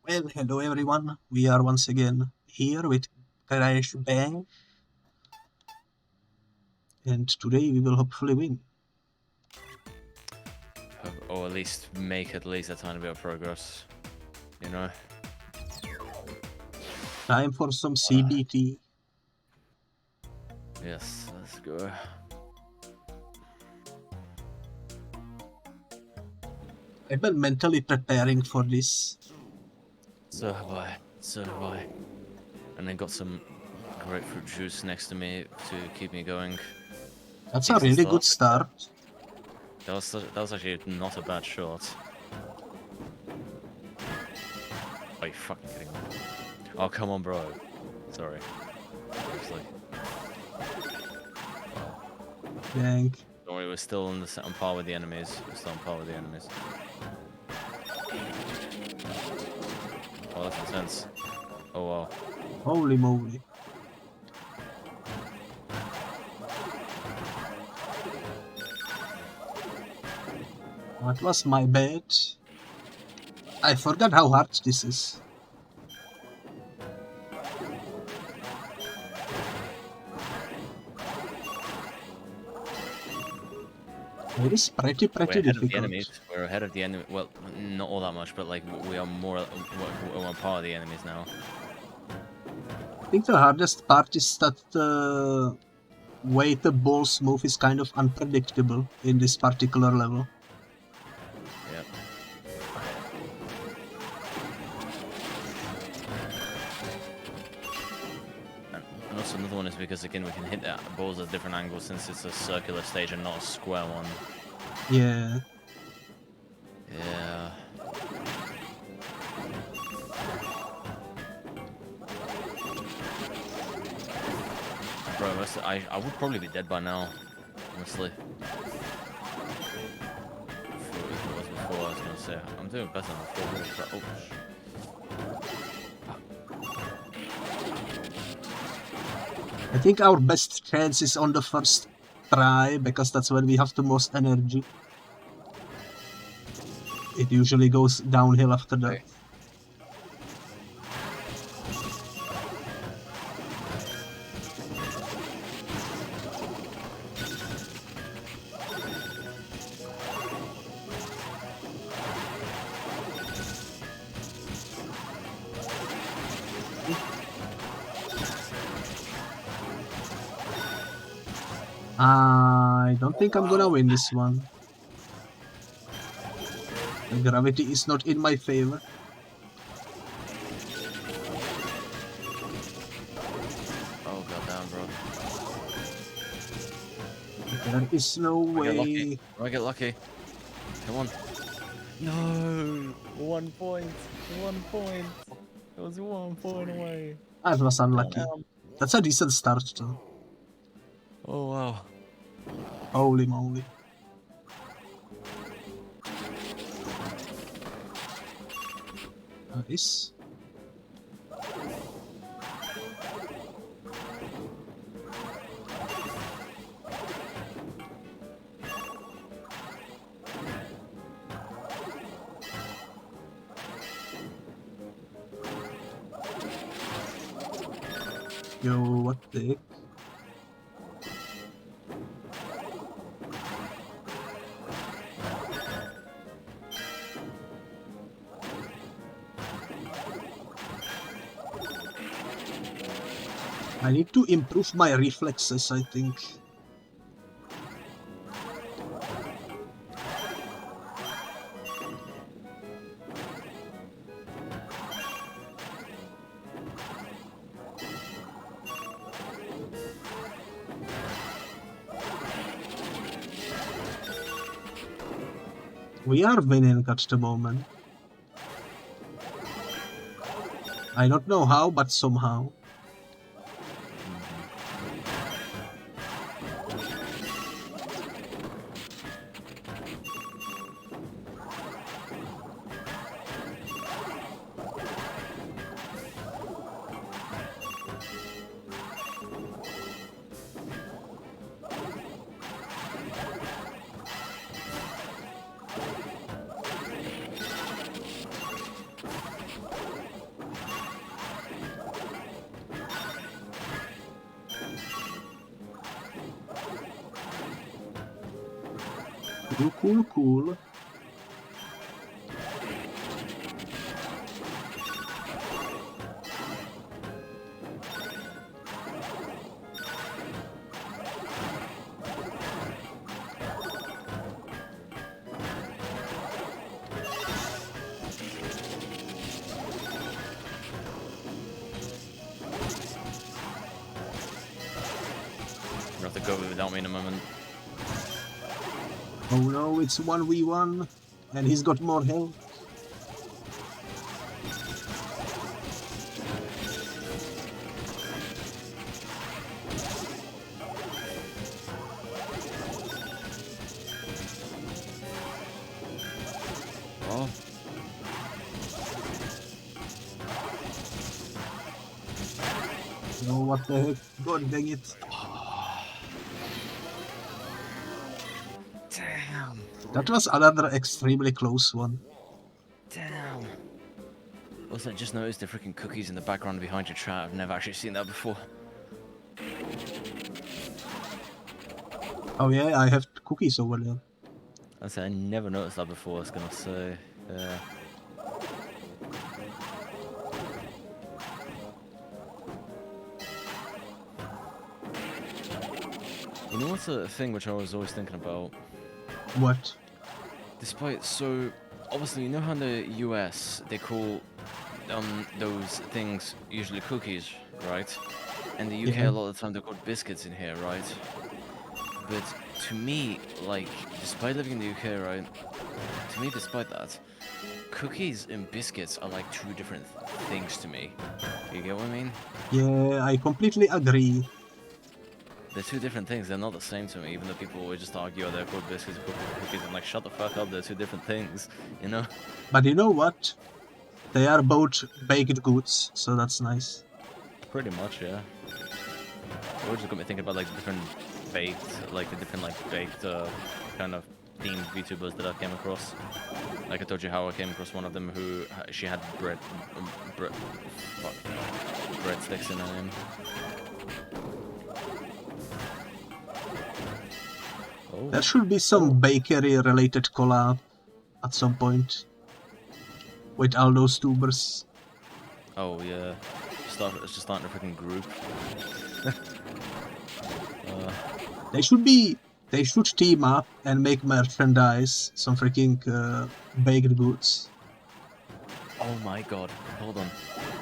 Well, hello everyone. We are once again here with Crash Bang, and today we will hopefully win. Or at least make at least a tiny bit of progress, you know? Time for some CBT. Yes, let's go. I've been mentally preparing for this. So have I. So have I. And then got some grapefruit juice next to me to keep me going. That's a really good start. That was actually not a bad shot. Are you fucking kidding me? Oh, come on, bro. Sorry. Seriously. Dang. Don't worry, we're still on par with the enemies. We're still on par with the enemies. Oh, that's intense. Oh, wow. Holy moly. What was my bad? I forgot how hard this is. It is pretty difficult. We're ahead of the enemy. Well, not all that much, but like we are more. We're on par with the enemies now. I think the hardest part is that the way the balls move is kind of unpredictable in this particular level. Yep. And also another one is because again we can hit the balls at different angles since it's a circular stage and not a square one. Yeah. Yeah. Bro, I would probably be dead by now, honestly. If it was before, I was gonna say I'm doing better than before. Oh, I think our best chance is on the first try, because that's when we have the most energy. It usually goes downhill after that. okay. I don't think I'm gonna win this one. The gravity is not in my favor. Oh goddamn, bro. There is no way. I get lucky. Come on. No! 1 point. 1 point. It was 1 point away. I was unlucky. That's a decent start though. Oh wow. Holy moly. Nice. Yo, what the heck? I need to improve my reflexes, I think. We are winning at the moment. I don't know how, but somehow. Cool, cool, cool. You have to go without me in a moment. Oh no, it's 1v1, and he's got more health. Oh. No, what the heck? God dang it. Damn. That was another extremely close one. Damn. Also, I just noticed the freaking cookies in the background behind your chat. I've never actually seen that before. Oh yeah, I have cookies over there. I said I never noticed that before. I was gonna say, yeah. You know what's a thing which I was always thinking about? What? So obviously you know how in the US they call those things usually cookies, right? And the UK Yeah. a lot of the time they're called biscuits in here, right? But to me, like, despite living in the UK, right? To me, despite that, cookies and biscuits are like two different things to me. You get what I mean? Yeah, I completely agree. They're two different things. They're not the same to me, even though people always just argue, oh, they're called biscuits or cookies. I'm like, shut the fuck up. They're two different things, you know? But you know what? They are both baked goods, so that's nice. Pretty much, yeah. It always just got me thinking about like different baked, like the different like baked kind of themed VTubers that I came across. Like I told you how I came across one of them who she had breadsticks in her name. Oh. There should be some bakery-related collab at some point with all those tubers. Oh yeah, it's just starting a freaking group. They should team up and make merchandise, some freaking baked goods. Oh my god, hold on.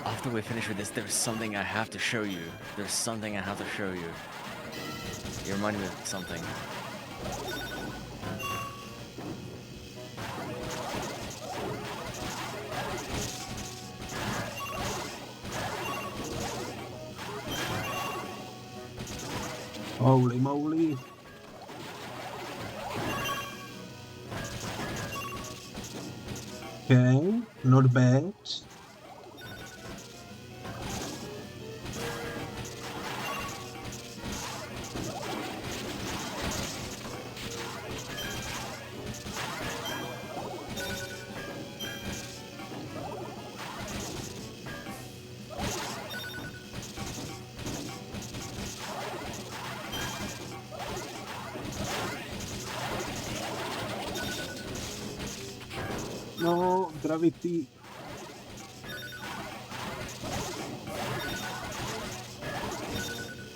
After we finish with this, there's something I have to show you. There's something I have to show you. You reminded me of something. Holy moly. Okay, not bad. No, gravity.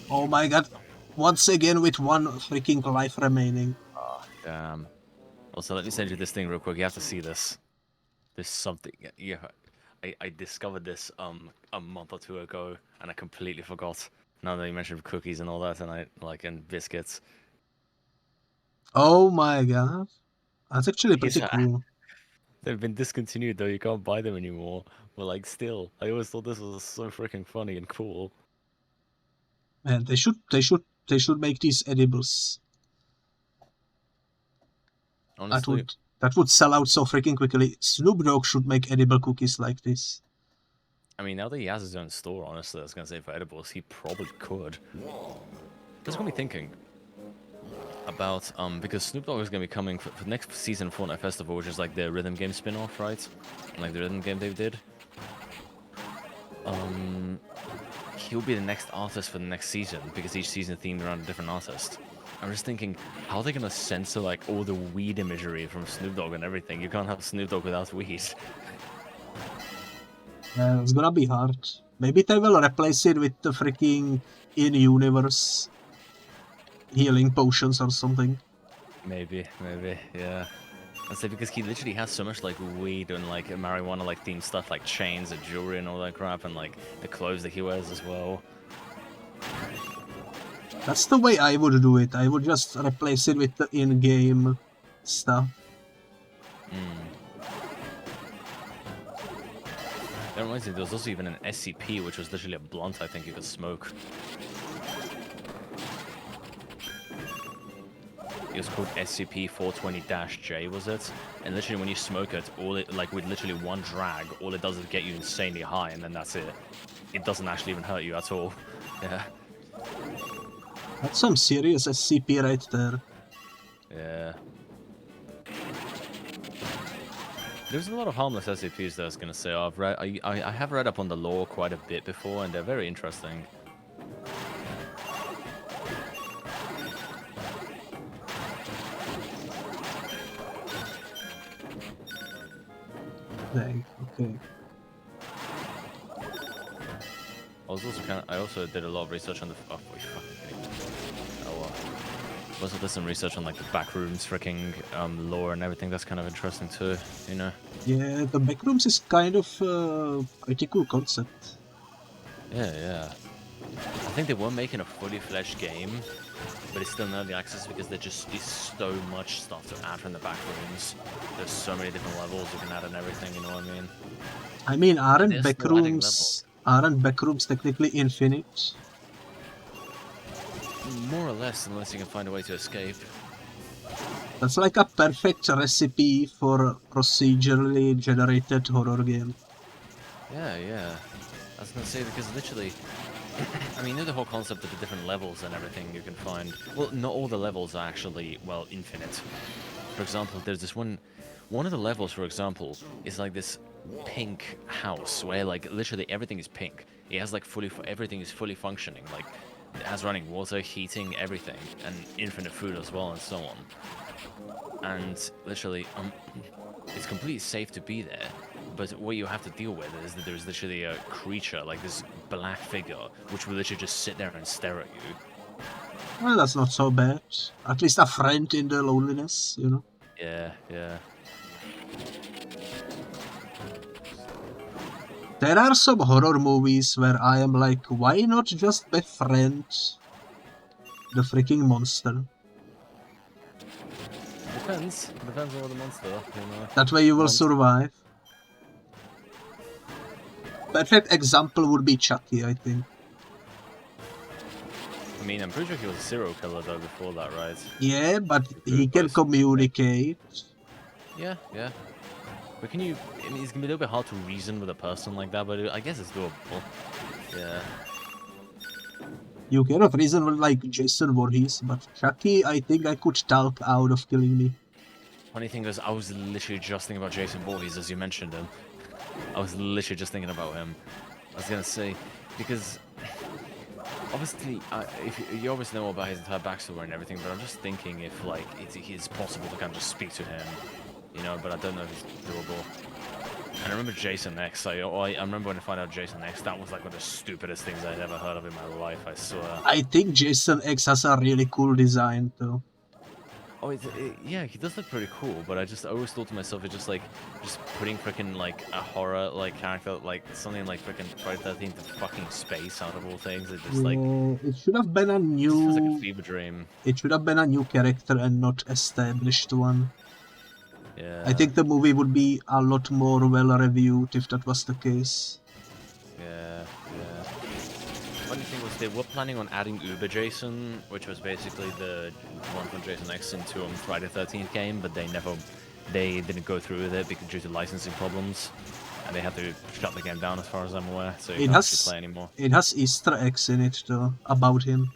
Oh my god. Once again with one freaking life remaining. Oh, damn. Also, let me send you this thing real quick. You have to see this. There's something. Yeah, I discovered this a month or two ago, and I completely forgot. Now that you mentioned cookies and all that, and biscuits. Oh my god. That's actually pretty Yeah. cool. They've been discontinued though. You can't buy them anymore. But like, still, I always thought this was so freaking funny and cool. Man, they should make these edibles. Honestly, That would sell out so freaking quickly. Snoop Dogg should make edible cookies like this. I mean, now that he has his own store, honestly, I was gonna say for edibles, he probably could. That's got me thinking about because Snoop Dogg is gonna be coming for next season of Fortnite Festival, which is like the rhythm game spin-off, right? Like the rhythm game they did. He'll be the next artist for the next season because each season themed around a different artist. I'm just thinking, how are they gonna censor like all the weed imagery from Snoop Dogg and everything? You can't have Snoop Dogg without weed. Yeah, it's gonna be hard. Maybe they will replace it with the freaking in-universe healing potions or something. Maybe, yeah. I say because he literally has so much like weed and like marijuana like themed stuff like chains and jewelry and all that crap and like the clothes that he wears as well. That's the way I would do it. I would just replace it with the in-game stuff. That reminds me, there was also even an SCP, which was literally a blunt I think you could smoke. It was called SCP-420-J, was it? And literally when you smoke it, all it, like with literally one drag, all it does is get you insanely high, and then that's it. It doesn't actually even hurt you at all. Yeah. That's some serious SCP right there. Yeah. There's a lot of harmless SCPs that I was gonna say. I've read, I have read up on the lore quite a bit before, and they're very interesting. Dang, okay. I also did a lot of research on the. Oh, wait, well. Also did some research on like the backrooms freaking lore and everything. That's kind of interesting too, you know. Yeah, the backrooms is kind of a pretty cool concept. Yeah. I think they were making a fully fledged game, but it's still in early access because there just is so much stuff to add from the backrooms. There's so many different levels you can add and everything. You know what I mean? I mean, aren't They're still adding backrooms technically infinite? More or less, unless you can find a way to escape. That's like a perfect recipe for a procedurally generated horror game. Yeah. I was gonna say because literally, I mean, you know the whole concept of the different levels and everything you can find. Well, not all the levels are actually infinite. For example, there's this one of the levels, for example, is like this pink house where like literally everything is pink. It has like everything is fully functioning. Like it has running water, heating, everything, and infinite food as well, and so on. And literally, it's completely safe to be there. But what you have to deal with is that there's literally a creature, like this black figure, which will literally just sit there and stare at you. Well, that's not so bad. At least a friend in the loneliness, you know? Yeah. There are some horror movies where I am like, why not just befriend the freaking monster? Depends on the monster, you know. That way you will survive. Perfect example would be Chucky, I think. I mean, I'm pretty sure he was a serial killer though before that, right? Yeah, but he can communicate. Yeah. But can you... I mean, it's gonna be a little bit hard to reason with a person like that, but I guess it's doable. Yeah. You cannot reason with like Jason Voorhees, but Chucky, I think I could talk out of killing me. Funny thing is, I was literally just thinking about Jason Voorhees as you mentioned him. I was literally just thinking about him. I was gonna say, because... Obviously, if you obviously know about his entire backstory and everything, but I'm just thinking if like it's possible to kind of just speak to him, you know. But I don't know if it's doable. And I remember Jason X. I remember when I found out Jason X. That was like one of the stupidest things I'd ever heard of in my life. I swear. I think Jason X has a really cool design though. Oh, yeah, he does look pretty cool, but I always thought to myself, it's just putting freaking like a horror like character, like something like freaking Friday 13th to fucking space out of all things. It's just like it should have been a new. It feels like a fever dream. It should have been a new character and not established one. Yeah. I think the movie would be a lot more well reviewed if that was the case. Yeah. Funny thing was they were planning on adding Uber Jason, which was basically the one from Jason X into Friday 13th game, but they didn't go through with it because due to licensing problems, and they had to shut the game down as far as I'm aware, so you can't actually play anymore. It has Easter eggs in it though, about him.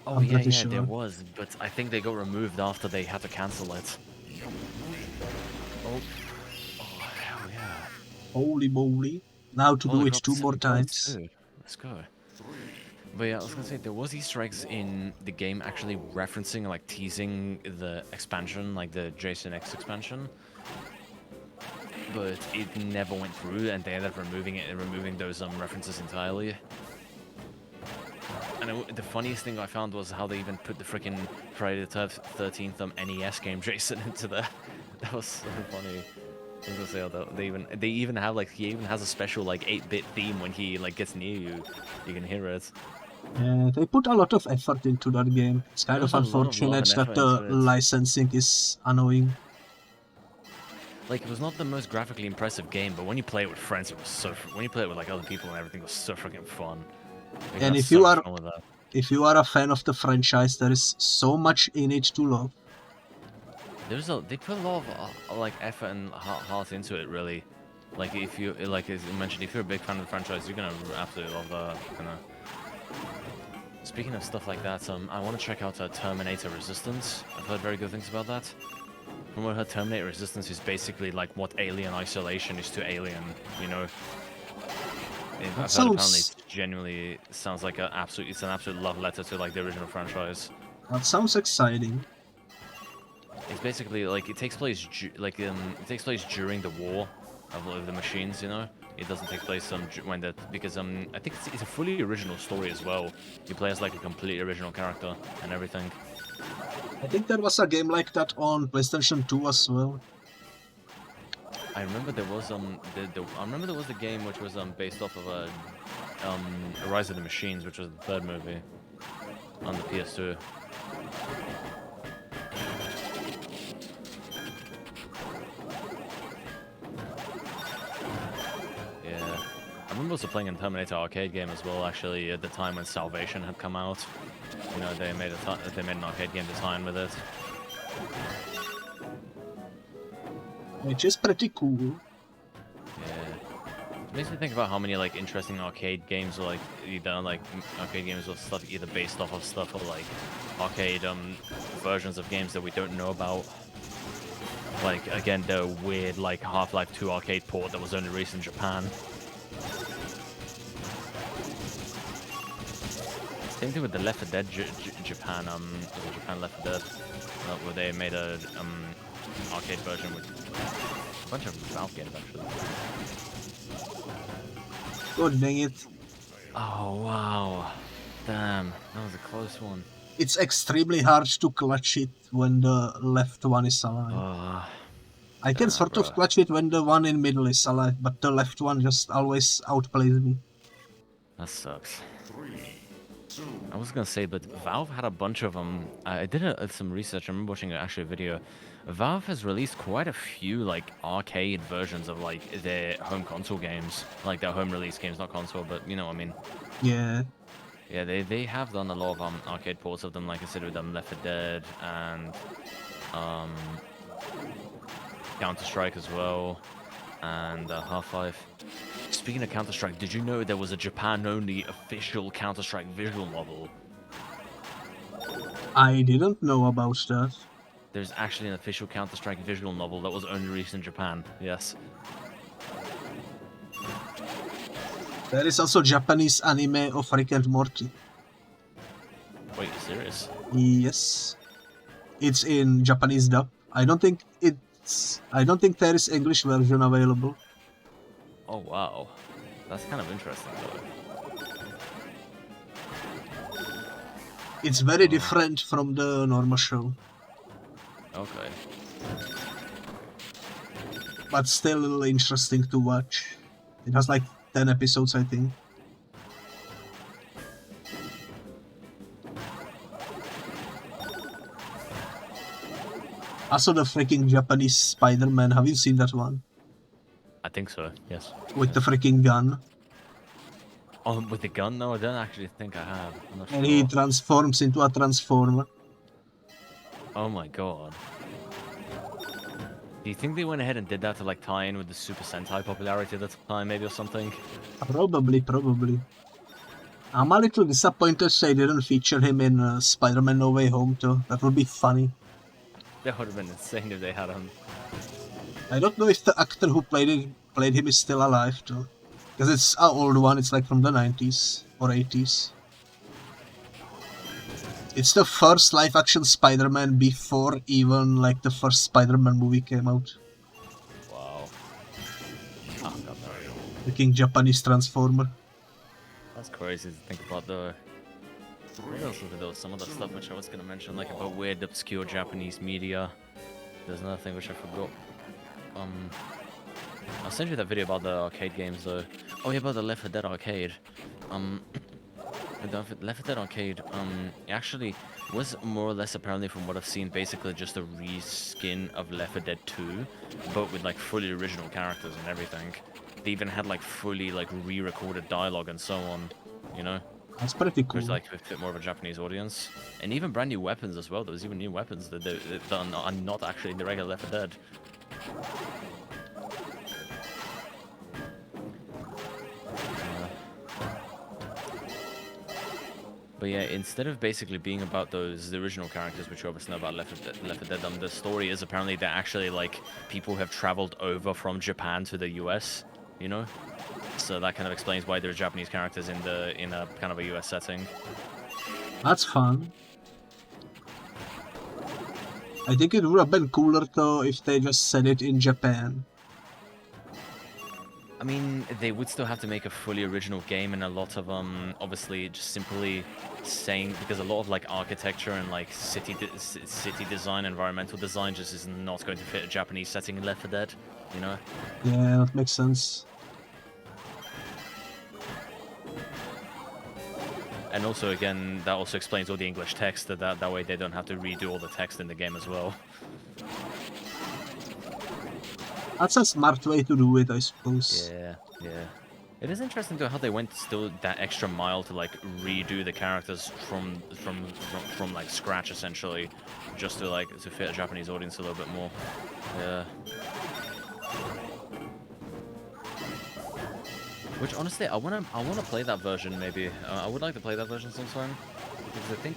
Oh yeah, there was, but I think they got removed after they had to cancel it. Oh hell yeah. Holy moly. Now to do it 2 more times. Let's go. But yeah, I was gonna say there was Easter eggs in the game actually referencing, like teasing the expansion, like the Jason X expansion. But it never went through, and they ended up removing it and removing those references entirely. And the funniest thing I found was how they even put the freaking Friday the 13th NES game Jason into there. That was so funny. I was gonna say they even have like he even has a special like 8-bit theme when he like gets near you. You can hear it. Yeah, they put a lot of effort into that game. It's kind of There's a lot of love unfortunate and that effort the into it. licensing is annoying. Like, it was not the most graphically impressive game, but when you play it with friends, it was so. When you play it with like other people and everything, it was so freaking fun. Like, And that's if so you much are fun with that. if you are a fan of the franchise, there is so much in it to love. They put a lot of like effort and heart into it, really. Like, if you like as you mentioned, if you're a big fan of the franchise, you're gonna absolutely love that. Speaking of stuff like that, I want to check out Terminator Resistance. I've heard very good things about that. From what I heard, Terminator Resistance is basically like what Alien Isolation is to Alien, you know? I've heard apparently it genuinely sounds like it's an absolute love letter to like the original franchise. That sounds exciting. It's basically like it takes place during the war of the machines, you know. It doesn't take place because I think it's a fully original story as well. You play as like a completely original character and everything. I think there was a game like that on PlayStation 2 as well. I remember there was I remember there was a game which was based off of a Rise of the Machines, which was the third movie on the PS2. Yeah, I remember also playing a Terminator arcade game as well. Actually, at the time when Salvation had come out, you know, they made an arcade game design with it. Which is pretty cool. Yeah. It makes me think about how many like interesting arcade games or like arcade games or stuff either based off of stuff or like arcade versions of games that we don't know about. Like again the weird like Half-Life 2 arcade port that was only released in Japan. Same thing with the Left 4 Dead Japan Japan Left 4 Dead where they made a arcade version with a bunch of Valve games actually. God dang it. Oh wow. Damn, that was a close one. It's extremely hard to clutch it when the left one is alive. I can sort of clutch it when the one in middle is alive, but the left one just always outplays me. That sucks. I was gonna say, but Valve had a bunch of them. I did some research. I remember watching actually a video. Valve has released quite a few like arcade versions of like their home console games, like their home release games, not console, but you know what I mean. Yeah. Yeah, they have done a lot of arcade ports of them, like I said, with them Left 4 Dead and Counter-Strike as well, and Half-Life. Speaking of Counter-Strike, did you know there was a Japan-only official Counter-Strike visual novel? I didn't know about that. There's actually an official Counter-Strike visual novel that was only released in Japan, yes. There is also Japanese anime of Rick and Morty. Wait, you serious? Yes. It's in Japanese dub. I don't think there is English version available. Oh wow. That's kind of interesting though. It's very different from the normal show. Okay. But still interesting to watch. It has like 10 episodes, I think. Also the freaking Japanese Spider-Man, have you seen that one? I think so, yes. With the freaking gun. Oh, with the gun? No, I don't actually think I have. I'm not And sure. he transforms into a transformer. Oh my god. Do you think they went ahead and did that to like tie in with the Super Sentai popularity at the time, maybe, or something? Probably. I'm a little disappointed they didn't feature him in Spider-Man No Way Home though. That would be funny. That would have been insane if they had him. I don't know if the actor who played him is still alive though. Because it's an old one, it's like from the 90s or 80s. It's the first live-action Spider-Man before even like the first Spider-Man movie came out. Wow. Oh, God, no. Freaking Japanese Transformer. That's crazy to think about though. What else was there? Some other stuff which I was gonna mention, like about weird, obscure Japanese media. There's another thing which I forgot. I'll send you that video about the arcade games though. Oh yeah, about the Left 4 Dead arcade. The Left 4 Dead arcade, it actually was more or less, apparently from what I've seen, basically just a reskin of Left 4 Dead 2, but with like fully original characters and everything. They even had like fully like re-recorded dialogue and so on, you know? That's pretty cool. Which like fit more of a Japanese audience. And even brand new weapons as well. There was even new weapons that are not actually in the regular Left 4 Dead. But yeah, instead of basically being about the original characters, which you obviously know about Left 4 Dead, the story is apparently that actually like people have traveled over from Japan to the US, you know? So that kind of explains why there's Japanese characters in a kind of a US setting. That's fun. I think it would have been cooler though if they just said it in Japan. I mean, they would still have to make a fully original game, and a lot of obviously just simply saying, because a lot of like architecture and like city design, environmental design just is not going to fit a Japanese setting in Left 4 Dead, you know? Yeah, that makes sense. And also, again, that also explains all the English text, that way they don't have to redo all the text in the game as well. That's a smart way to do it, I suppose. Yeah, yeah. It is interesting though how they went still that extra mile to like redo the characters from like scratch essentially, just to fit a Japanese audience a little bit more. Yeah. Which honestly, I wanna play that version maybe. I would like to play that version sometime, because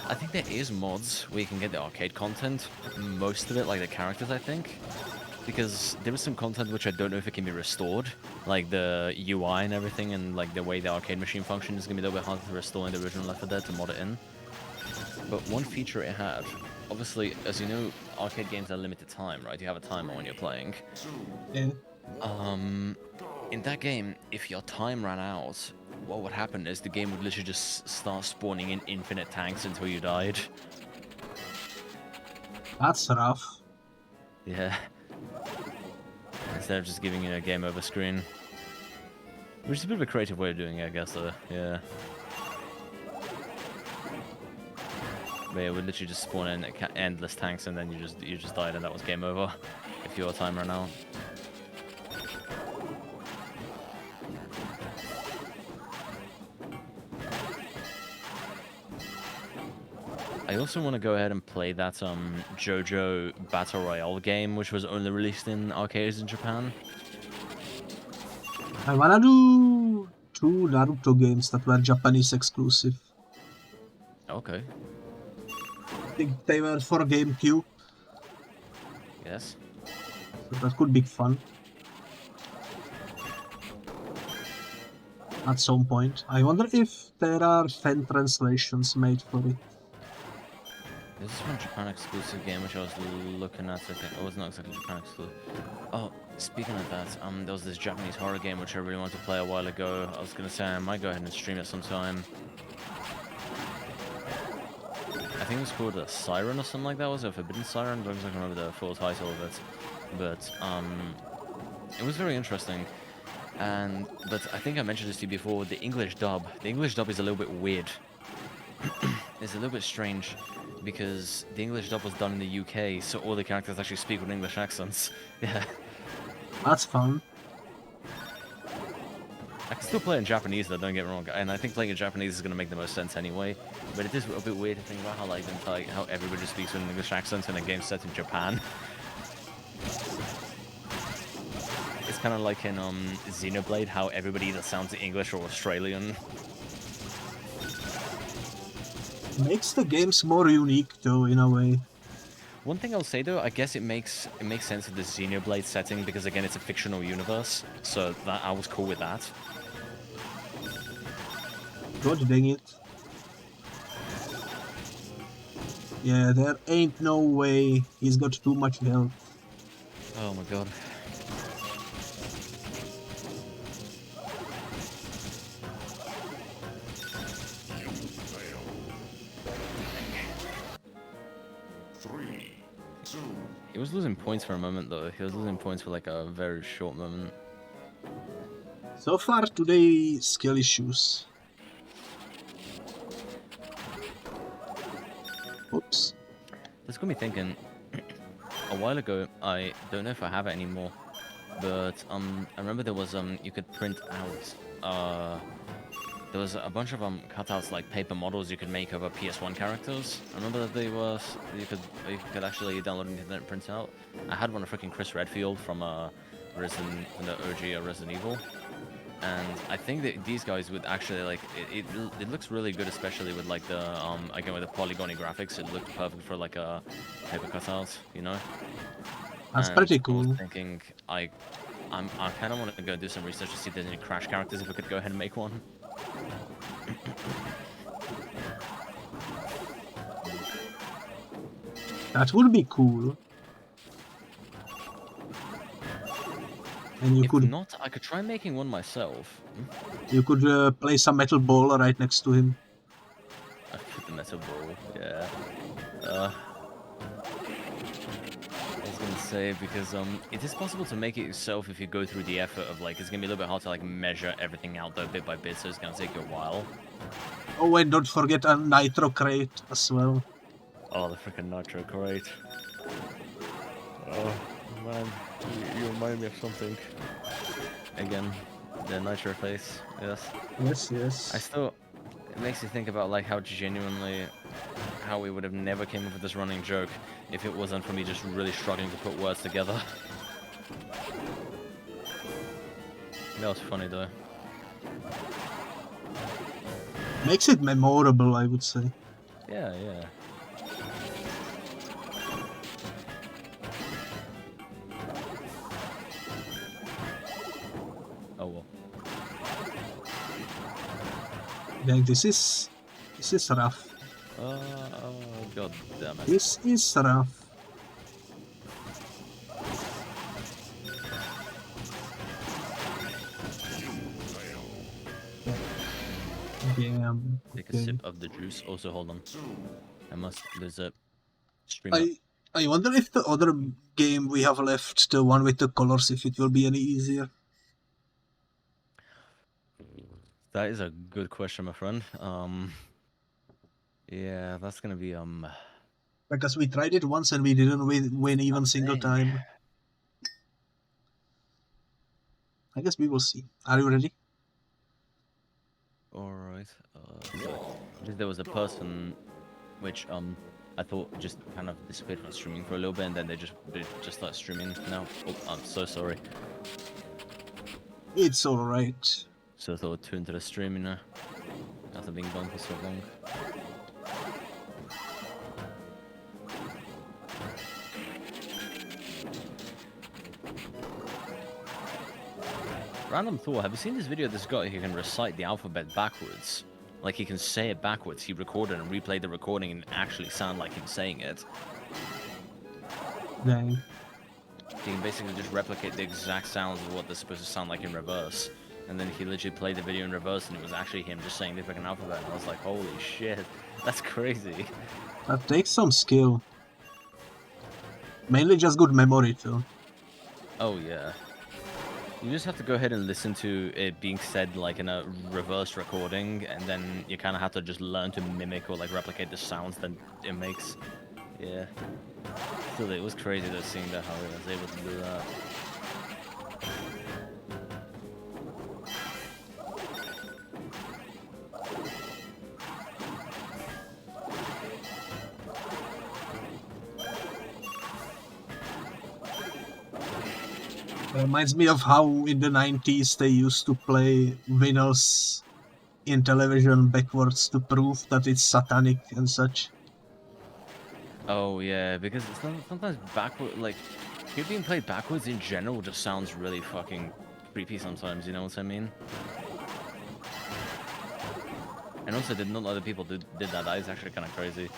I think there is mods where you can get the arcade content. Most of it, like the characters, I think. Because there is some content which I don't know if it can be restored, like the UI and everything, and like the way the arcade machine functions is gonna be a little bit harder to restore in the original Left 4 Dead to mod it in. But one feature it had, obviously, as you know, arcade games are limited time, right? You have a timer when you're playing. Yeah. In that game, if your time ran out, what would happen is the game would literally just start spawning in infinite tanks until you died. That's rough. Yeah. Instead of just giving you a game over screen. Which is a bit of a creative way of doing it, I guess, though. Yeah. But yeah, it would literally just spawn in endless tanks, and then you just died, and that was game over if your time ran out. I also want to go ahead and play that JoJo Battle Royale game, which was only released in arcades in Japan. I wanna do 2 Naruto games that were Japanese exclusive. Okay. I think they were for GameCube. Yes. So that could be fun. At some point. I wonder if there are fan translations made for it. This is one Japan exclusive game which I was looking at. I think it was not exactly Japan exclusive. Oh, speaking of that, there was this Japanese horror game which I really wanted to play a while ago. I was gonna say I might go ahead and stream it sometime. I think it was called a Siren or something like that. Was it a Forbidden Siren? I don't exactly remember the full title of it, but it was very interesting. But I think I mentioned this to you before. The English dub is a little bit weird. It's a little bit strange, because the English dub was done in the UK, so all the characters actually speak with English accents. Yeah. That's fun. I can still play in Japanese though, don't get me wrong, and I think playing in Japanese is going to make the most sense anyway, but it is a bit weird to think about how everybody speaks with an English accent in a game set in Japan. It's kind of like in Xenoblade, how everybody either sounds English or Australian. Makes the games more unique though, in a way. One thing I'll say though, I guess it makes sense in the Xenoblade setting, because again it's a fictional universe, so that I was cool with that. God dang it. Yeah, there ain't no way. He's got too much health. Oh my god. He was losing points for a moment though. He was losing points for like a very short moment. So far today, skill issues. Oops. This got me thinking. A while ago, I don't know if I have it anymore, but I remember there was you could print out there was a bunch of cutouts like paper models you could make of PS1 characters. I remember that they were you could actually download the internet and print out. I had one of freaking Chris Redfield from the OG Resident Evil. And I think that these guys would actually like it looks really good, especially with like the again with the polygony graphics. It looks perfect for like a paper cutout, you know. That's And pretty I was cool. thinking I kind of want to go do some research to see if there's any Crash characters if we could go ahead and make one. That would be cool. And you If could not, I could try making one myself. You could place a metal ball right next to him. I put the metal ball, yeah. I was gonna say because it is possible to make it yourself if you go through the effort of like it's gonna be a little bit hard to like measure everything out though bit by bit, so it's gonna take you a while. Oh, and don't forget a nitro crate as well. Oh, the freaking nitro crate. Oh man, you remind me of something. Again, the nitro face. Yes. Yes. It makes you think about like how we would have never came up with this running joke if it wasn't for me just really struggling to put words together. That was funny though. Makes it memorable, I would say. Yeah, yeah. Oh well. Dang, this is rough. God damn it. This is rough. Damn. Take a sip of the juice. Also, hold on. There's a stream. I wonder if the other game we have left, the one with the colors, if it will be any easier. That is a good question, my friend. Yeah, that's gonna be Because we tried it once and we didn't win even single time. I guess we will see. Are you ready? Alright. There was a person which I thought just kind of disappeared from streaming for a little bit, and then they just started streaming now. Oh, I'm so sorry. It's alright. So I thought I'd turn to the stream, you know, after being gone for so long. Random thought, have you seen this video of this guy who can recite the alphabet backwards? Like he can say it backwards, he recorded and replayed the recording and actually sound like him saying it. Dang. He can basically just replicate the exact sounds of what they're supposed to sound like in reverse. And then he literally played the video in reverse and it was actually him just saying the freaking alphabet. And I was like, holy shit, that's crazy. That takes some skill. Mainly just good memory too. Oh yeah. You just have to go ahead and listen to it being said like in a reverse recording, and then you kind of have to just learn to mimic or like replicate the sounds that it makes. Yeah. Still, it was crazy though seeing that how he was able to do that. Reminds me of how in the 90s they used to play winners in television backwards to prove that it's satanic and such. Oh yeah, because sometimes backward, like it being played backwards in general just sounds really fucking creepy sometimes, you know what I mean? And also, did not know other people did that. That is actually kind of crazy.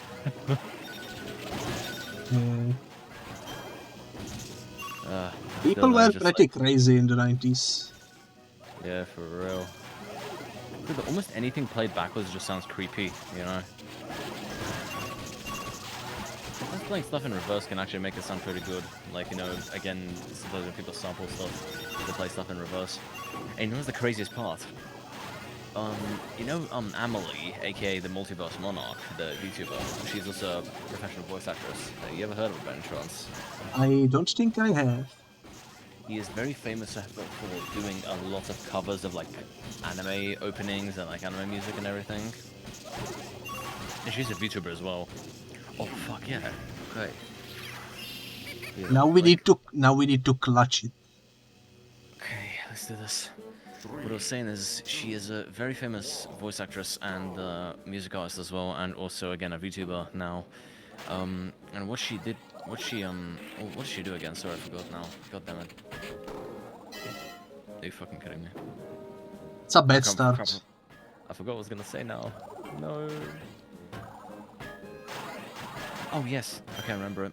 People were pretty crazy in the 90s. Yeah, for real. Dude, almost anything played backwards just sounds creepy, you know? Sometimes playing stuff in reverse can actually make it sound pretty good. Like, you know, again, sometimes when people sample stuff, they play stuff in reverse. And you know what's the craziest part? You know, Amelie, aka the Multiverse Monarch, the VTuber, she's also a professional voice actress. You ever heard of her by any chance? I don't think I have. He is very famous for doing a lot of covers of like anime openings and like anime music and everything. And she's a VTuber as well. Oh fuck yeah! Okay. Yeah, now we need to clutch it. Okay, let's do this. What I was saying is she is a very famous voice actress and music artist as well, and also again a VTuber now. And what she did, what did she do again? Sorry, I forgot now. God damn it. Are you fucking kidding me? It's a bad start. I forgot what I was gonna say now. No. Oh yes, okay, I remember it.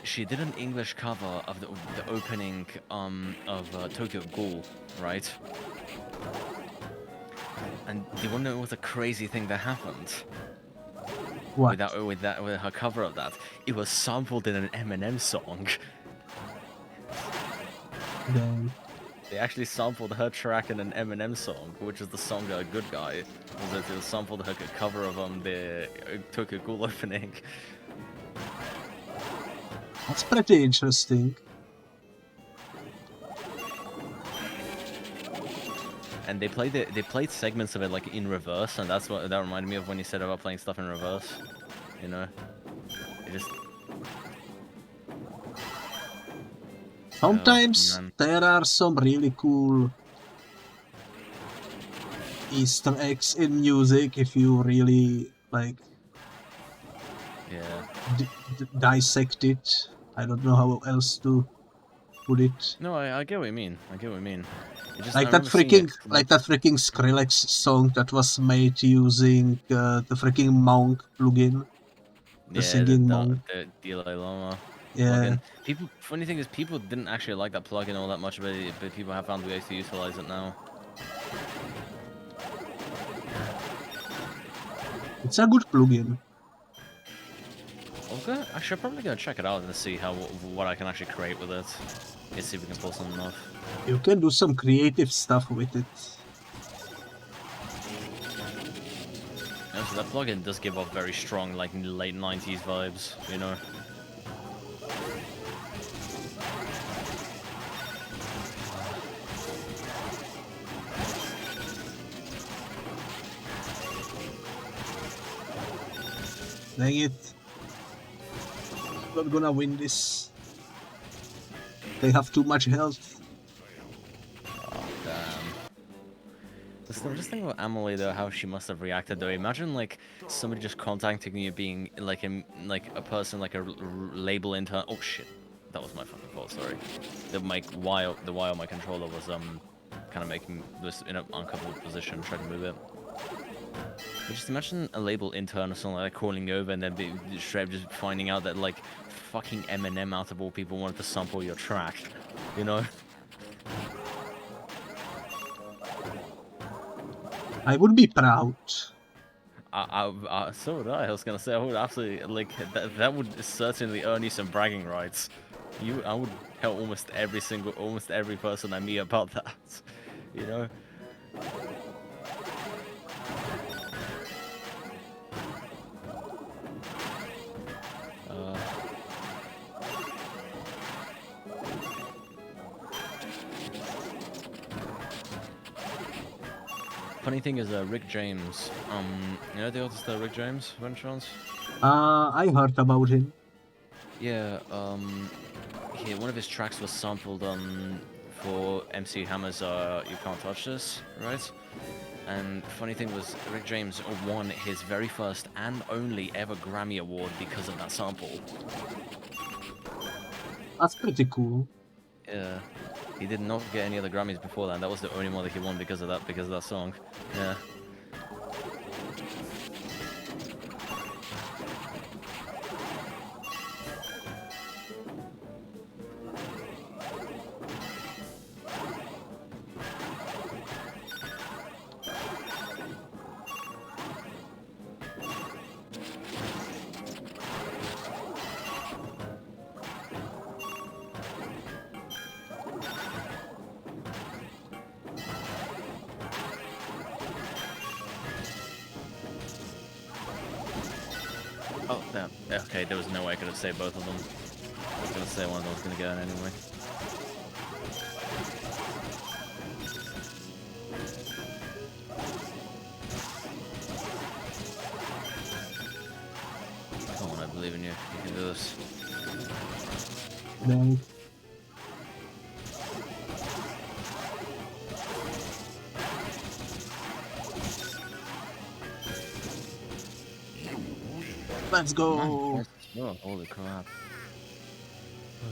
She did an English cover of the opening of Tokyo Ghoul, right? And do you want to know what the crazy thing that happened? What? With her cover of that, it was sampled in an Eminem song. Damn. They actually sampled her track in an Eminem song, which is the song Good Guy. It was sampled her cover of the Tokyo Ghoul opening. That's pretty interesting. And they played segments of it like in reverse, and that reminded me of when you said about playing stuff in reverse. You know, it just. Sometimes there are some really cool Easter eggs in music if you really like. Yeah. Dissect it. I don't know how else to put it. No, I get what you mean. I get what you mean. Just, like that freaking Skrillex song that was made using the freaking Monk plugin. The singing Monk. The Dalai Lama plugin. Funny thing is, people didn't actually like that plugin all that much, but people have found ways to utilize it now. It's a good plugin. Okay, actually, I'm probably gonna check it out and see what I can actually create with it. Let's see if we can pull something off. You can do some creative stuff with it. Yeah, so that plugin does give off very strong, like, late 90s vibes, you know? Dang it. I'm not gonna win this. They have too much health. Oh, damn. I'm just thinking about Amelie, though, how she must have reacted, though. Imagine, like, somebody just contacting you being, like, a person, like, a label intern. Oh, shit. That was my fucking fault, sorry. The wire on my controller was, kind of making this in an uncomfortable position, trying to move it. But just imagine a label intern or something like that calling you over and then straight up just finding out that, like, fucking Eminem out of all people wanted to sample your track, you know? I would be proud. So would I. I was gonna say, I would absolutely, like, that would certainly earn you some bragging rights. I would tell almost every person I meet about that, you know? Funny thing is, Rick James, you know the artist Rick James, by any chance? I heard about him. Yeah, one of his tracks was sampled, for MC Hammer's, You Can't Touch This, right? And funny thing was, Rick James won his very first and only ever Grammy Award because of that sample. That's pretty cool. Yeah. He did not get any other Grammys before that, and that was the only one that he won because of that song. Yeah. Oh, damn. Okay, there was no way I could have saved both of them. I was gonna say one of them was gonna get out anyway. Come on, I believe in you. You can do this. No. Let's go! Oh, holy crap.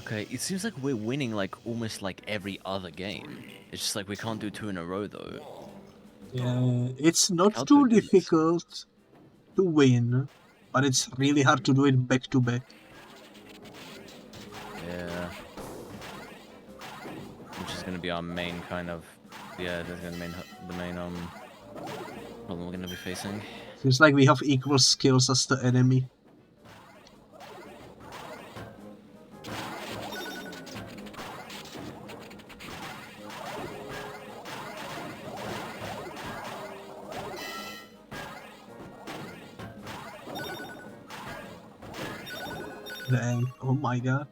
Okay, it seems like we're winning like almost like every other game. It's just like we can't do 2 in a row though. Yeah, it's not How too do we do this? difficult to win, but it's really hard to do it back to back. Yeah. Which is gonna be our main kind of... Yeah, that's gonna be the main problem we're gonna be facing. Seems like we have equal skills as the enemy. Dang, oh my god.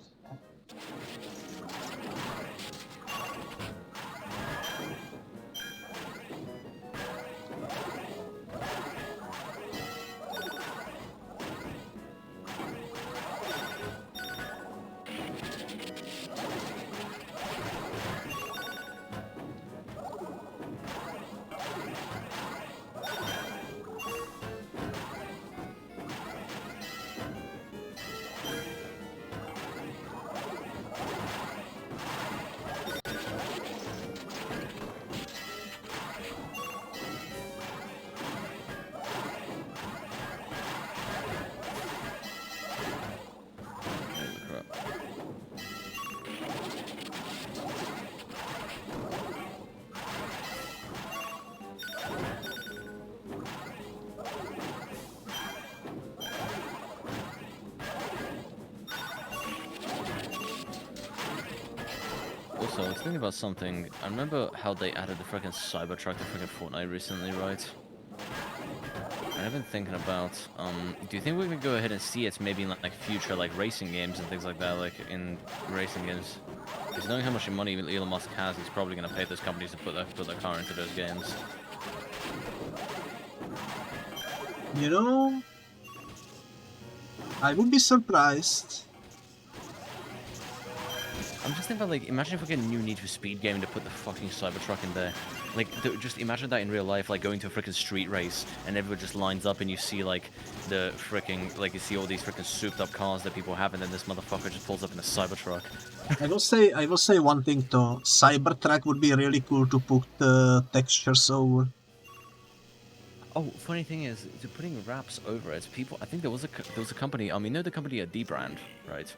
Also, I was thinking about something. I remember how they added the freaking Cybertruck to freaking Fortnite recently, right? And I've been thinking about, do you think we can go ahead and see it maybe in like future like racing games and things like that, like in racing games? Because knowing how much money Elon Musk has, he's probably going to pay those companies to put their car into those games. You know, I would be surprised. I'm just thinking about, like, imagine if we get a new Need for Speed game to put the fucking Cybertruck in there. Like, just imagine that in real life, like, going to a freaking street race, and everyone just lines up, and you see, like, the freaking, like, you see all these freaking souped-up cars that people have, and then this motherfucker just pulls up in a Cybertruck. I will say one thing though. Cybertruck would be really cool to put textures over. Oh, funny thing is, to putting wraps over it, people, I think there was a company, you know the company D-Brand, right?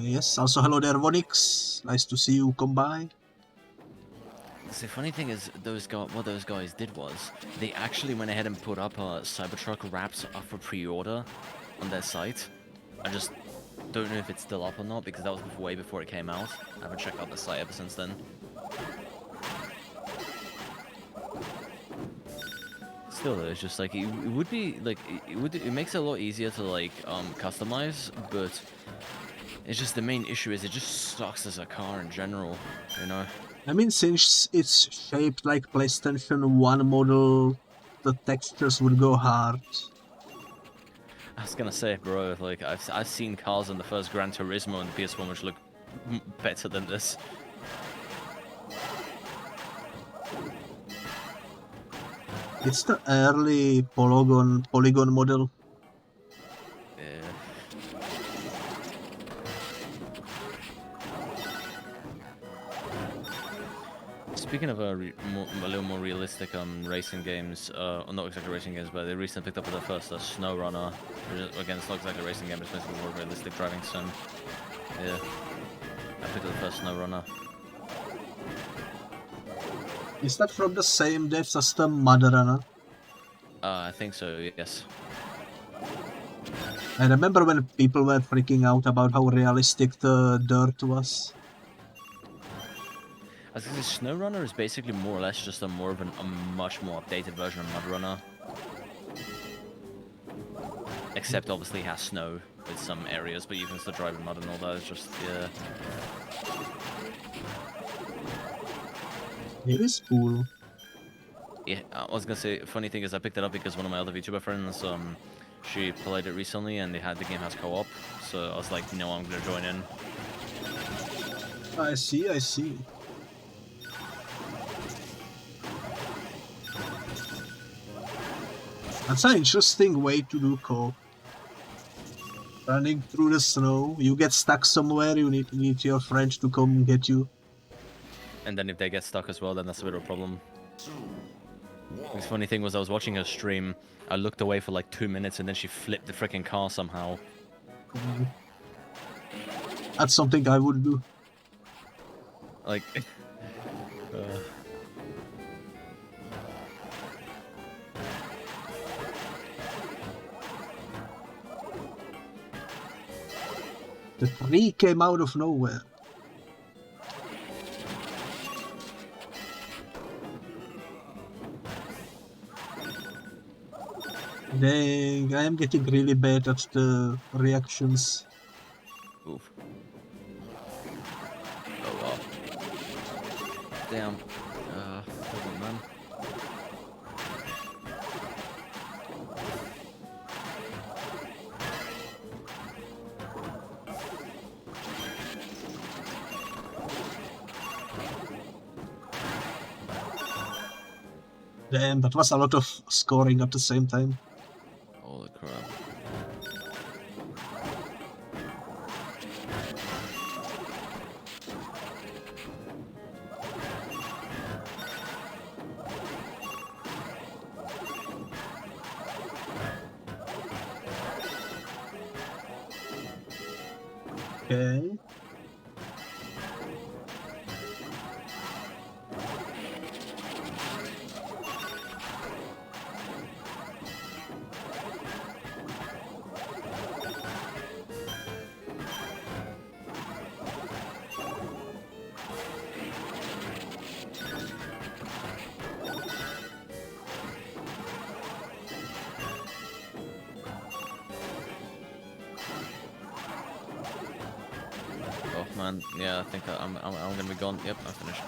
Yes, also hello there, Vonix. Nice to see you come by. The funny thing is, what those guys did was, they actually went ahead and put up Cybertruck wraps up for pre-order on their site. I just don't know if it's still up or not, because that was way before it came out. I haven't checked out the site ever since then. Still though, it's just like, it would be, like, it makes it a lot easier to, like, customize, but it's just the main issue is it just sucks as a car in general, you know? I mean, since it's shaped like PlayStation 1 model, the textures would go hard. I was gonna say, bro, like, I've seen cars in the first Gran Turismo and the PS1 which look better than this. It's the early polygon model. Yeah. Speaking of a little more realistic racing games, or not exactly racing games, but they recently picked up their first Snow Runner. Again, it's not exactly a racing game, it's basically more realistic driving sim. Yeah, I picked up the first Snow Runner. Is that from the same devs as the Mud Runner? I think so, yes. I remember when people were freaking out about how realistic the dirt was. I was gonna say, Snow Runner is basically more or less just a much more updated version of Mud Runner. except obviously it has snow with some areas, but you can still drive in mud and all that. It's just, yeah. It is cool. Yeah, I was gonna say, funny thing is I picked it up because one of my other VTuber friends, she played it recently and the game has co-op, so I was like, you know, I'm gonna join in. I see, I see. That's an interesting way to do co-op. Running through the snow, you get stuck somewhere, you need your friend to come get you. And then if they get stuck as well, then that's a bit of a problem. The funny thing was I was watching her stream, I looked away for like 2 minutes and then she flipped the freaking car somehow. That's something I would do. Like... The tree came out of nowhere. Dang, I am getting really bad at the reactions. Oof. Oh wow. Damn. Hold on, man. Damn, that was a lot of scoring at the same time. Holy crap. Okay. Man, yeah, I think I'm gonna be gone. Yep, I'm finished.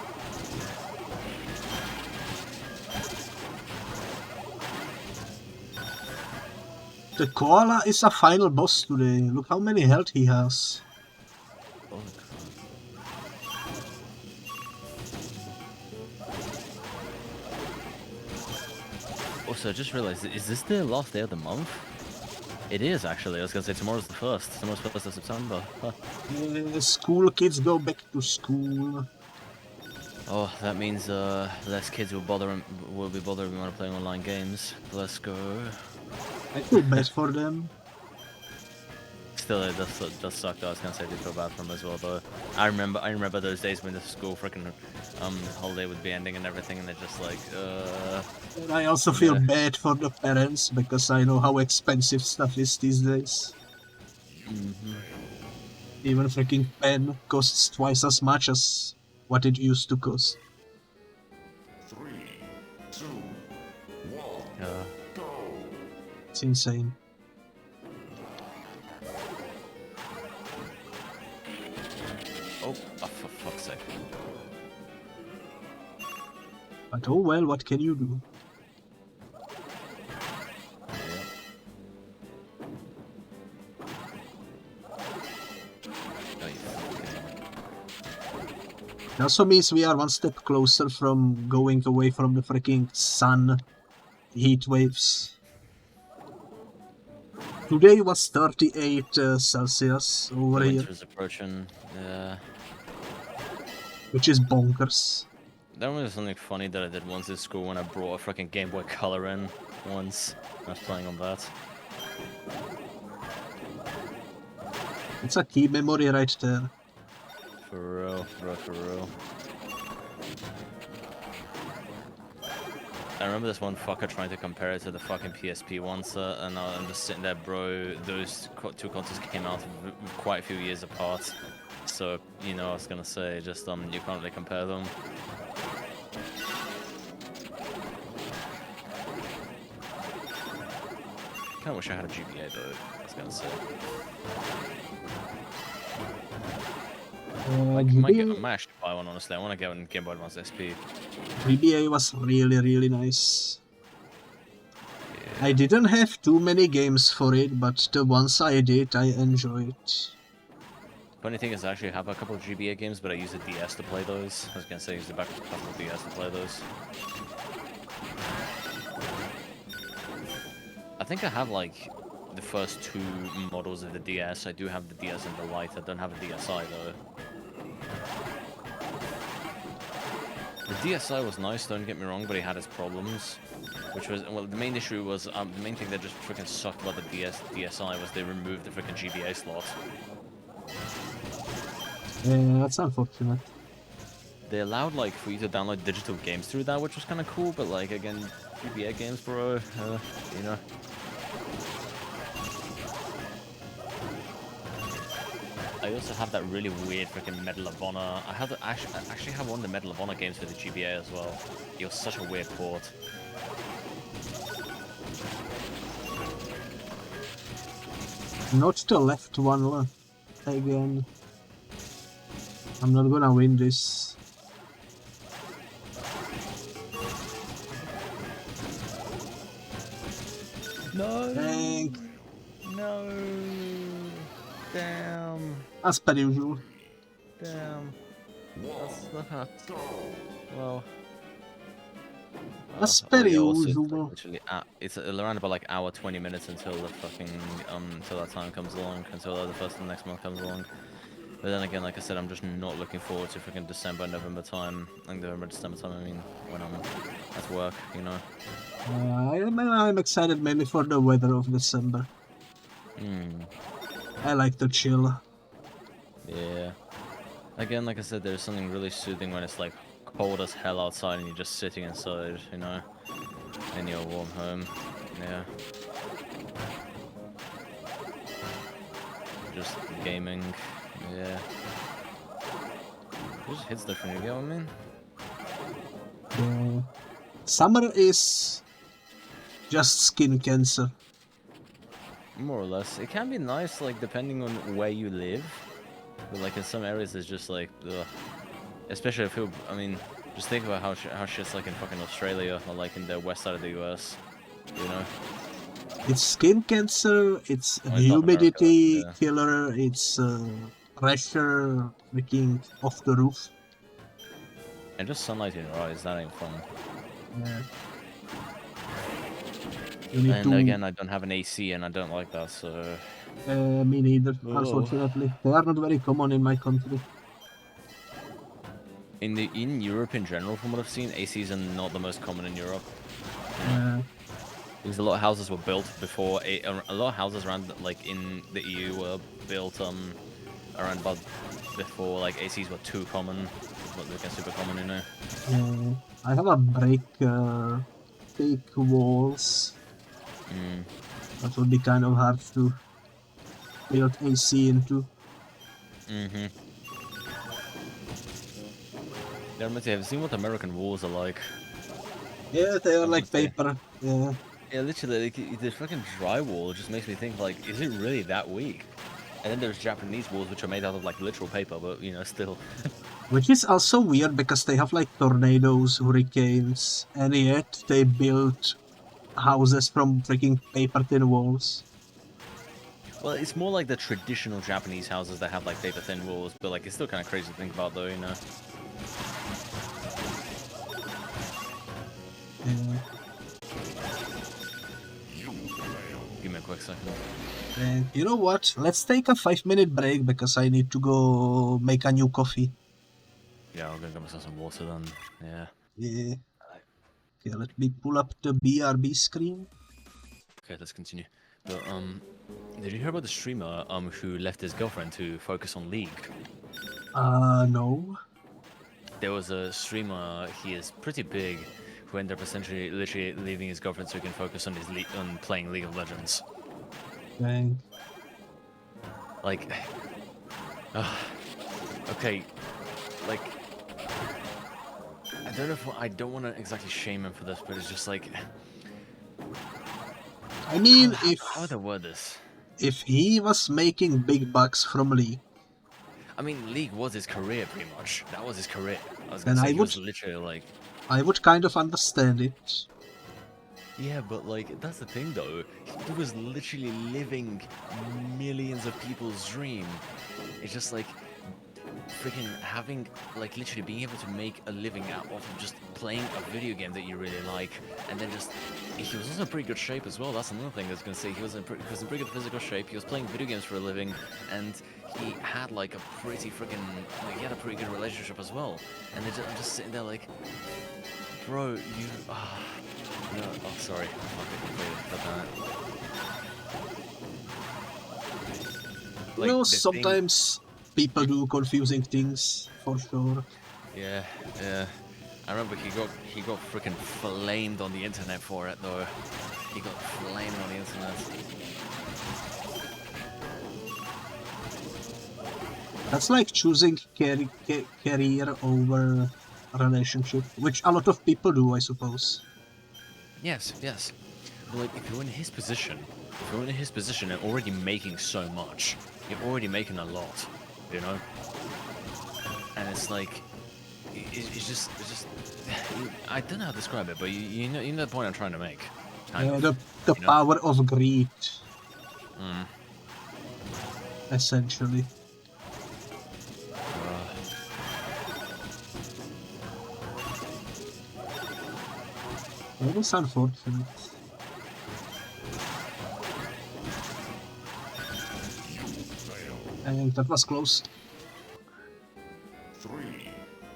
The koala is a final boss today. Look how many health he has. Oh, also, I just realized, is this the last day of the month? It is, actually. I was gonna say tomorrow's the 1st. Tomorrow's 1st of September. Huh. School kids go back to school. Oh, that means less kids will be bothering when playing online games. Let's go. I feel bad for them. Still, it does suck though. I was gonna say I did feel bad for them as well, though. I remember those days when the school freaking holiday would be ending and everything, and they're just like, And I also feel bad for the parents because I know how expensive stuff is these days. Even freaking pen costs twice as much as what it used to cost. 3, 2, 1, go! It's insane. oh, for fuck's sake. But oh well, what can you do? It also means we are one step closer from going away from the freaking sun heat waves. Today was 38 Celsius over here. Winter's approaching, yeah. Which is bonkers. That was something funny that I did once at school when I brought a freaking Game Boy Color in once. I was playing on that. It's a key memory right there. For real, bro, for real. I remember this one fucker trying to compare it to the fucking PSP once, and I'm just sitting there, bro. Those two consoles came out quite a few years apart, so you know, I was gonna say, just you can't really compare them. kind of wish I had a GBA though. I was gonna say. I might actually buy one, honestly. I want to get one Game Boy Advance SP. GBA was really nice. Yeah. I didn't have too many games for it, but the ones I did, I enjoyed. Funny thing is, I actually have a couple of GBA games, but I use the DS to play those. I was gonna say, use the back couple of DS to play those. I think I have like the first 2 models of the DS. I do have the DS and the Lite. I don't have a DSi though. The DSi was nice, don't get me wrong, but it had its problems. Which was, well, the main issue was, the main thing that just freaking sucked about the DSi was they removed the freaking GBA slot. Yeah, that's unfortunate. They allowed, like, for you to download digital games through that, which was kind of cool, but, like, again, GBA games, bro, you know. I also have that really weird freaking Medal of Honor. I actually have one of the Medal of Honor games for the GBA as well. It was such a weird port. Not the left one, again. I'm not gonna win this. No! Thank. No! Damn! As per usual. Damn. That's well. As per usual. Like literally, it's around about like hour 20 minutes until the fucking until that time comes along, until the first of the next month comes along. But then again, like I said, I'm just not looking forward to freaking December, November time. Like November, December time. I mean, when I'm at work, you know. I'm excited mainly for the weather of December. I like to chill. Yeah. Again, like I said, there's something really soothing when it's like cold as hell outside and you're just sitting inside, you know, in your warm home. Yeah. Just gaming. Yeah. It just hits different, you get what I mean? Summer is just skin cancer. More or less. It can be nice, like, depending on where you live. But, like, in some areas, it's just, like, ugh. Especially if it, I mean, just think about how shit's like in fucking Australia, or, like, in the west side of the US, you know? It's skin cancer, it's Oh, humidity America, yeah. killer, it's pressure freaking off the roof. And just sunlight in your eyes, that ain't fun. Yeah. And again, I don't have an AC, and I don't like that, so... me neither, unfortunately. They are not very common in my country. In Europe in general, from what I've seen, ACs are not the most common in Europe. Because a lot of houses were built before... A lot of houses around, like, in the EU were built, around about before, like, ACs were too common. But they're super common, you know? I have a break, fake walls. That would be kind of hard to build AC into. Yeah, have you seen what American walls are like? Yeah, they are like paper. Yeah. Yeah, literally, like, the fucking drywall just makes me think, like, is it really that weak? And then there's Japanese walls which are made out of, like, literal paper, but, you know, still. Which is also weird because they have, like, tornadoes, hurricanes, and yet they build houses from freaking paper thin walls. Well, it's more like the traditional Japanese houses that have, like, paper thin walls, but, like, it's still kind of crazy to think about, though, you know? Yeah. Give me a quick second. You know what? Let's take a 5-minute break because I need to go make a new coffee. Yeah, I'm gonna get myself some water then. Yeah. Yeah. Okay, let me pull up the BRB screen. Okay, let's continue. But, did you hear about the streamer who left his girlfriend to focus on League? No. There was a streamer, he is pretty big, who ended up essentially literally leaving his girlfriend so he can focus on his on playing League of Legends. Dang. Like, okay, like, I don't know if I don't want to exactly shame him for this, but it's just like, I mean, how would I word this? If he was making big bucks from League, I mean, League was his career, pretty much. That was his career. I was then gonna say he was literally like. I would kind of understand it. Yeah, but like that's the thing though. He was literally living millions of people's dream. It's just like freaking having like literally being able to make a living out of just playing a video game that you really like, and then just he was also in pretty good shape as well. That's another thing I was gonna say. He was in pretty good physical shape. He was playing video games for a living, and he had like a pretty freaking like he had a pretty good relationship as well. And I'm just sitting there like, bro, you. No, oh, sorry. You know, sometimes people do confusing things, for sure. Yeah, yeah. I remember he got freaking flamed on the internet for it, though. He got flamed on the internet. That's like choosing career over a relationship, which a lot of people do, I suppose. Yes, yes. But like, if you're in his position, and already making so much, you're already making a lot, you know. And it's like, it's just. I don't know how to describe it, but you know the point I'm trying to make. The power of greed. Essentially. It was unfortunate. I think that was close. 3,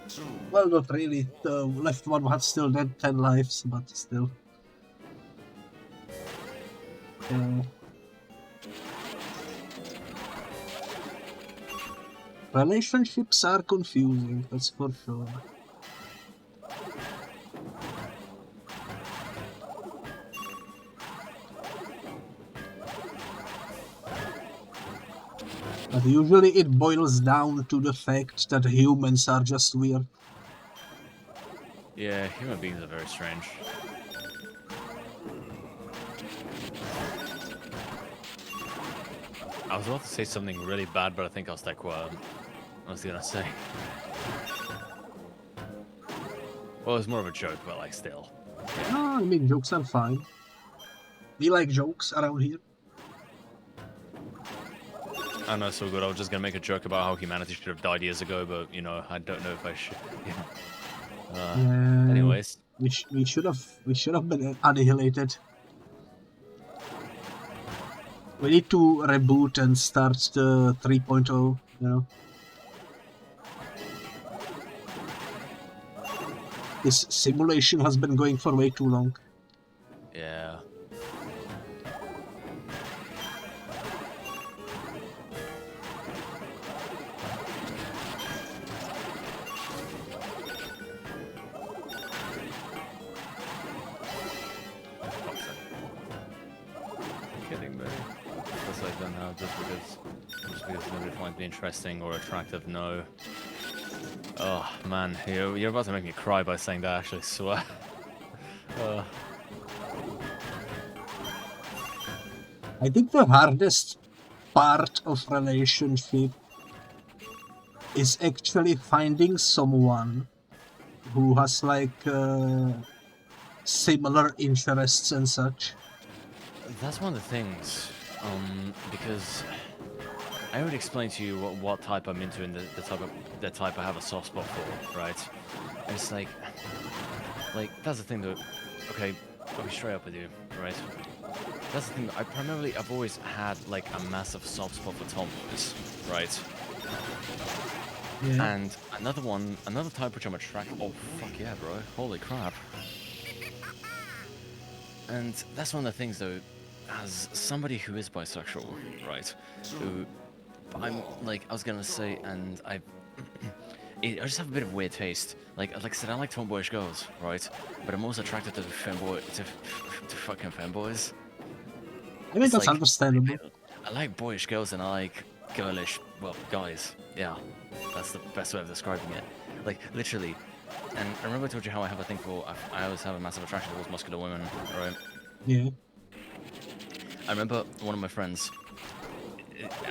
2. Well, not really. The left one had still dead 10 lives, but still. Relationships are confusing, that's for sure. But usually it boils down to the fact that humans are just weird. Yeah, human beings are very strange. I was about to say something really bad, but I think I'll stay quiet. I was gonna say. Well, it's more of a joke, but like still. No, I mean, jokes are fine. We like jokes around here. I know, so good. I was just gonna make a joke about how humanity should have died years ago, but you know, I don't know if I should. Anyways, we should have been annihilated. We need to reboot and start the 3.0, you know. This simulation has been going for way too long. yeah. Just because nobody finds me interesting or attractive, no. Oh man, you're about to make me cry by saying that, actually, swear. I think the hardest part of relationship is actually finding someone who has like similar interests and such. That's one of the things, because I already explained to you what type I'm into and the type I have a soft spot for, right? And it's like that's the thing that, okay, I'll be straight up with you, right? That's the thing that I've always had like a massive soft spot for tomboys, right? Yeah. And another type which I'm attracted. Oh fuck yeah, bro! Holy crap! And that's one of the things though, as somebody who is bisexual, right? Who I'm like I was gonna say, and I just have a bit of weird taste. Like I said, I like tomboyish girls, right? But I'm also attracted to to fucking femboys. I mean, that's understandable. I like boyish girls and I like girlish, well, guys. Yeah, that's the best way of describing it. Like, literally. And I remember I told you how I have a thing for, I always have a massive attraction towards muscular women, right? Yeah. remember one of my friends,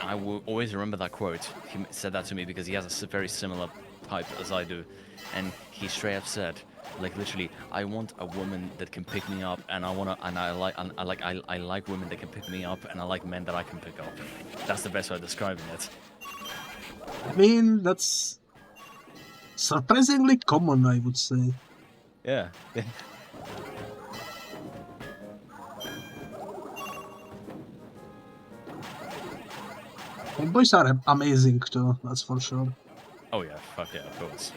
I will always remember that quote. He said that to me because he has a very similar type as I do. And he straight up said, like literally, I want a woman that can pick me up, and I like women that can pick me up, and I like men that I can pick up. That's the best way of describing it. I mean, that's surprisingly common, I would say. Yeah. Boys are amazing too, that's for sure. Oh yeah, fuck yeah, of course.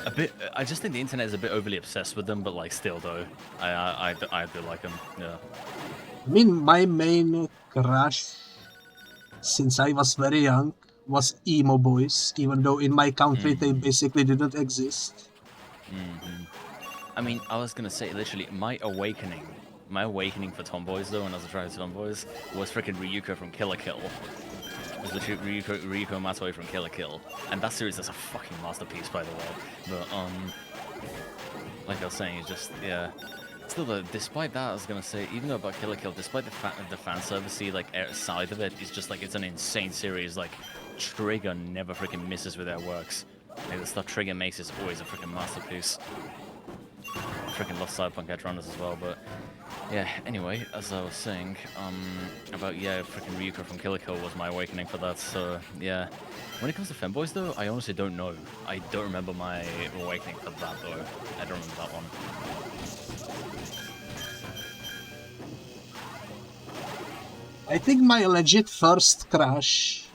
A bit. I just think the internet is a bit overly obsessed with them, but like still though, I do like them. Yeah. I mean, my main crush since I was very young was emo boys, even though in my country they basically didn't exist. I mean, I was gonna say literally my awakening for tomboys though, when I was attracted to tomboys, was freaking Ryuko from Kill la Kill. It was literally Ryuko Matoi from Kill la Kill, and that series is a fucking masterpiece, by the way. But like I was saying, it's just yeah. Still though, despite that, I was gonna say, even though about Kill la Kill, despite the fan servicey like side of it, it's just like it's an insane series. Like Trigger never freaking misses with their works. Like the stuff Trigger makes is always a freaking masterpiece. I freaking love Cyberpunk Edge Runners as well, but yeah, anyway, as I was saying, about, yeah, freaking Ryuko from Kill la Kill was my awakening for that, so, yeah. When it comes to femboys, though, I honestly don't know. I don't remember my awakening for that, though. I don't remember that one. I think my legit first crush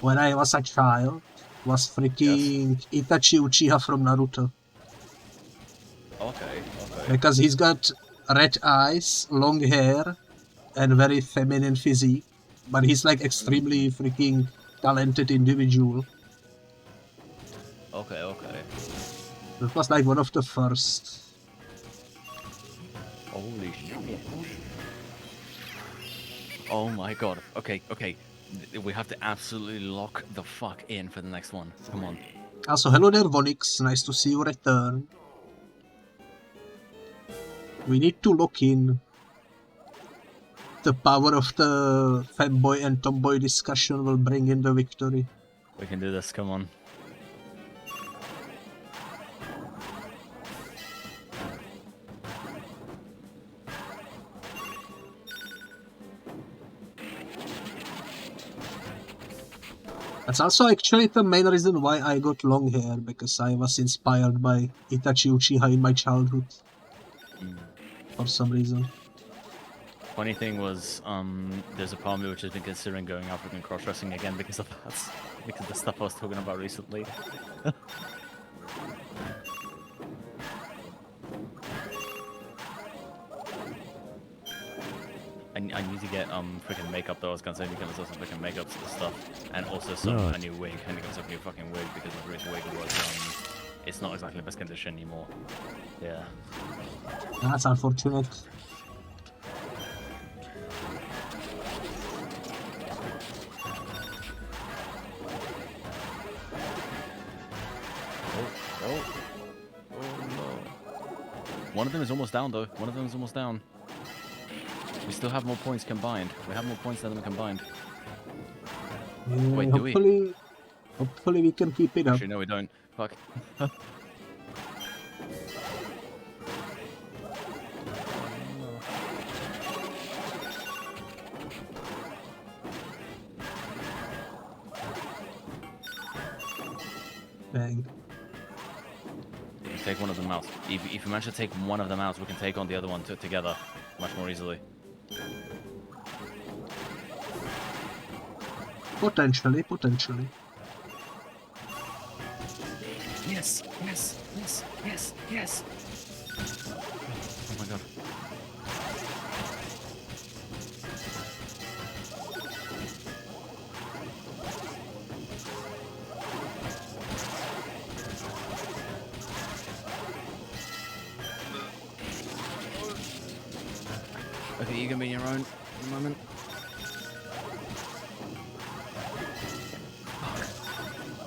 when I was a child was freaking Itachi Uchiha from Naruto. Okay. Because he's got red eyes, long hair, and very feminine physique. But he's like extremely freaking talented individual. Okay. That was like one of the first. Holy shit. Oh my god. Okay. We have to absolutely lock the fuck in for the next one. Come on. Also, hello there, Vonix. Nice to see you return. We need to lock in. The power of the fanboy and tomboy discussion will bring in the victory. We can do this, come on. That's also actually the main reason why I got long hair, because I was inspired by Itachi Uchiha in my childhood. For some reason. Funny thing was, there's a part of me which has been considering going African cross-dressing again because of that. Because of the stuff I was talking about recently. I need to get freaking makeup though. I was gonna say because there's some freaking makeup stuff, and also a new wig. I need to get some new fucking wig because my previous wig was it's not exactly the best condition anymore. Yeah. That's unfortunate. Oh no. One of them is almost down though. We still have more points combined. We have more points than them combined. Wait, do we? Hopefully we can keep it up. Actually, no, we don't. Fuck. Bang. We can take one of them out. If you manage to take one of them out, we can take on the other one together much more easily. Potentially. Yes. Oh my god. Okay, you can be your own in a moment.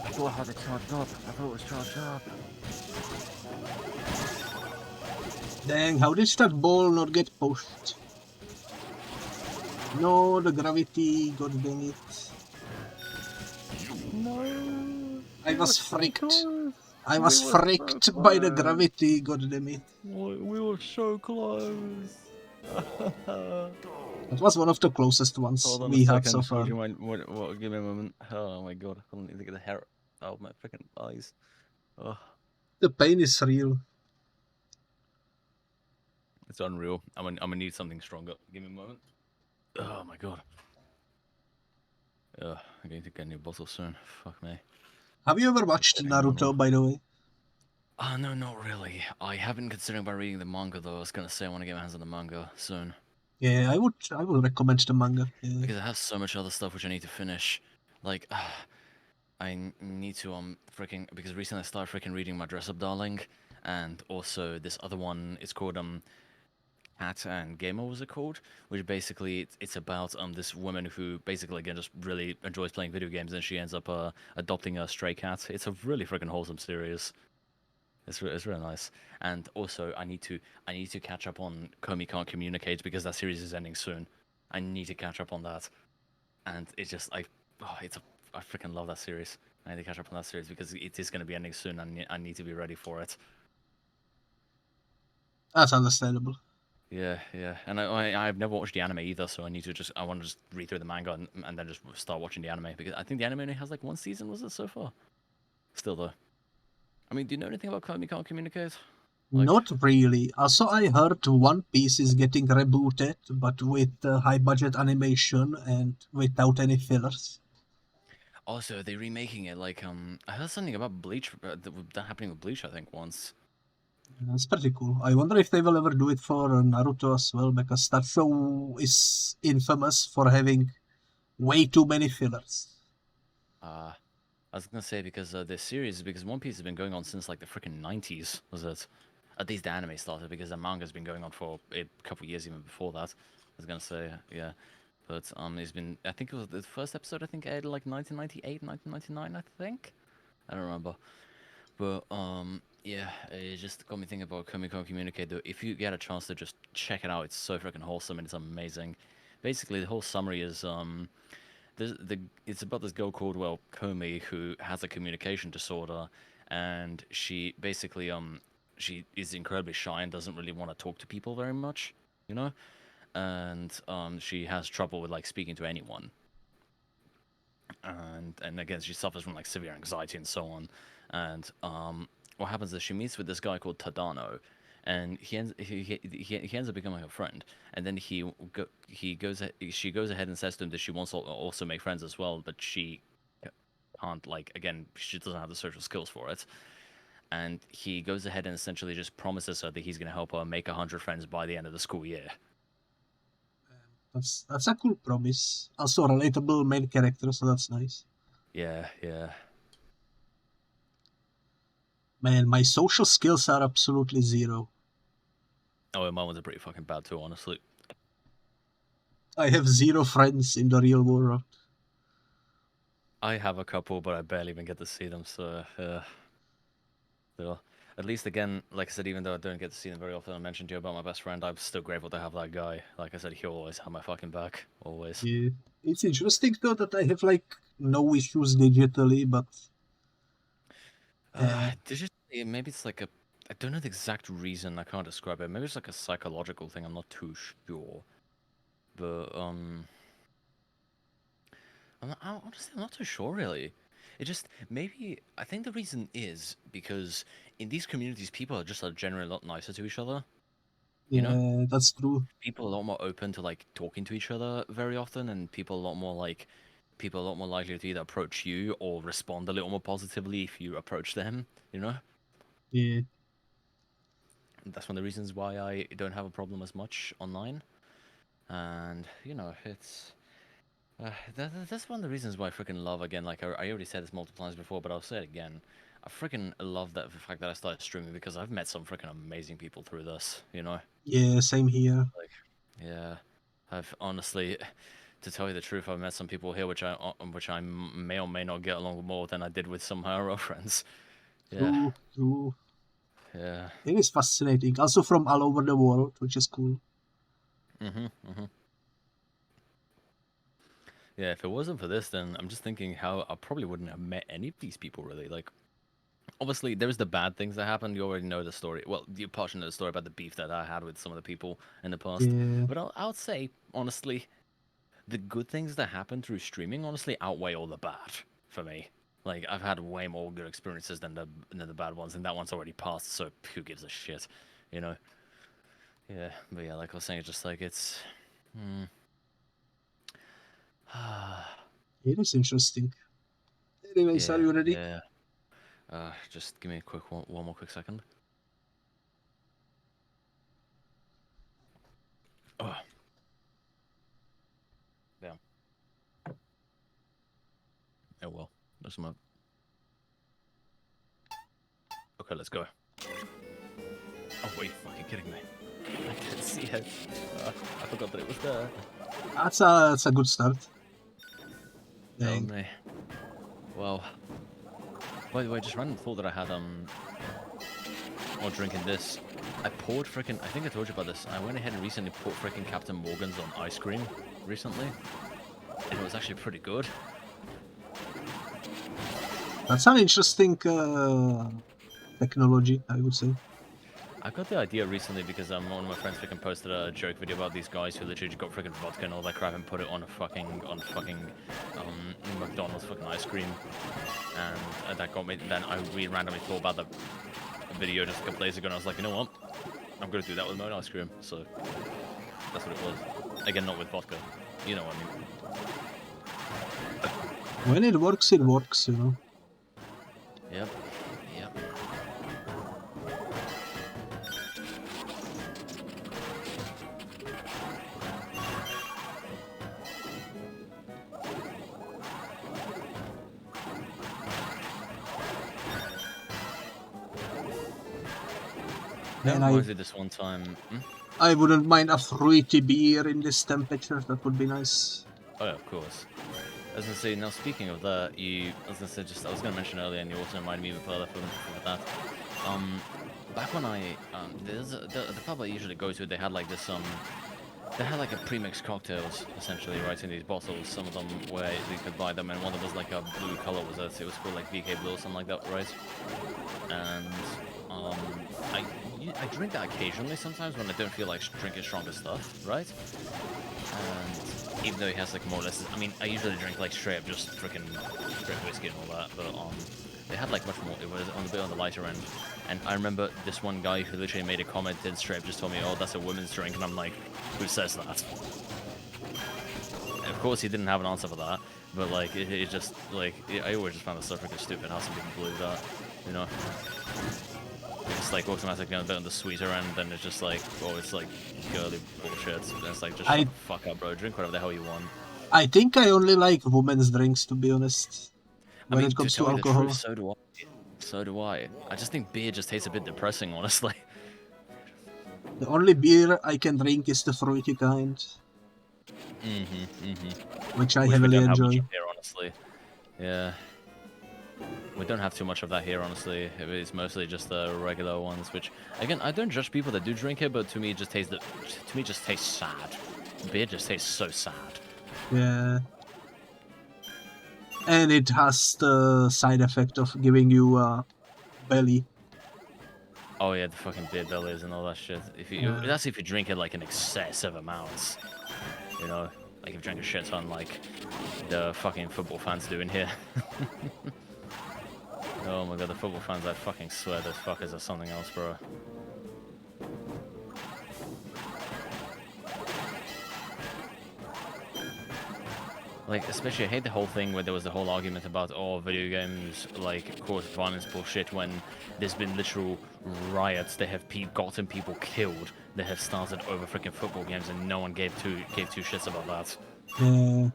I thought I had it charged up. I thought it was charged up. Dang, how did that ball not get pushed? No, the gravity, god dang it. No. I was fricked. Close. I was fricked by the gravity, god damn it. We were so close. That was one of the closest ones Hold on a we had so second. far. Would you mind? What? Give me a moment. Oh my god! I don't need to get the hair out of my freaking eyes. Oh, The pain is real. it's unreal. I'm gonna need something stronger. Give me a moment. Oh my god. I'm going to get a new bottle soon. Fuck me. Have you ever watched Naruto, by the way? No, not really. I have been considering about reading the manga though. I was gonna say I want to get my hands on the manga soon. Yeah, I would recommend the manga. Yeah. Because I have so much other stuff which I need to finish. Like, I need to freaking because recently I started freaking reading my Dress Up Darling, and also this other one. It's called Cat and Gamer was it called? Which basically it's about this woman who basically again just really enjoys playing video games, and she ends up adopting a stray cat. It's a really freaking wholesome series. It's really nice. And also I need to catch up on Komi Can't Communicate because that series is ending soon. I need to catch up on that, and it's just I freaking love that series. I need to catch up on that series because it is going to be ending soon, and I need to be ready for it. That's understandable. Yeah, and I've never watched the anime either, so I want to just read through the manga and then just start watching the anime because I think the anime only has like one season, was it so far? Still though. I mean, do you know anything about Komi Can't Communicate? Not really. Also, I heard One Piece is getting rebooted, but with high budget animation and without any fillers. Also, they're remaking it. Like, I heard something about Bleach that happening with Bleach. I think once. That's pretty cool. I wonder if they will ever do it for Naruto as well, because that show is infamous for having way too many fillers. I was gonna say because because One Piece has been going on since like the freaking 90s, was it? At least the anime started because the manga's been going on for a couple years even before that. I was gonna say, yeah. But it's been, I think it was the first episode, I think aired like 1998, 1999, I think. I don't remember. But yeah, it just got me thinking about Komi Can't Communicate though. If you get a chance to just check it out, it's so freaking wholesome and it's amazing. Basically, the whole summary is it's about this girl called Komi who has a communication disorder, and she basically she is incredibly shy and doesn't really want to talk to people very much, you know, and she has trouble with like speaking to anyone, and again she suffers from like severe anxiety and so on, and what happens is she meets with this guy called Tadano, and he ends up becoming a friend, and then she goes ahead and says to him that she wants to also make friends as well, but she can't, like, again, she doesn't have the social skills for it, and he goes ahead and essentially just promises her that he's going to help her make 100 friends by the end of the school year. That's a cool promise. Also a relatable main character, so that's nice. Yeah. Man, my social skills are absolutely zero. Oh, and mine was pretty fucking bad too, honestly. I have 0 friends in the real world. I have a couple, but I barely even get to see them, so at least, again, like I said, even though I don't get to see them very often, I mentioned to you about my best friend, I'm still grateful to have that guy. Like I said, he'll always have my fucking back, always. Yeah. It's interesting though that I have like no issues digitally, but digitally, maybe it's like I don't know the exact reason, I can't describe it. Maybe it's like a psychological thing, I'm not too sure. But, honestly, I'm not too sure, really. It just, maybe, I think the reason is because in these communities, people are just generally a lot nicer to each other. You know? That's true. People are a lot more open to, like, talking to each other very often, and people are a lot more likely to either approach you or respond a little more positively if you approach them, you know? Yeah. That's one of the reasons why I don't have a problem as much online. And, you know, it's... that's one of the reasons why I freaking love, again, like, I already said this multiple times before, but I'll say it again. I freaking love the fact that I started streaming because I've met some freaking amazing people through this, you know? Yeah, same here. Like, yeah. I've honestly... To tell you the truth, I've met some people here which I may or may not get along with more than I did with some higher friends. Yeah. True. Yeah. It is fascinating. Also from all over the world, which is cool. Yeah, if it wasn't for this, then I'm just thinking how I probably wouldn't have met any of these people, really. Like, obviously, there's the bad things that happened. You already know the story. Well, you partially know the story about the beef that I had with some of the people in the past. Yeah. But I would say, honestly, the good things that happen through streaming, honestly, outweigh all the bad for me. Like, I've had way more good experiences than the bad ones, and that one's already passed, so who gives a shit, you know? Yeah, but yeah, like I was saying, just like, it's... It is interesting. Anyways, are you ready? Yeah. Just give me a quick one more quick second. Oh. Yeah. Oh well. There's some. Okay, let's go. Oh wait, fucking kidding me! I didn't see it. I forgot that it was there. That's a good start. Oh me. Well. By the way, just random thought that I had while drinking this. I poured frickin', I think I told you about this. I went ahead and recently poured frickin' Captain Morgan's on ice cream recently. And it was actually pretty good. That's an interesting technology, I would say. I got the idea recently because one of my friends freaking posted a joke video about these guys who literally just got freaking vodka and all that crap and put it on a fucking McDonald's fucking ice cream, and that got me. Then I really randomly thought about the video just a couple days ago, and I was like, you know what, I'm gonna do that with my own ice cream. So that's what it was. Again, not with vodka. You know what I mean. When it works, you know. Yep. And I did this one time. I wouldn't mind a fruity beer in this temperature. That would be nice. Oh yeah, of course. I was gonna say, now speaking of that, I was gonna mention earlier, and you also reminded me even further from that. Back when the pub I usually go to, they had like this they had like a pre-mixed cocktails essentially, right, in these bottles. Some of them where you could buy them, and one of them was like a blue color, it was called like VK Blue or something like that, right? And I drink that occasionally sometimes when I don't feel like drinking stronger stuff, right? And even though it has like more or less, I mean, I usually drink like straight up just freaking straight whiskey and all that, but they had like much more. It was a bit on the lighter end. And I remember this one guy who literally made a comment and straight up just told me, "Oh, that's a women's drink," and I'm like, "Who says that?" And of course, he didn't have an answer for that, but like it just like I always just found it so freaking stupid how some people believe that, you know. It's like automatically on a bit on the sweeter end, then it's just like, oh, it's like girly bullshit. And it's like, just fuck up, bro. Drink whatever the hell you want. I think I only like women's drinks, to be honest. When it comes to alcohol. Truth, so do I. I just think beer just tastes a bit depressing, honestly. The only beer I can drink is the fruity kind. Which I heavily enjoy. Here, honestly. Yeah. We don't have too much of that here, honestly. It's mostly just the regular ones, which, again, I don't judge people that do drink it, but to me, it just tastes sad. Beer just tastes so sad. Yeah. And it has the side effect of giving you a belly. Oh yeah, the fucking beer bellies and all that shit. That's if you drink it like in excessive amounts. You know, like if you drink a shit ton like the fucking football fans do in here. Oh my god, the football fans, I fucking swear those fuckers are something else, bro. Like, especially, I hate the whole thing where there was the whole argument about, oh, video games, like, cause violence bullshit, when there's been literal riots. They have gotten people killed. They have started over freaking football games, and no one gave two shits about that. Yeah.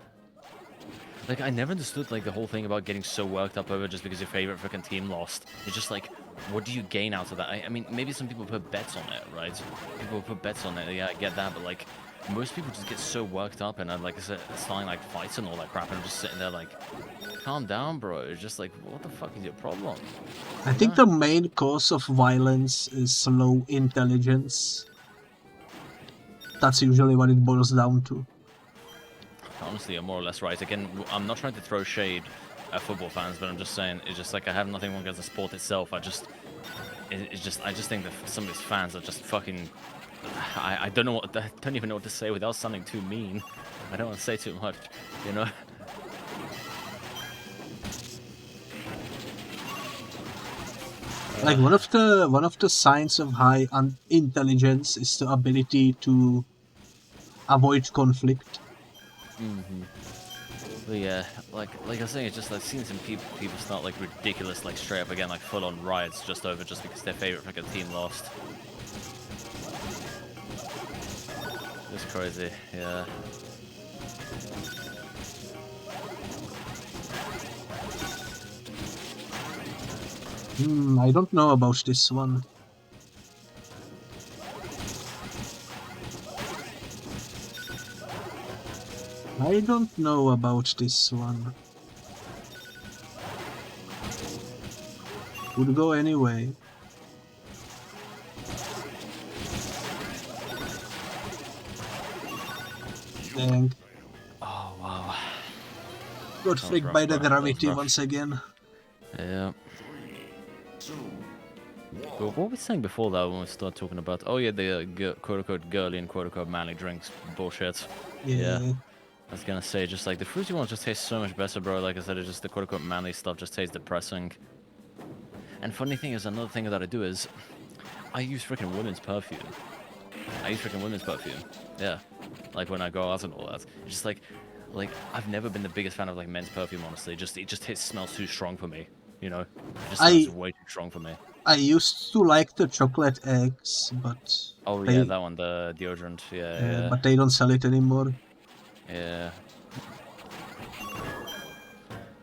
Like, I never understood, like, the whole thing about getting so worked up over just because your favorite freaking team lost. It's just like, what do you gain out of that? I mean, maybe some people put bets on it, right? People put bets on it, yeah, I get that, but, like, most people just get so worked up and, like I said, starting, like, fights and all that crap, and I'm just sitting there, like, calm down, bro. It's just like, what the fuck is your problem? I think the main cause of violence is low intelligence. That's usually what it boils down to. honestly, you're more or less right. Again, I'm not trying to throw shade at football fans, but I'm just saying, it's just like I have nothing against the sport itself. I just think that some of these fans are just fucking. I don't know what, I don't even know what to say without sounding too mean. I don't want to say too much, you know. Like one of the signs of high intelligence is the ability to avoid conflict. But yeah, like I was saying, it's just like seeing some people start like ridiculous, like straight up again, like full on riots just because their favorite fucking team lost. It's crazy, yeah. I don't know about this one. I don't know about this one. Would go anyway. Dang. Oh wow. Got flicked by the gravity once again. Yeah. But what were we saying before that when we started talking about, oh yeah, the quote-unquote girly and quote-unquote manly drinks bullshit. Yeah. I was gonna say, just like the fruity ones just taste so much better, bro. Like I said, it's just the quote-unquote manly stuff just tastes depressing. And funny thing is, another thing that I do is, I use freaking women's perfume. Yeah. Like when I go out and all that. It's just like I've never been the biggest fan of like men's perfume, honestly. It just smells too strong for me. You know? It just smells way too strong for me. I used to like the chocolate eggs, but... Oh yeah, that one, the deodorant, yeah. But they don't sell it anymore. Yeah.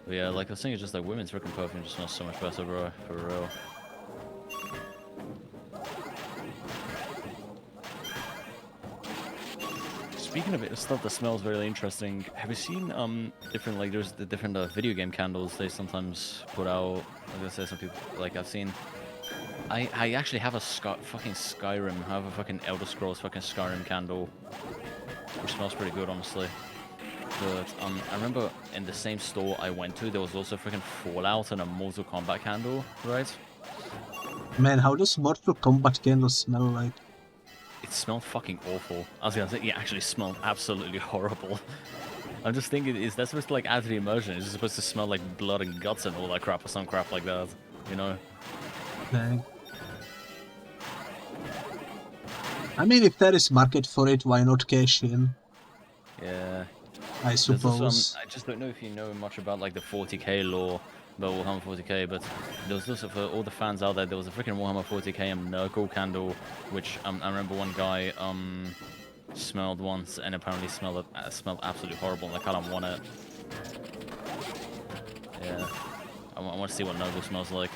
But yeah, like I was saying, it's just like women's freaking perfume just smells so much better, bro, for real. Speaking of stuff that smells really interesting, have you seen different, like there's the different video game candles they sometimes put out? Like I say, some people, like I've seen, I actually have a fucking Skyrim, I have a fucking Elder Scrolls fucking Skyrim candle, which smells pretty good, honestly. But I remember in the same store I went to, there was also freaking Fallout and a Mortal Kombat candle, right? Man, how does Mortal Kombat candle smell like? It smelled fucking awful. I was gonna say, it actually smelled absolutely horrible. I'm just thinking, is that supposed to like add to the immersion? Is it supposed to smell like blood and guts and all that crap or some crap like that? You know? Dang. I mean, if there is market for it, why not cash in? Yeah. I suppose. Also, I just don't know if you know much about like the 40k lore, about Warhammer 40k, but there was also, for all the fans out there, there was a freaking Warhammer 40k Nurgle candle, which I remember one guy smelled once and apparently smelled absolutely horrible, and I kind of want it. Yeah. I want to see what Nurgle smells like.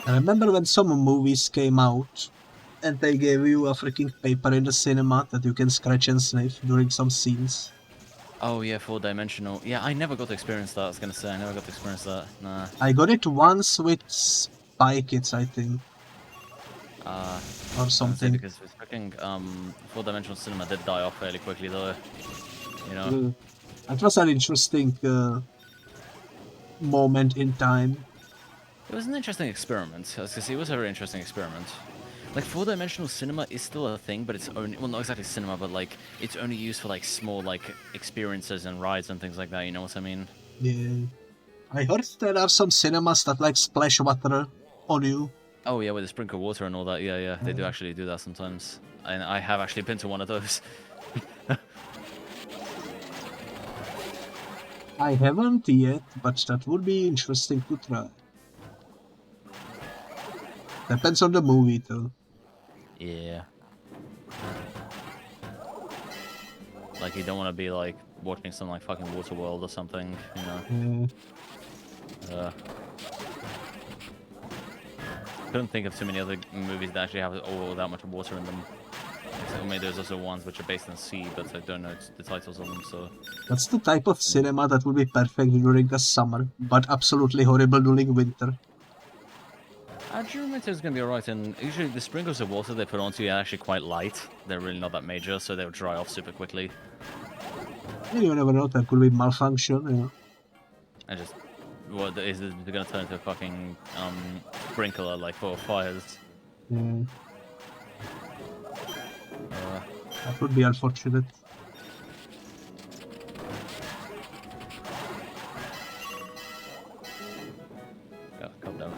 I remember when some movies came out and they gave you a freaking paper in the cinema that you can scratch and sniff during some scenes. Oh yeah, 4-dimensional. Yeah, I never got to experience that, I was gonna say. I never got to experience that. Nah. I got it once with Spy Kids, I think. Or something. Because it's fucking 4-dimensional cinema did die off fairly quickly though. You know? That was an interesting moment in time. It was an interesting experiment. I was gonna say, it was a very interesting experiment. Like, 4-dimensional cinema is still a thing, but it's only, well, not exactly cinema, but like, it's only used for like small like experiences and rides and things like that, you know what I mean? Yeah. I heard there are some cinemas that like splash water on you. Oh yeah, with the sprinkle water and all that, yeah, they do actually do that sometimes. And I have actually been to one of those. I haven't yet, but that would be interesting to try. Depends on the movie though. Yeah. Like, you don't want to be like watching some like fucking Waterworld or something, you know? Yeah. Couldn't think of too many other movies that actually have all that much water in them. I mean, there's also ones which are based on sea, but I don't know the titles of them, so... That's the type of cinema that would be perfect during the summer, but absolutely horrible during winter. During winter is going to be alright, and usually the sprinkles of water they put onto you are actually quite light. They're really not that major, so they'll dry off super quickly. You never know, there could be malfunction, you know. I just... What, is it gonna turn into a fucking, sprinkler, like, for fires? Yeah. That would be unfortunate. Yeah, calm down.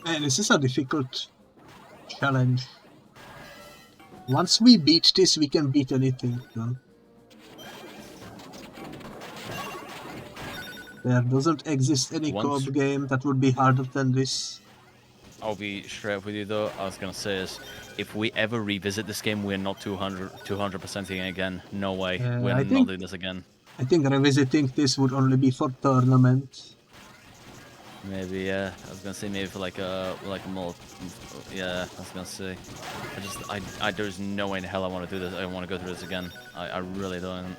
Man, this is a difficult challenge. Once we beat this, we can beat anything. No? There doesn't exist any co-op game that would be harder than this. I'll be straight up with you though. I was gonna say is, if we ever revisit this game, we're not 200%ing again. No way. We're not doing this again. I think revisiting this would only be for tournament. Maybe, yeah. I was gonna say maybe for like a more, yeah. I was gonna say, there's no way in hell I want to do this. I want to go through this again. I really don't.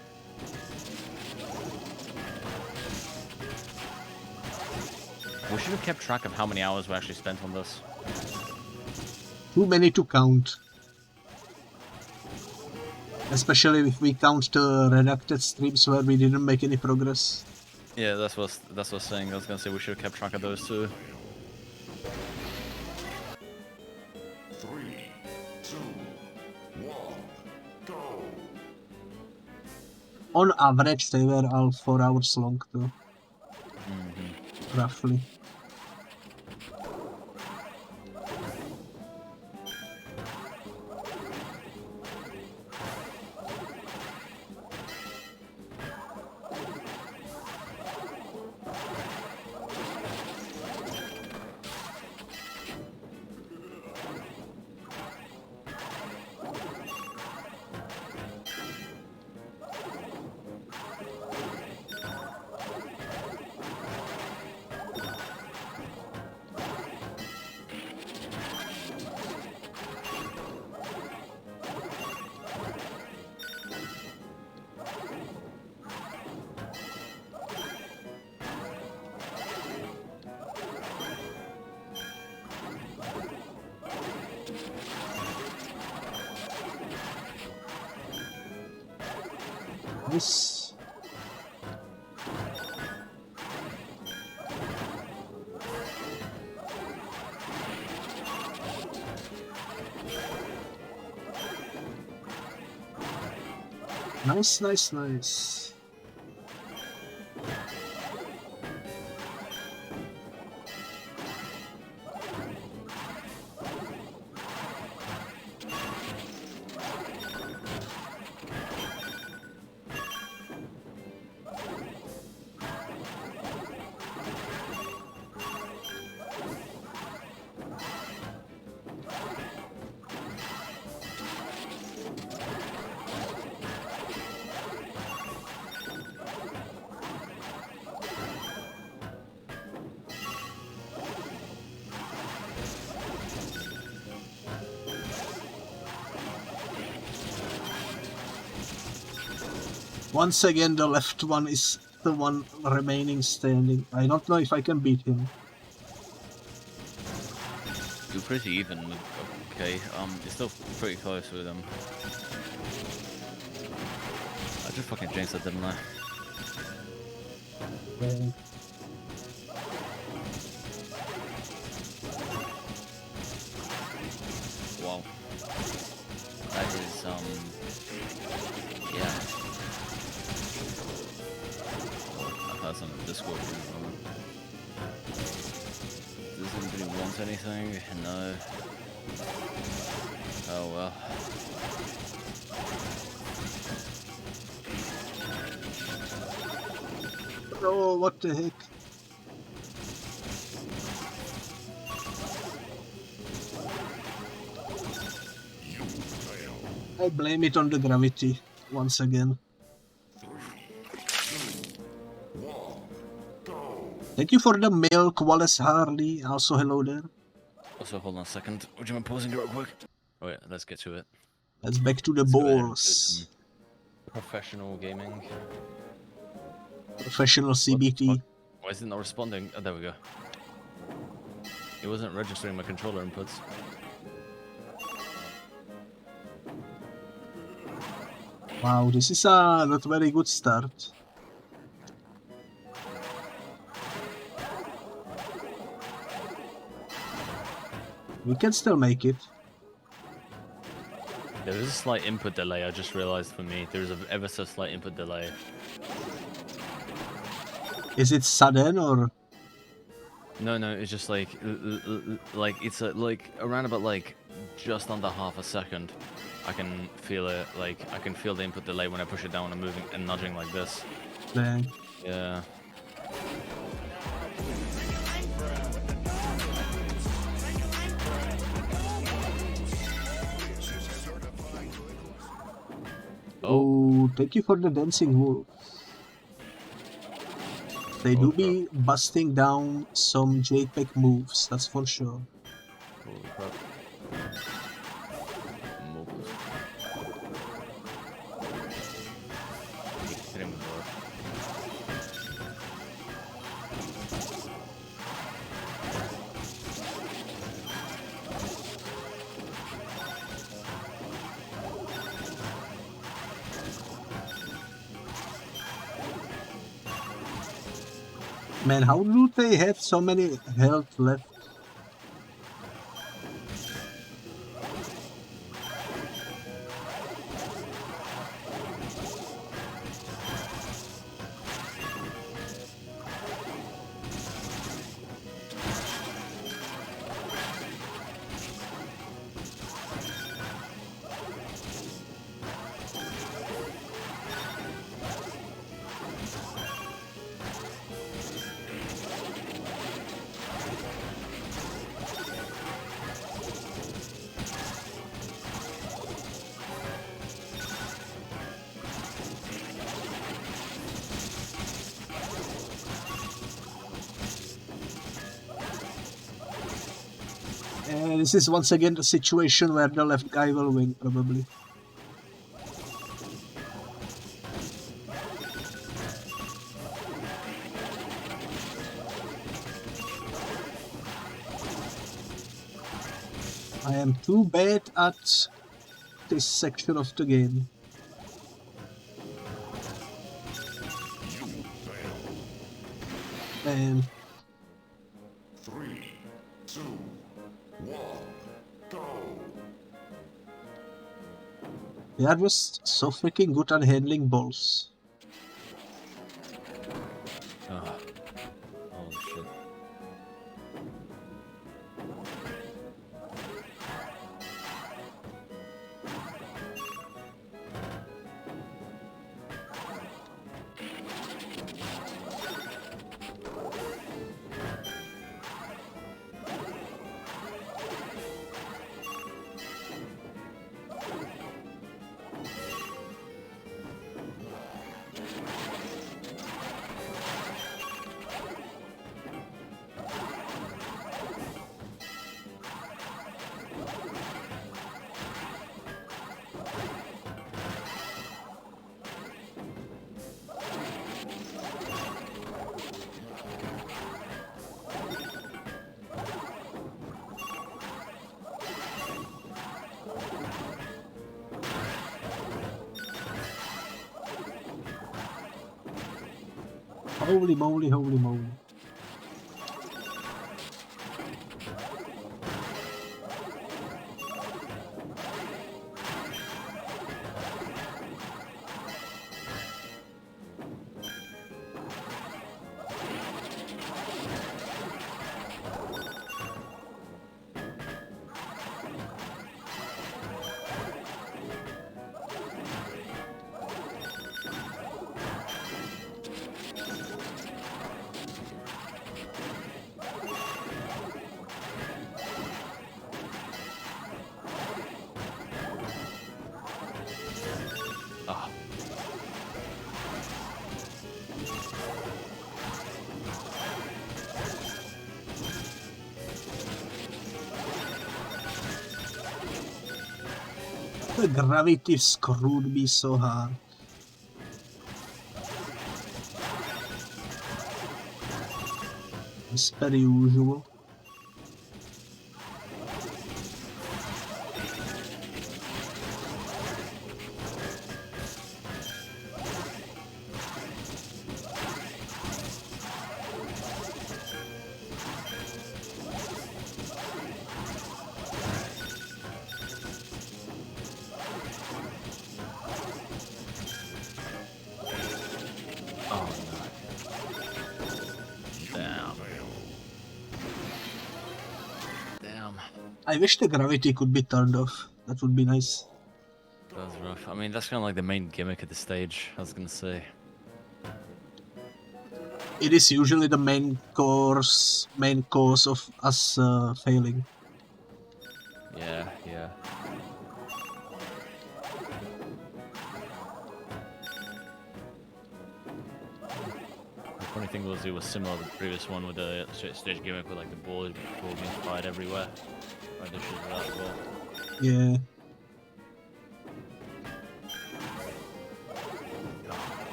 We should have kept track of how many hours we actually spent on this. Too many to count. Especially if we count the redacted streams where we didn't make any progress. Yeah, that's what I was saying. I was gonna say we should have kept track of those too. 3, 2, 1, go! On average, they were all 4 hours long too. Roughly. This. Nice, nice, nice. Once again, the left one is the one remaining standing. I don't know if I can beat him. You're pretty even. Okay, you're still pretty close with him. I just fucking jinxed it, didn't I? Okay. Wow. That is, yeah. I've had some Discord for a moment. Does anybody want anything? No. Oh well. Oh, what the heck? I blame it on the gravity once again. 3, 2, 1, go! Thank you for the milk, Wallace Harley. Also, hello there. Also, hold on a second. Would you mind pausing it real quick? Oh yeah, let's get to it. Let's back to the Let's go ahead and do balls. some professional gaming. Professional CBT. Why is it not responding? Oh, there we go. It wasn't registering my controller inputs. Wow, this is a not very good start. We can still make it. There is a slight input delay, I just realized for me. There's an ever so slight input delay. Is it sudden or? No, it's just like it's like around about like just under half a second. I can feel it, like I can feel the input delay when I push it down and moving and nudging like this. Dang. Yeah. Oh, thank you for the dancing wolves. They do be busting down some JPEG moves, that's for sure. Holy crap. Mobiles. Hit him with the- Man, how do they have so many health left? And this is once again the situation where the left guy will win, probably. I am too bad at this section of the game. And 3, 2, 1, go! they are just so freaking good at handling balls. Ah. Holy shit. Holy moly, holy moly. The gravity screwed me so hard. As per usual. I wish the gravity could be turned off. That would be nice. That's rough. I mean, that's kind of like the main gimmick of the stage, I was gonna say. It is usually the main cause of us failing. Yeah, yeah. The funny thing was, it was similar to the previous one with the stage gimmick with like the ball being fired everywhere. I did shit with that as well. Yeah.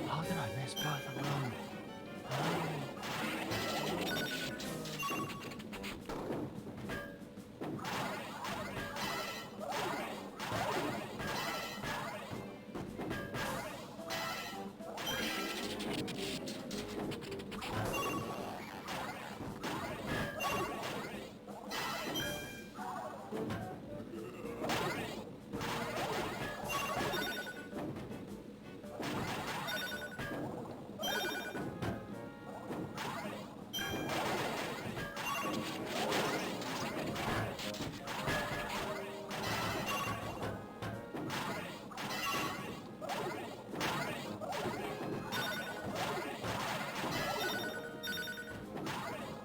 How did I miss both of them?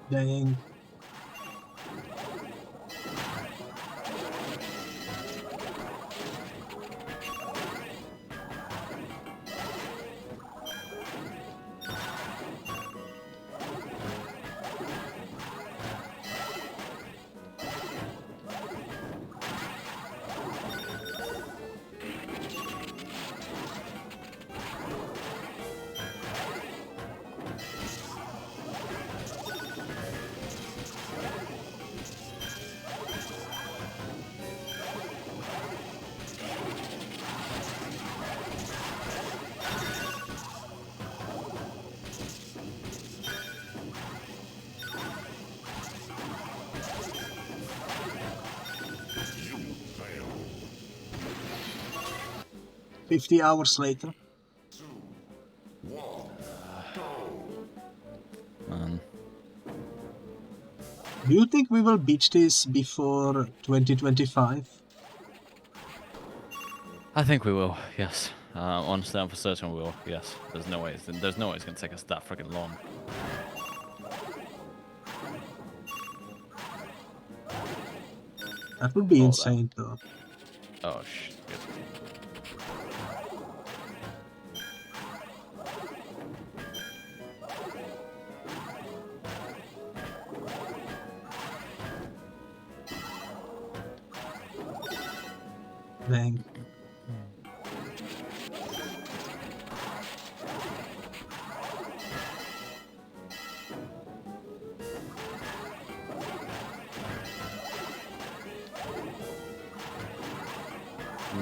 Dang. You fail. 50 hours later. 2, 1, go. Man. Do you think we will beat this before 2025? I think we will, yes. Honestly, I'm for certain we will, yes. There's no way it's gonna take us that freaking long. That would be Oh, insane though. Oh shit. Dang.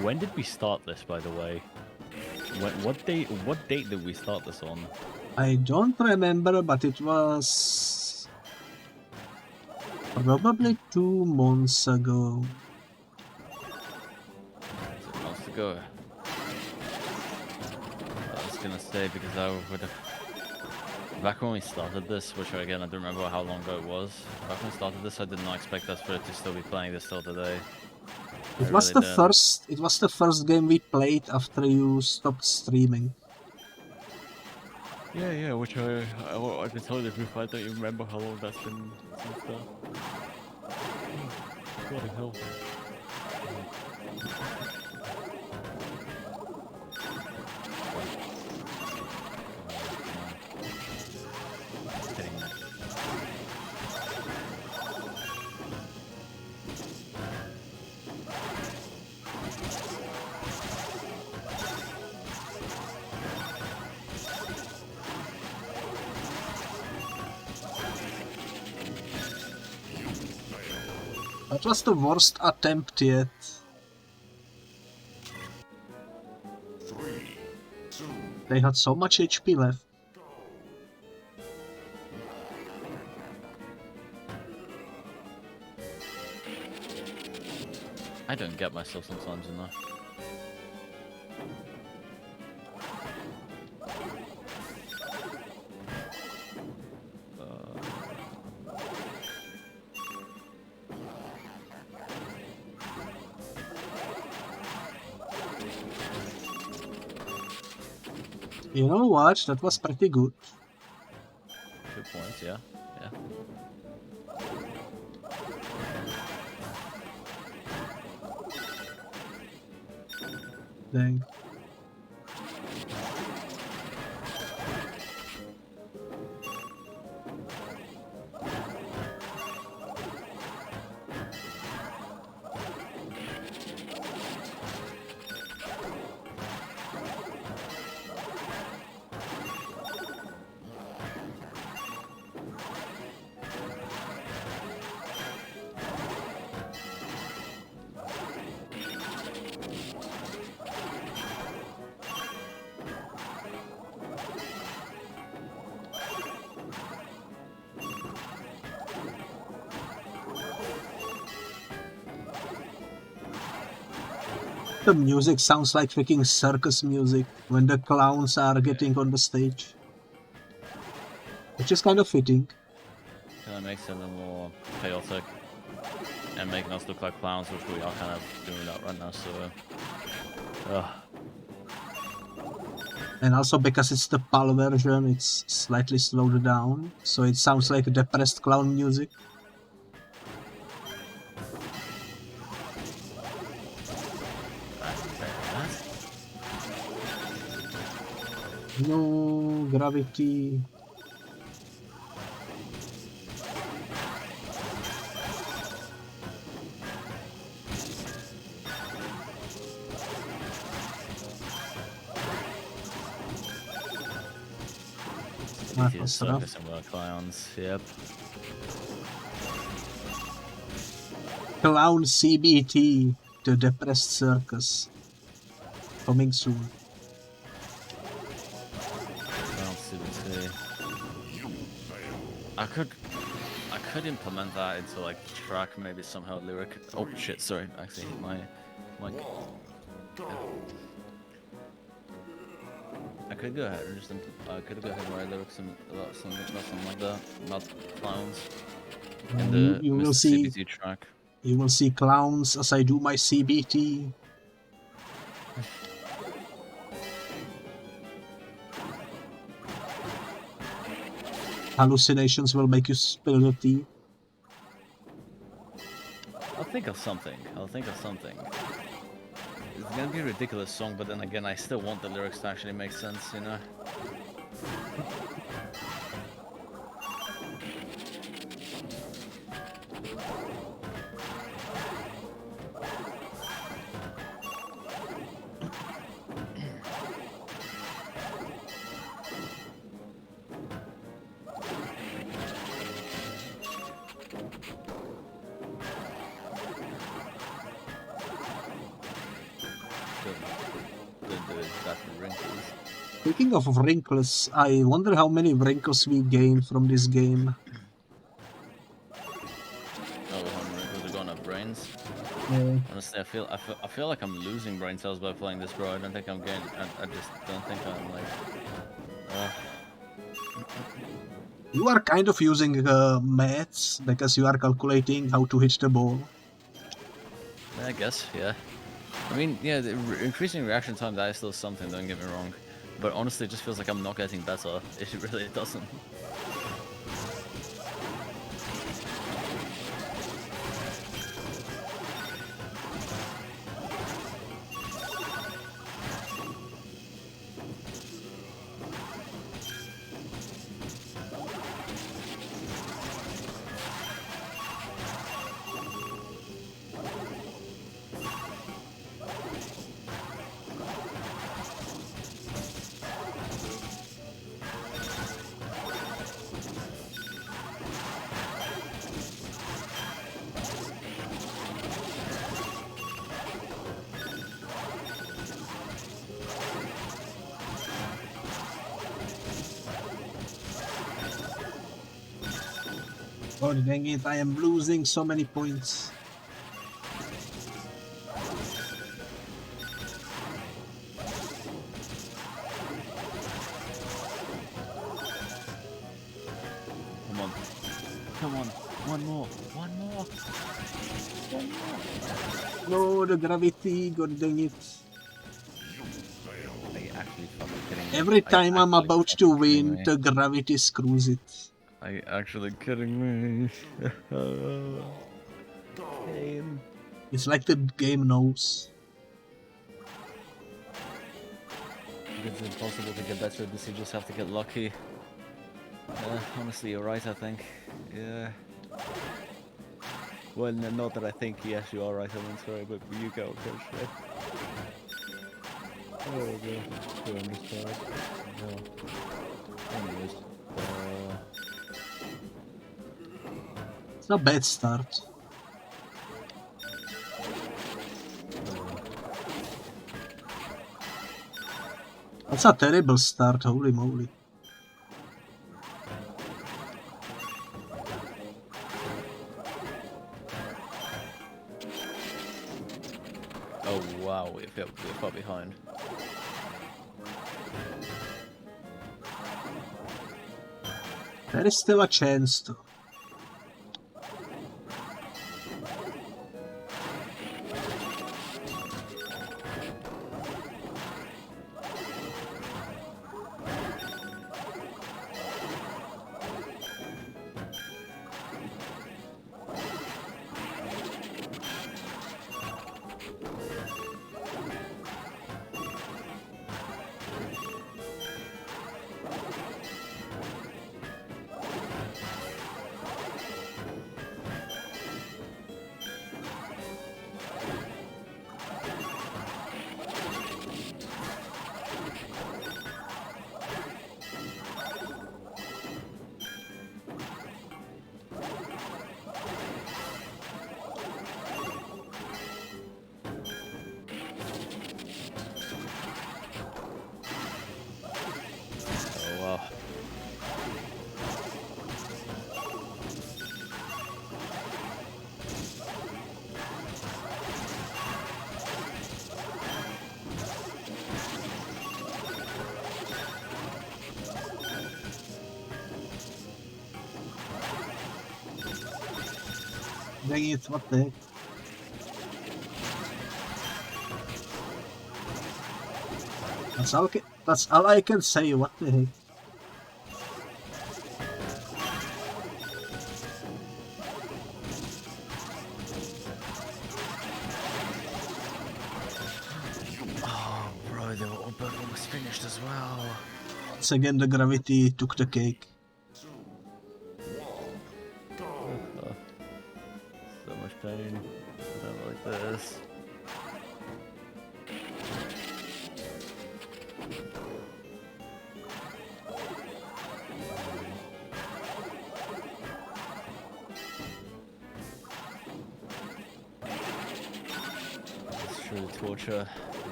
When did we start this, by the way? What date did we start this on? I don't remember, but it was probably 2 months ago. 6 months ago. I was gonna say, because I would have... Back when we started this, which again I don't remember how long ago it was. Back when we started this, I did not expect us for it to still be playing this till today. It was the first game we played after you stopped streaming. Yeah, which I can tell you the truth, I don't even remember how long that's been since that. Bloody hell. That was the worst attempt yet. 3, 2, They had so much HP left. I don't get myself sometimes enough. You know what? That was pretty good. Good points, yeah. Yeah. Dang. The music sounds like freaking circus music when the clowns are getting on the stage. Which is kind of fitting. Kind of makes it a little more chaotic and making us look like clowns, which we are kind of doing that right now, so... And also because it's the PAL version, it's slightly slowed down, so it sounds like depressed clown music. No gravity. Circus and clowns, yep. Clown CBT, the depressed circus. Coming soon. Clown CBT. I could implement that into like track, maybe somehow lyric. Oh shit! Sorry, actually hit my mic. I could go ahead and just write lyrics about something like that, about clowns in the You will see CBT track. You will see clowns as I do my CBT. Hallucinations will make you spill the tea. I'll think of something. It's gonna be a ridiculous song, but then again, I still want the lyrics to actually make sense, you know? Speaking of wrinkles, I wonder how many wrinkles we gain from this game. Oh, how many wrinkles are going up brains? Yeah. Honestly, I feel like I'm losing brain cells by playing this, bro. I don't think I'm getting. I just don't think I'm like. You are kind of using maths because you are calculating how to hit the ball. I guess, yeah. I mean, yeah, increasing reaction time, that is still something, don't get me wrong. But honestly, it just feels like I'm not getting better. It really doesn't. God dang it, I am losing so many points. Come on. Come on. One more. One more. One more. No, the gravity, god dang it. Are you actually fucking kidding me? Every time I'm about to win, me? the gravity screws it. Are you actually kidding me? Game. It's like the game knows. It's impossible to get better at this, you just have to get lucky. Honestly, you're right, I think. Yeah. Well, not that I think, yes, you are right, I mean, sorry, but you go, Coach. Oh, yeah. Do understand. No. Anyways. It's a bad start. That's a terrible start, holy moly. Oh wow, we're far behind. There is still a chance though. Dang it, what the heck? That's all I can say, what the heck? Oh, bro, they were almost finished as well. Once again, the gravity took the cake. So much pain. I don't like this. It's true torture.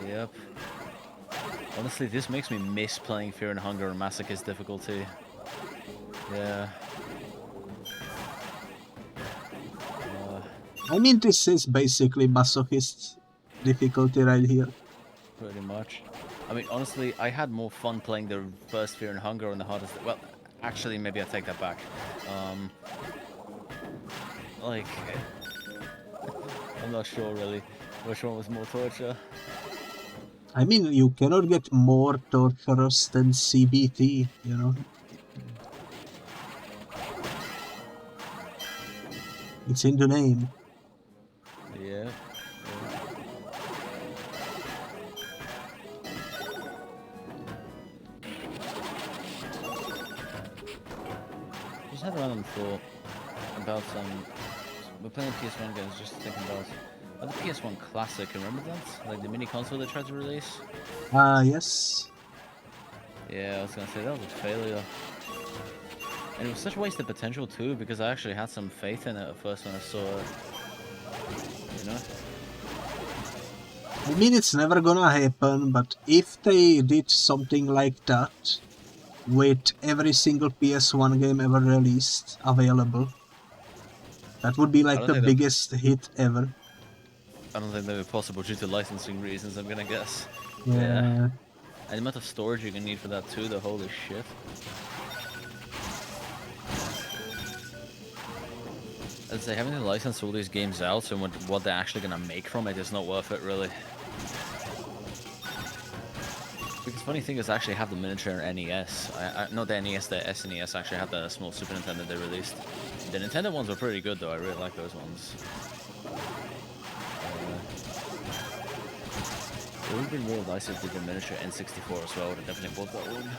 Yep. Honestly, this makes me miss playing Fear and Hunger and Masochist difficulty. Yeah. I mean, this is basically masochist difficulty right here. Pretty much. I mean, honestly, I had more fun playing the first Fear and Hunger on the hardest. Well, actually, maybe I take that back. Like, I'm not sure really which one was more torture. I mean, you cannot get more torturous than CBT, you know? It's in the name. Yeah. Just had a random thought about we're playing PS1 games, just thinking about the PS1 Classic, remember that? Like the mini console they tried to release? Yes. Yeah, I was gonna say that was a failure. And it was such a waste of potential too, because I actually had some faith in it at first when I saw it. You know? I mean, it's never gonna happen, but if they did something like that, with every single PS1 game ever released available, That would be I like don't the think biggest hit ever. I don't think that would be possible due to licensing reasons, I'm gonna guess. Yeah. And the amount of storage you're gonna need for that too, the holy shit. I'd say having to license all these games out and what they're actually gonna make from it is not worth it, really. Because funny thing is, I actually have the miniature NES. Not the NES, the SNES. I actually have the small Super Nintendo they released. The Nintendo ones were pretty good though. I really like those ones. It would have been real nice if they did the miniature N64 as well. I would have definitely bought that one.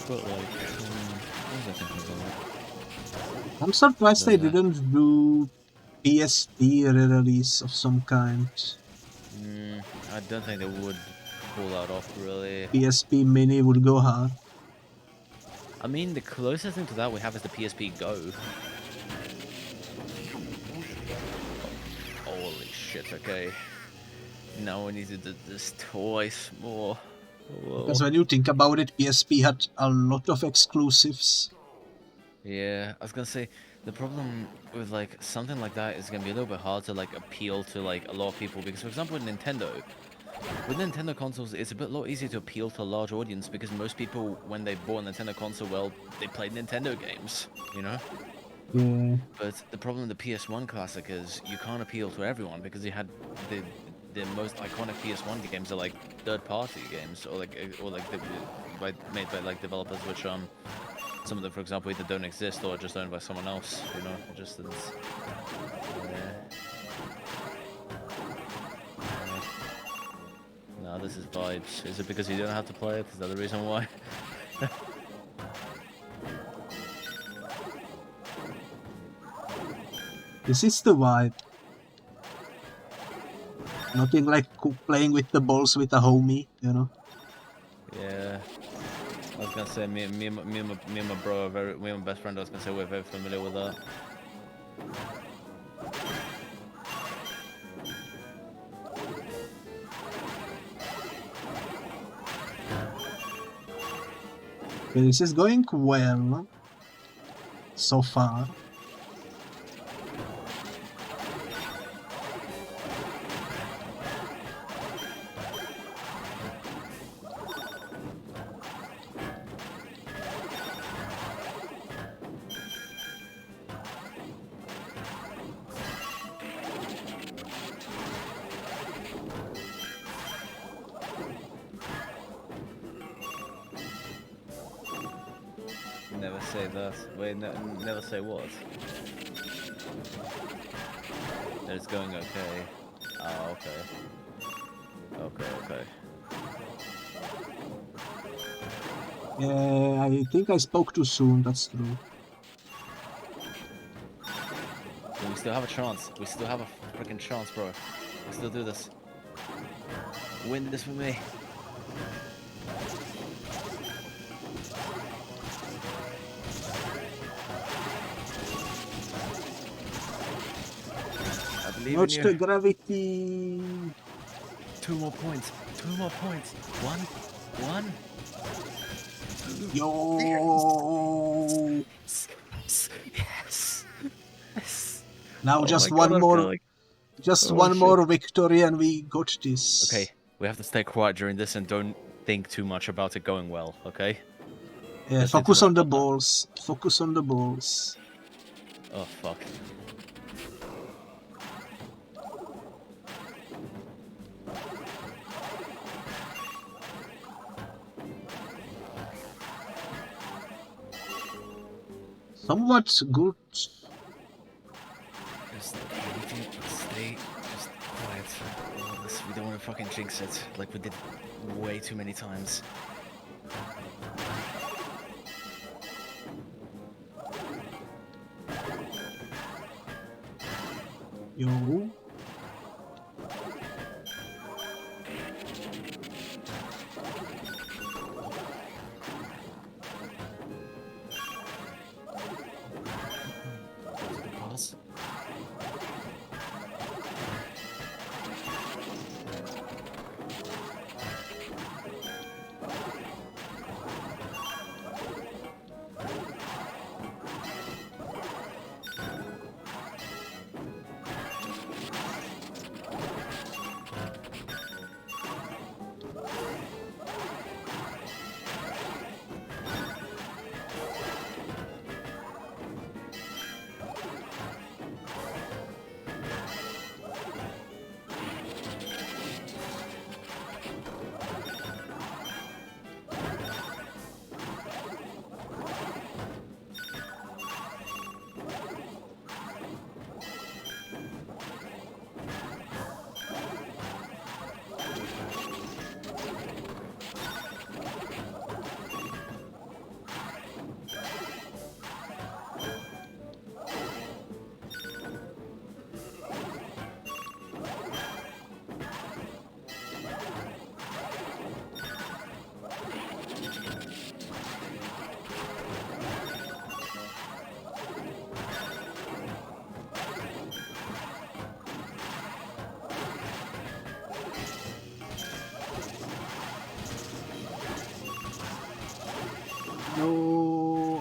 But like, what was I thinking about? I'm surprised they didn't do PSP re-release of some kind. I don't think they would pull that off, really. PSP Mini would go hard. I mean, the closest thing to that we have is the PSP Go. Holy shit, okay. Now we need to do this twice more. Whoa. Because when you think about it, PSP had a lot of exclusives. Yeah, I was gonna say, the problem with like something like that is gonna be a little bit hard to like appeal to like a lot of people, because for example with Nintendo consoles, it's a lot easier to appeal to a large audience, because most people, when they bought a Nintendo console, well, they played Nintendo games, you know? Yeah. But the problem with the PS1 Classic is you can't appeal to everyone, because you had the most iconic PS1 games are like third-party games, or made by like developers which some of them, for example, either don't exist or are just owned by someone else, you know? No, this is vibes. Is it because you don't have to play it? Is that the reason why? This is the vibe. Nothing like playing with the balls with a homie, you know? Yeah. I was gonna say, me and my bro are me and my best friend, I was gonna say, we're very familiar with that. Okay, this is going well so far. Never say that. Wait, never say what? That it's going okay. Oh, okay. Okay. Yeah, I think I spoke too soon, that's true. We still have a chance. We still have a freaking chance, bro. We still do this. Win this for me. Watch the gravity. 2 more points. 2 more points. One. Yo. Yes. Now just my one God, more. Just one more victory and we got this. Okay, we have to stay quiet during this and don't think too much about it going well, okay? Yeah, focus on the balls. Focus on the balls. Oh, fuck. Somewhat good. Just stay quiet. We don't want to fucking jinx it like we did way too many times. Yo.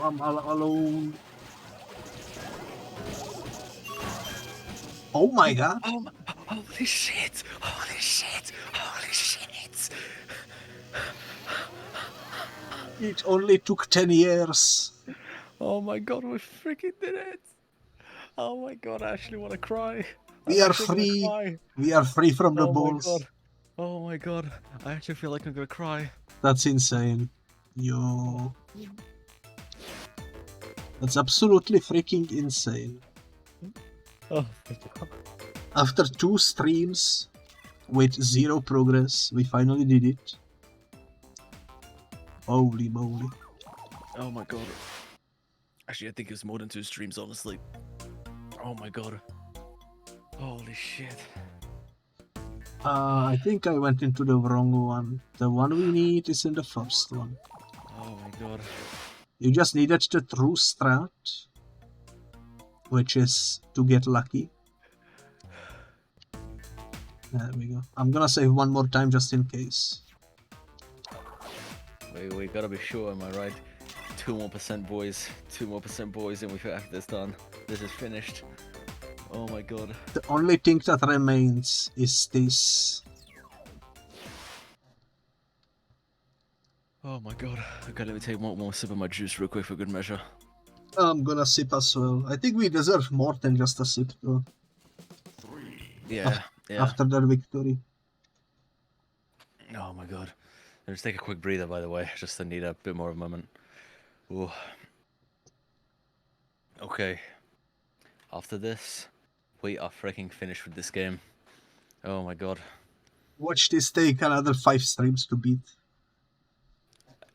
I'm all alone. Oh my god. Oh, holy shit! Holy shit! Holy shit! It only took 10 years. Oh my god, we freaking did it! Oh my god, I actually want to cry. We are free. We are free from the balls. Oh my god. I actually feel like I'm gonna cry. That's insane. Yo. That's absolutely freaking insane. Oh my god. After 2 streams with 0 progress, we finally did it. Holy moly. Oh my god. Actually, I think it was more than 2 streams, honestly. Oh my god. Holy shit. I think I went into the wrong one. The one we need is in the first one. Oh my god. You just needed the true strat, which is to get lucky. There we go. I'm gonna save one more time just in case. We gotta be sure, am I right? 2 more %, boys. 2 more % boys, and we've got this done. This is finished. Oh my god. The only thing that remains is this. Oh my god. Okay, let me take one more sip of my juice real quick for good measure. I'm gonna sip as well. I think we deserve more than just a sip though. Yeah, yeah. After that victory. Oh my god. Let's take a quick breather, by the way, just to need a bit more of a moment. Ooh. Okay. After this, we are freaking finished with this game. Oh my god. Watch this take another 5 streams to beat.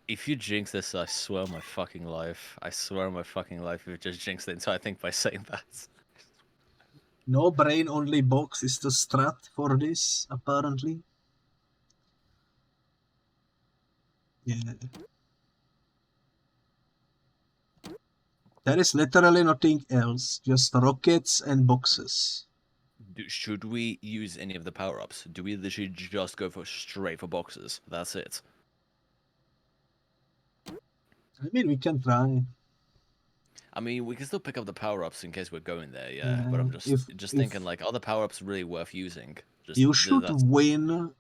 If you jinx this, I swear on my fucking life. I swear on my fucking life you just jinxed the entire thing by saying that. No brain only box is the strat for this, apparently. Yeah. There is literally nothing else, just rockets and boxes. Should we use any of the power-ups? Do we literally just go for straight for boxes? That's it. I mean, we can try. I mean, we can still pick up the power-ups in case we're going there, yeah. But I'm just thinking, like, are the power-ups really worth using? You should win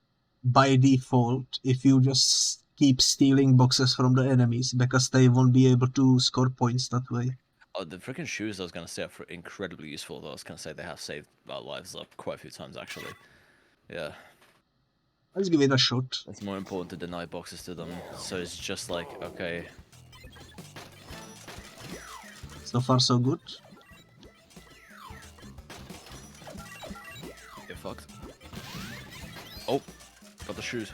by default if you just keep stealing boxes from the enemies, because they won't be able to score points that way. Oh, the freaking shoes I was going to say are incredibly useful, though. I was going to say they have saved our lives up quite a few times, actually. Yeah. Let's give it a shot. It's more important to deny boxes to them, so it's just like, okay. So far, so good. Get fucked. Oh, got the shoes,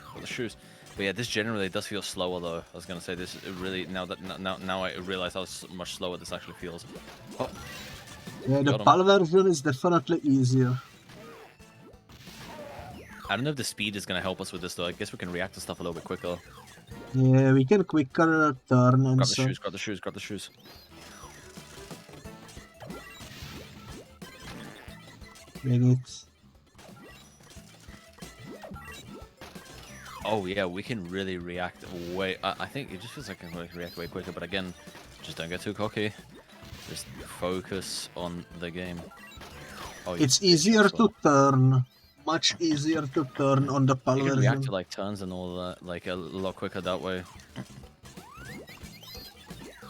But yeah, this generally does feel slower though. I was gonna say this really now I realize how much slower this actually feels. Oh. Yeah, the PAL version is definitely easier. I don't know if the speed is gonna help us with this though. I guess we can react to stuff a little bit quicker. Yeah, we can quicker turn and grab stuff. Grab the shoes. Bring it. Oh yeah, we can really react way. I think it just feels like I can react way quicker. But again, just don't get too cocky. Just focus on the game. Oh, it's easier to turn. Much easier to turn on the PAL version. You can react to like turns and all that, like a lot quicker that way.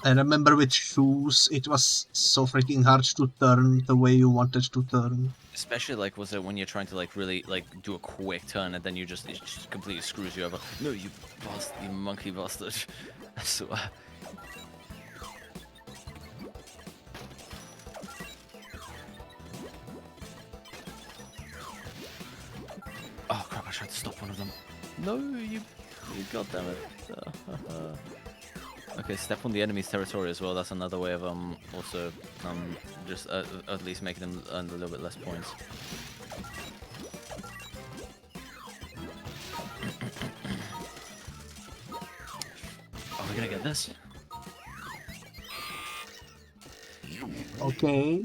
I remember with shoes, it was so freaking hard to turn the way you wanted to turn. Especially like, was it when you're trying to like really like do a quick turn and then it just completely screws you over. No, you monkey bastard. I swear. Oh crap! I tried to stop one of them. No, you goddamn it. Okay, step on the enemy's territory as well. That's another way of also just at least making them earn a little bit less points. Are we gonna get this? Okay.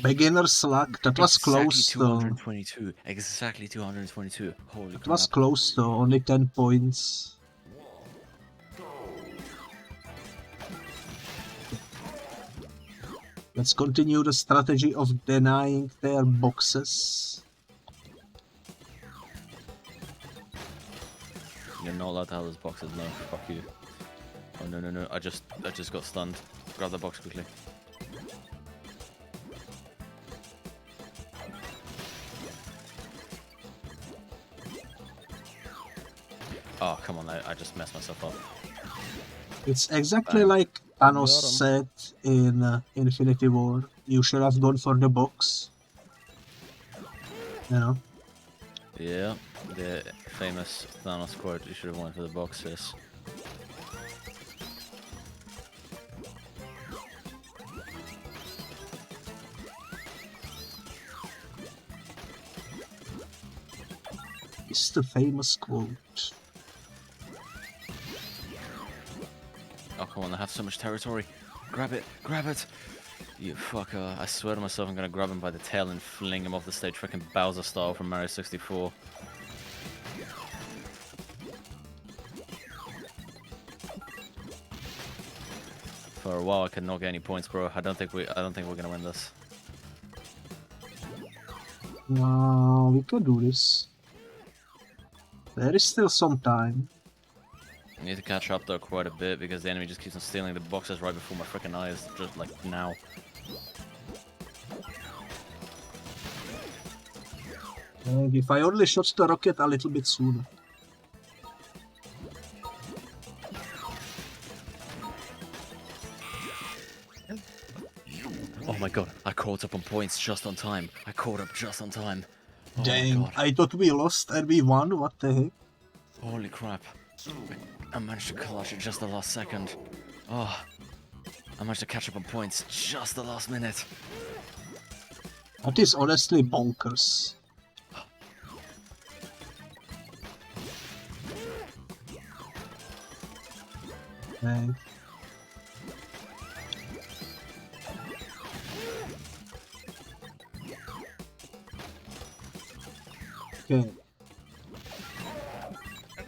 Beginner's luck. That was close though. 222. Exactly 222. Holy crap. It was close though. Only 10 points. Let's continue the strategy of denying their boxes. You're not allowed to have those boxes, no. Fuck you. Oh no no no! I just got stunned. Grab the box quickly. Oh come on! I just messed myself up. It's exactly Bang. like Thanos Got 'em. said in Infinity War. You should have gone for the box. You know? Yeah, the famous Thanos quote, you should have went for the boxes. It's the famous quote. Oh come on, I have so much territory. Grab it, grab it! You fucker. I swear to myself I'm gonna grab him by the tail and fling him off the stage, freaking Bowser style from Mario 64. For a while I could not get any points, bro. I don't think we're gonna win this. No, we can do this. There is still some time. I need to catch up though quite a bit because the enemy just keeps on stealing the boxes right before my freaking eyes, just like now. If I only shot the rocket a little bit sooner. Oh my god, I caught up on points just on time. I caught up just on time. Oh Dang, my god. I thought we lost and we won, what the heck? Holy crap. I managed to clutch it just the last second. Oh, I managed to catch up on points just the last minute. That is honestly bonkers. Dang. Okay.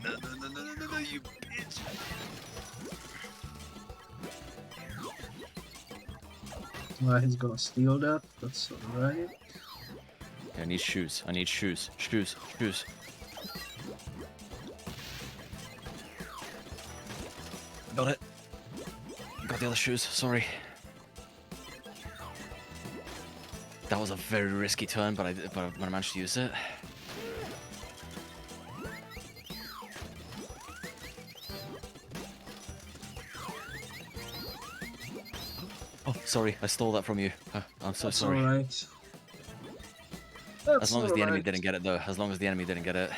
No, you bitch. Well, he's gonna steal that, that's alright. I need shoes. I need shoes. Shoes. Shoes. Got it. Got the other shoes. Sorry. That was a very risky turn, but I managed to use it. Oh, sorry. I stole that from you. I'm so sorry. Alright. As long as the enemy didn't get it, though. As long as the enemy didn't get it.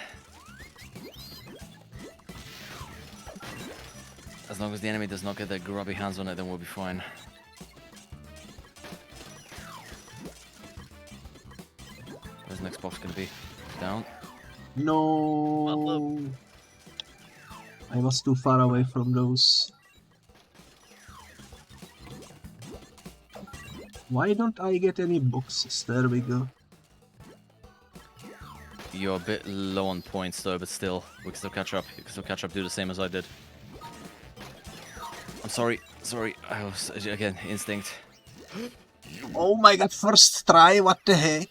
As long as the enemy does not get their grubby hands on it, then we'll be fine. Where's the next box gonna be? Down? No. I was too far away from those. Why don't I get any boxes? There we go. You're a bit low on points though, but still, we can still catch up. You can still catch up, do the same as I did. I'm sorry, I was, again, instinct. Oh my god, first try, what the heck?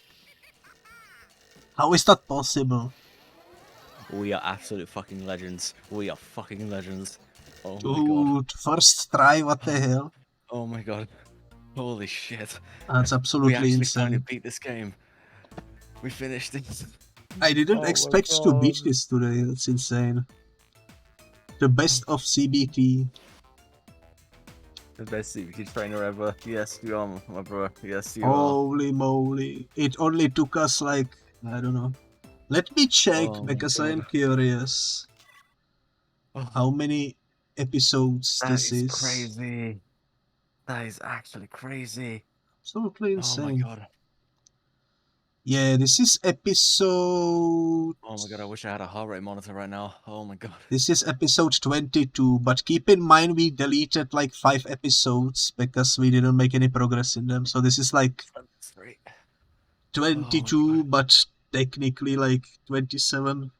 How is that possible? We are absolute fucking legends. We are fucking legends. Oh my god. Dude, first try, what the hell? Oh my god. Holy shit. That's We absolutely actually finally insane. beat this game. We finished it. I didn't Oh my expect to beat God. this today, that's insane. The best of CBT. The best CBT trainer ever. Yes, you are, my bro. Yes, you Holy moly. It only took us like, I don't know. Let me check Oh my because I am God. curious are. how many episodes That this is is. crazy. That is actually crazy. Absolutely Oh my insane. god. Yeah, this is episode... Oh my god, I wish I had a heart rate monitor right now. Oh my god. This is episode 22, but keep in mind we deleted like 5 episodes because we didn't make any progress in them. So this is like That's great. 22, but technically like 27.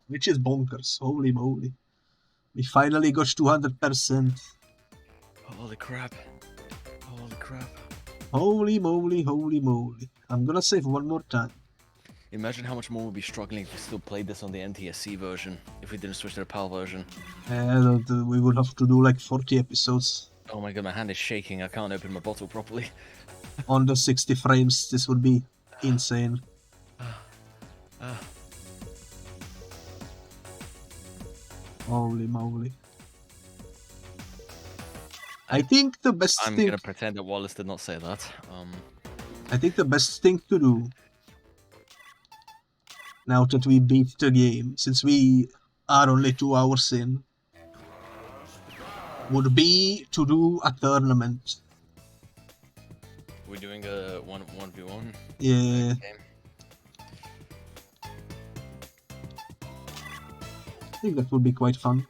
Which is bonkers, holy moly. We finally got 200%. Holy Holy crap. Holy crap. Holy moly, holy moly. I'm gonna save one more time. Imagine how much more we'd be struggling if we still played this on the NTSC version, if we didn't switch to the PAL version. We would have to do like 40 episodes. Oh my god, my hand is shaking, I can't open my bottle properly. On the 60 frames, this would be insane. Holy moly. I think the best I'm thing... gonna pretend that Wallace did not say that. I think the best thing to do, now that we beat the game, since we are only 2 hours in, would be to do a tournament. We're doing a 1v1? Yeah. Game. I think that would be quite fun.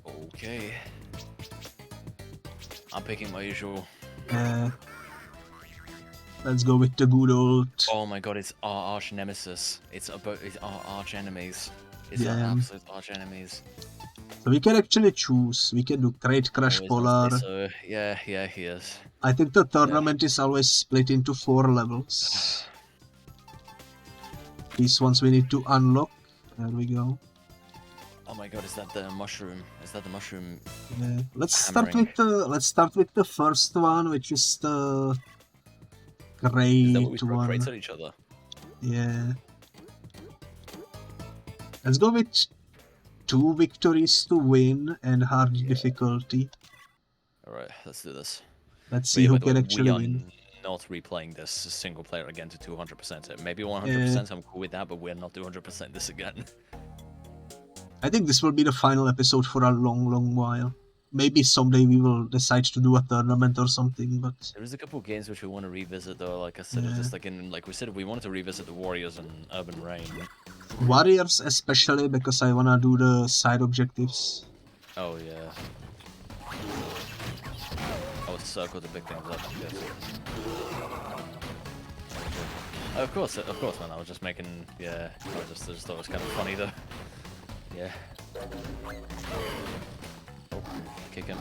Okay. I'm picking my usual. Let's go with the good old... Oh my god, it's our arch nemesis. It's our arch enemies. It's our Yeah. absolute arch enemies. So we can actually choose. We can do Crate Crash Polar. So, yeah, he is. I think the tournament is always split into 4 levels. These ones we need to unlock. There we go. Oh my god, is that the mushroom? Is that the mushroom? Yeah. Let's Hammering. start with the first one, which is the Is that what we great throw one. crates at each other? Yeah. Let's go with 2 victories to win and hard difficulty. Alright, let's do this. Let's But see yeah, who by the way, can actually we are win. not replaying this single player again to 200%. Maybe 100%, I'm cool with that, but we're not 200% this again. I think this will be the final episode for a long while. Maybe someday we will decide to do a tournament or something, but... There's a couple of games which we want to revisit though, like I said, it's just like we said, we wanted to revisit the Warriors and Urban Reign. Warriors especially, because I wanna do the side objectives. Oh yeah. I would circle to pick things up, yes. Of course, man, I was just making, yeah, I just thought it was kind of funny though. Yeah. Oh, kick him.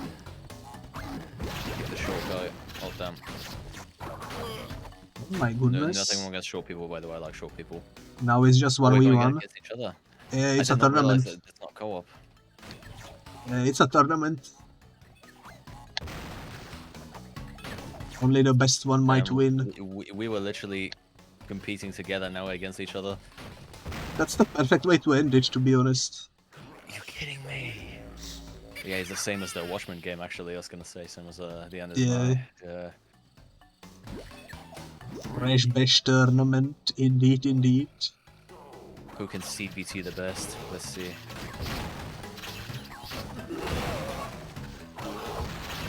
Kick the short guy. Oh damn. Oh my No, goodness. nothing wrong against short people, by the way, I like short people. Now it's just Oh, we're going 1v1. against each other. Yeah, it's I a did not realize tournament. that it's not co-op. It's a tournament. Only the best one might win. We were literally competing together, now we're against each other. That's the perfect way to end it, to be honest. You're kidding me. Yeah, it's the same as the Watchmen game, actually, I was gonna say, same as the end of Yeah. yeah. Fresh Bash tournament, indeed. Who can CBT the best? Let's see.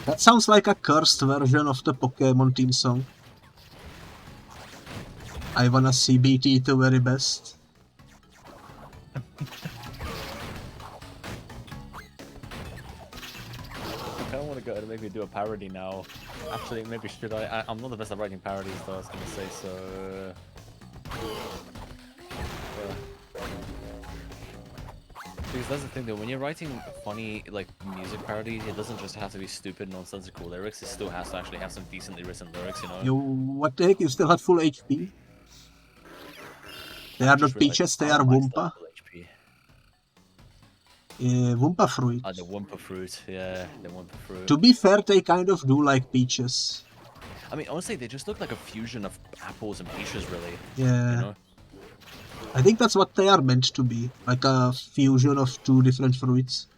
That sounds like a cursed version of the Pokemon theme song. I wanna CBT the very best. I don't want to go and maybe do a parody now. Actually, maybe should I? I'm not the best at writing parodies, though, I was gonna say, so... Because that's the thing, though, when you're writing funny, like, music parodies, it doesn't just have to be stupid, nonsensical lyrics, it still has to actually have some decently written lyrics, you know? Yo, what the heck? You still had full HP? They are not peaches, they are Wumpa. HP. Wumpa fruit. Ah, the Wumpa fruit, yeah, the Wumpa fruit. To be fair, they kind of do like peaches. I mean, honestly, they just look like a fusion of apples and peaches, really. Yeah. You know? I think that's what they are meant to be, like a fusion of 2 different fruits.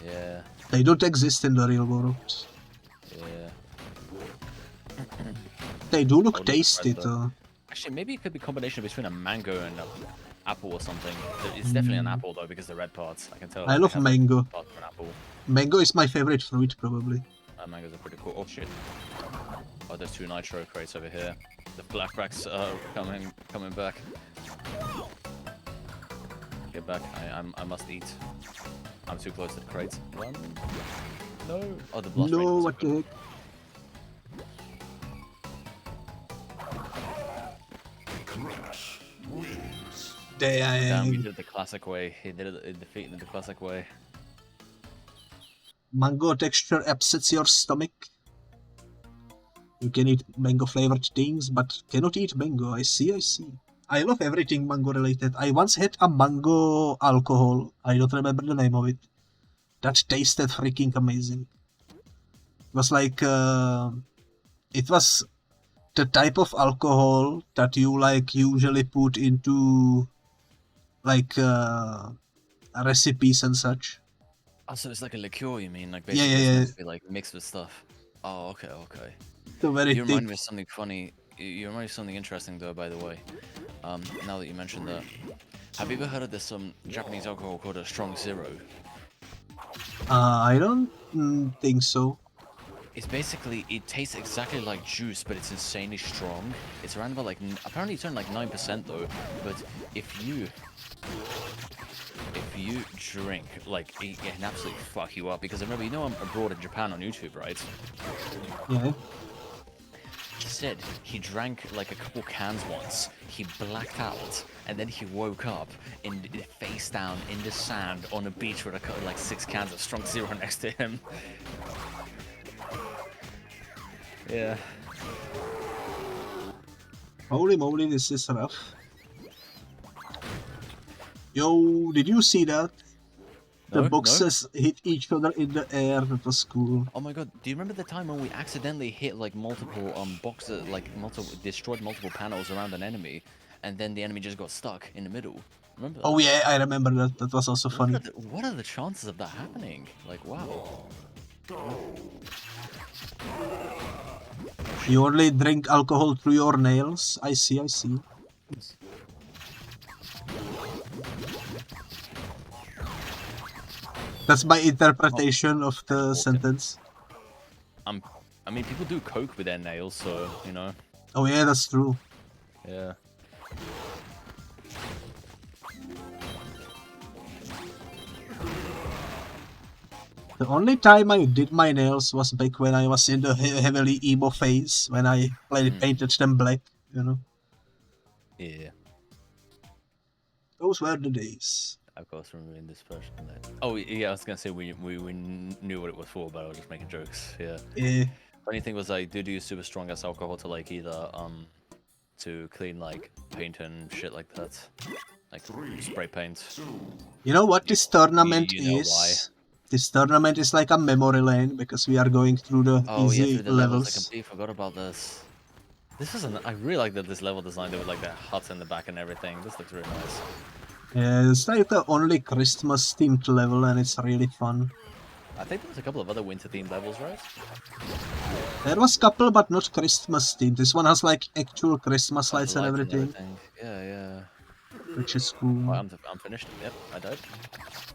Yeah, They don't exist in the real world. yeah. They do look look tasty red, though. though. Actually, maybe it could be a combination between a mango and an apple or something. It's definitely an apple, though, because the red parts, I can tell. I they love have mango. part of an apple. Mango is my favorite fruit, probably. Mangoes are pretty cool. Oh, shit. Oh, there's 2 nitro crates over here. The black racks are coming back. Get back. I must eat. I'm too close to the crates. Run. No. Oh, the blast No, rate. what the heck? Crash wins. Damn, we Dang. did it the classic way. He did it, defeated it the classic way. Mango texture upsets your stomach. You can eat mango flavored things, but cannot eat mango. I see. I love everything mango related. I once had a mango alcohol. I don't remember the name of it. That tasted freaking amazing. It was like, it was the type of alcohol that you like usually put into like recipes and such. Oh, so it's like a liqueur, you mean? Like Yeah, basically it's yeah. meant to be like mixed with stuff. Oh, okay. The very You remind thick. me of something funny. You remind me of something interesting, though. By the way, now that you mentioned that, have you ever heard of this Japanese alcohol called a strong zero? I don't think so. It's basically, it tastes exactly like juice, but it's insanely strong. It's around about like, apparently it's around like 9% though. But if you drink, like, it can absolutely fuck you up. Because I remember, you know, I'm abroad in Japan on YouTube, right? Yeah. He said he drank like a couple cans once, he blacked out, and then he woke up in face down in the sand on a beach with like 6 cans of strong zero next to him. Yeah. Holy moly, this is rough. Yo, did you see that? The boxes hit each other in the air. That was cool. Oh my god, do you remember the time when we accidentally hit like multiple boxes, like destroyed multiple panels around an enemy, and then the enemy just got stuck in the middle? Remember that? Oh yeah, I remember that. That was also funny. What are the chances of that happening? Like, wow. You only drink alcohol through your nails? I see. That's my interpretation of the sentence. I mean, people do coke with their nails, so, you know. Oh yeah, that's true. Yeah. The only time I did my nails was back when I was in the heavily emo phase, when I painted them black, you know. Yeah. Those were the days. Of course, removing this person. Oh yeah, I was gonna say we knew what it was for, but I was just making jokes. Yeah. Yeah. Funny thing was, I did use super strong as alcohol to like either to clean like paint and shit like that, like spray paint. You know what this tournament you know is? why. This tournament is like a memory lane because we are going through the easy through the levels. I completely forgot about this. This is I really like that this level design there with like that hut in the back and everything. This looks really nice. Yeah, it's like the only Christmas themed level and it's really fun. I think there was a couple of other winter themed levels, right? There was a couple, but not Christmas themed. This one has like actual Christmas lights and everything. Yeah. Which is cool. Oh, I'm finished. Yep, I died.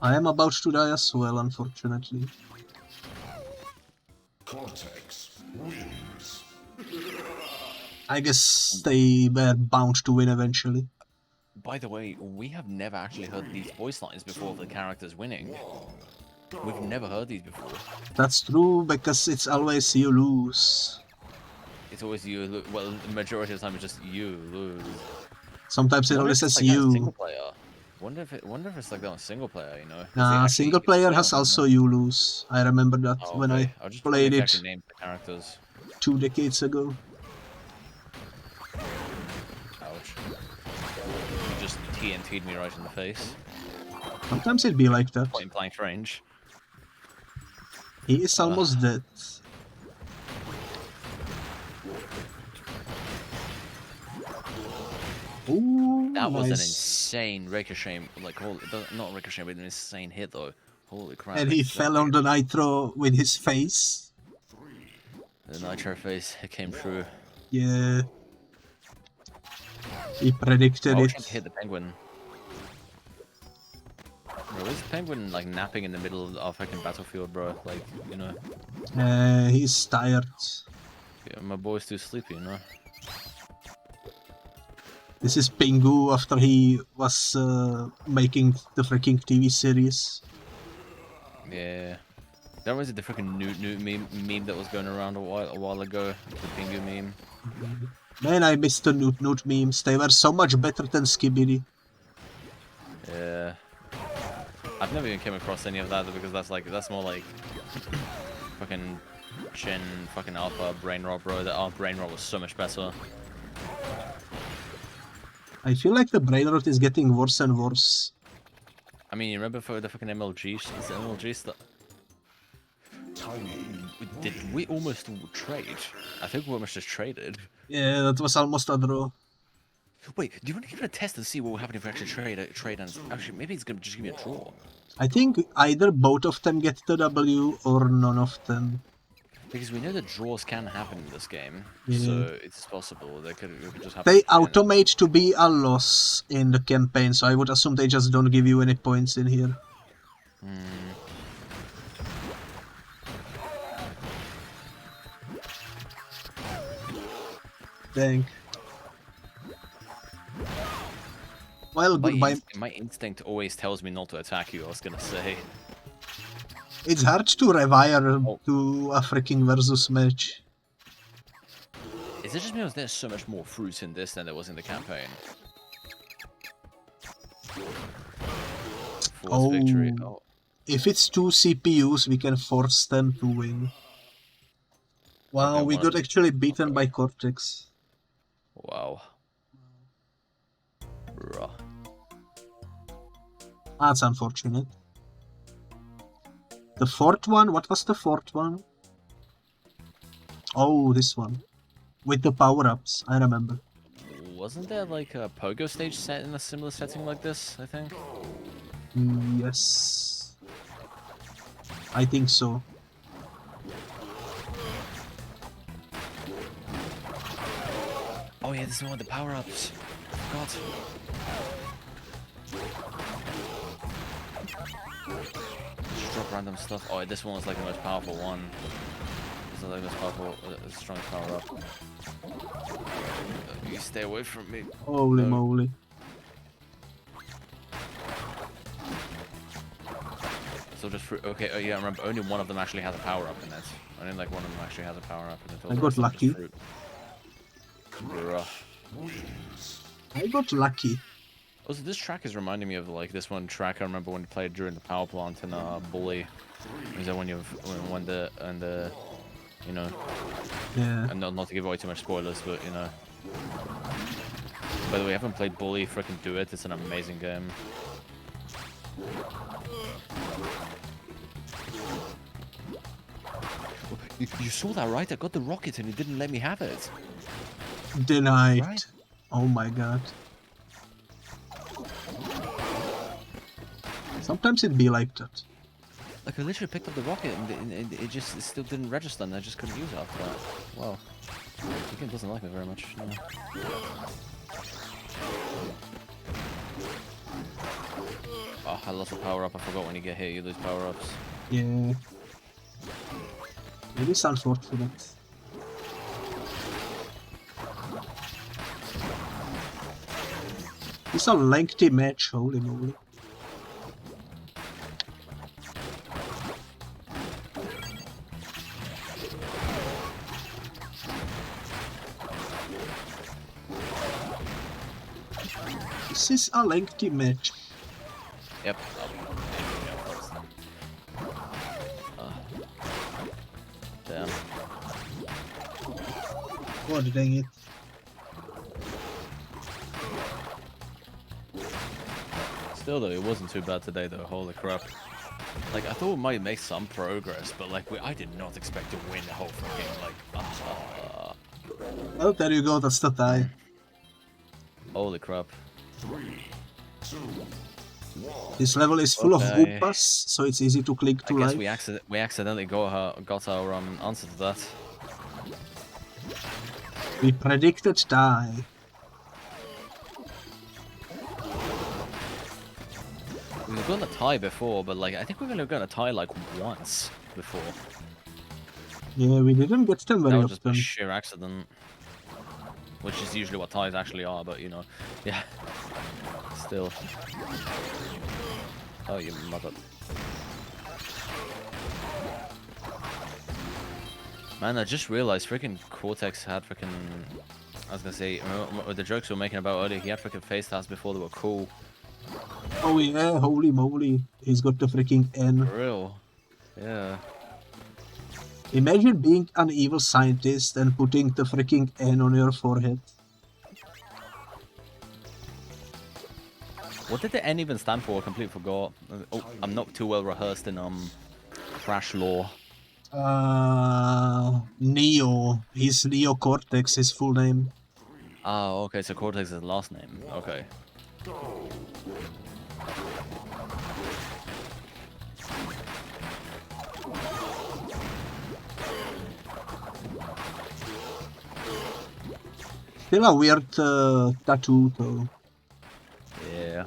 I am about to die as well, unfortunately. Cortex wins. I guess they were bound to win eventually. By the way, we have never actually heard these voice lines before of the characters winning. We've never heard these before. That's true, because it's always you lose. It's always you. Well, the majority of the time it's just you lose. Sometimes it only says you. Single player. Wonder if it's like that on single player, you know? Nah, single player has also you lose. I remember that when I played it name the characters. 2 decades ago. Ouch. You just TNT'd me right in the face. Sometimes it'd be like that. Point blank range. He is almost dead. Ooh, that was nice. an insane ricochet, like not ricochet, but an insane hit though. Holy crap! And he fell on the nitro with his face. The nitro face, it came true. Yeah. He predicted I it. was trying to hit the penguin. Bro, is the penguin like napping in the middle of our fucking battlefield, bro? Like, you know. He's tired. Yeah, my boy's too sleepy, you know. This is Pingu after he was making the freaking TV series. Yeah. That was the freaking new meme that was going around a while ago. The Pingu meme. Man, I missed the Newt memes. They were so much better than Skibidi. Yeah. I've never even came across any of that because that's more like fucking Gen, fucking Alpha, Brain Rot, bro. Our Brain Rot was so much better. I feel like the brain rot is getting worse and worse. I mean, you remember for the fucking MLG stuff? Did we almost trade? I think we almost just traded. Yeah, that was almost a draw. Wait, do you want to give it a test and see what will happen if we actually trade and actually maybe it's gonna just give me a draw? I think either both of them get the W or none of them. Because we know that draws can happen in this game, Yeah. so it's possible they could just happen. They automate to be a loss in the campaign, so I would assume they just don't give you any points in here. Dang. Well, goodbye. My instinct always tells me not to attack you, I was gonna say. It's hard to rewire to a freaking versus match. Is it just because there's so much more fruit in this than there was in the campaign? Force victory. Oh. If it's 2 CPUs, we can force them to win. Wow, Okay, we got actually beaten by Cortex. Wow. Bruh. That's unfortunate. The fourth one? What was the fourth one? Oh, this one. With the power-ups, I remember. Wasn't there like a pogo stage set in a similar setting like this, I think? Yes. I think so. Oh yeah, this is one with the power-ups. God. Just drop random stuff. Oh, this one was like the most powerful one. This is like the most powerful, the strongest power-up. You stay away from me. Holy moly. So just fruit. Okay, yeah, I remember only one of them actually has a power-up in it. Only like one of them actually has a power-up in it. I got lucky. Bruh. I got lucky. Also, this track is reminding me of like this one track I remember when we played during the power plant in Bully. Is that when you you know, Yeah. and not to give away too much spoilers, but you know. By the way, I haven't played Bully. Freaking do it! It's an amazing game. You saw that, right? I got the rocket and he didn't let me have it. Denied. Right? Oh my god. Sometimes it be like that. Like I literally picked up the rocket and it still didn't register and I just couldn't use it after that. Wow. The game doesn't like me very much. No. Oh, I lost a power up. I forgot when you get hit, you lose power ups. Yeah. It is unfortunate. It's a lengthy match, holy moly. This is a lengthy match. Yep. Damn. God dang it. Still though, it wasn't too bad today though. Holy crap. Like I thought we might make some progress, but like I did not expect to win the whole freaking like. Well, there you go. That's the tie. Holy crap. 3, 2, 1. This level is full of Okay. Whoopas, so it's easy to click to I guess like. we accidentally got our answer to that. We predicted tie. We were gonna tie before, but like I think we were gonna tie like once before. Yeah, we didn't get them very That was just often. a sheer accident. Which is usually what ties actually are, but you know, yeah. Still. Oh, you mother. Man, I just realized freaking Cortex had freaking. I was gonna say, the jokes we were making about earlier, he had freaking face tabs before they were cool. Oh yeah, holy moly. He's got the freaking N. For real. Yeah. Imagine being an evil scientist and putting the freaking N on your forehead. What did the N even stand for? I completely forgot. Oh, I'm not too well rehearsed in Crash lore. Neo. He's Neo Cortex, his full name. Oh, okay, so Cortex is his last name. Okay. Still a weird tattoo, though. Yeah.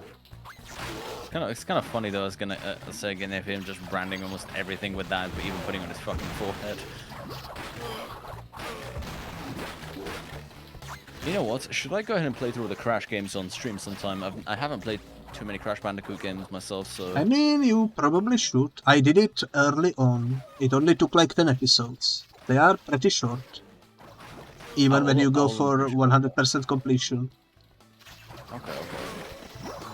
It's kind of funny though. I was gonna say again if him just branding almost everything with that, but even putting on his fucking forehead. You know what? Should I go ahead and play through the Crash games on stream sometime? I haven't played too many Crash Bandicoot games myself, so... I mean, you probably should. I did it early on. It only took like 10 episodes. They are pretty short. Even when you go for 100% completion. Okay.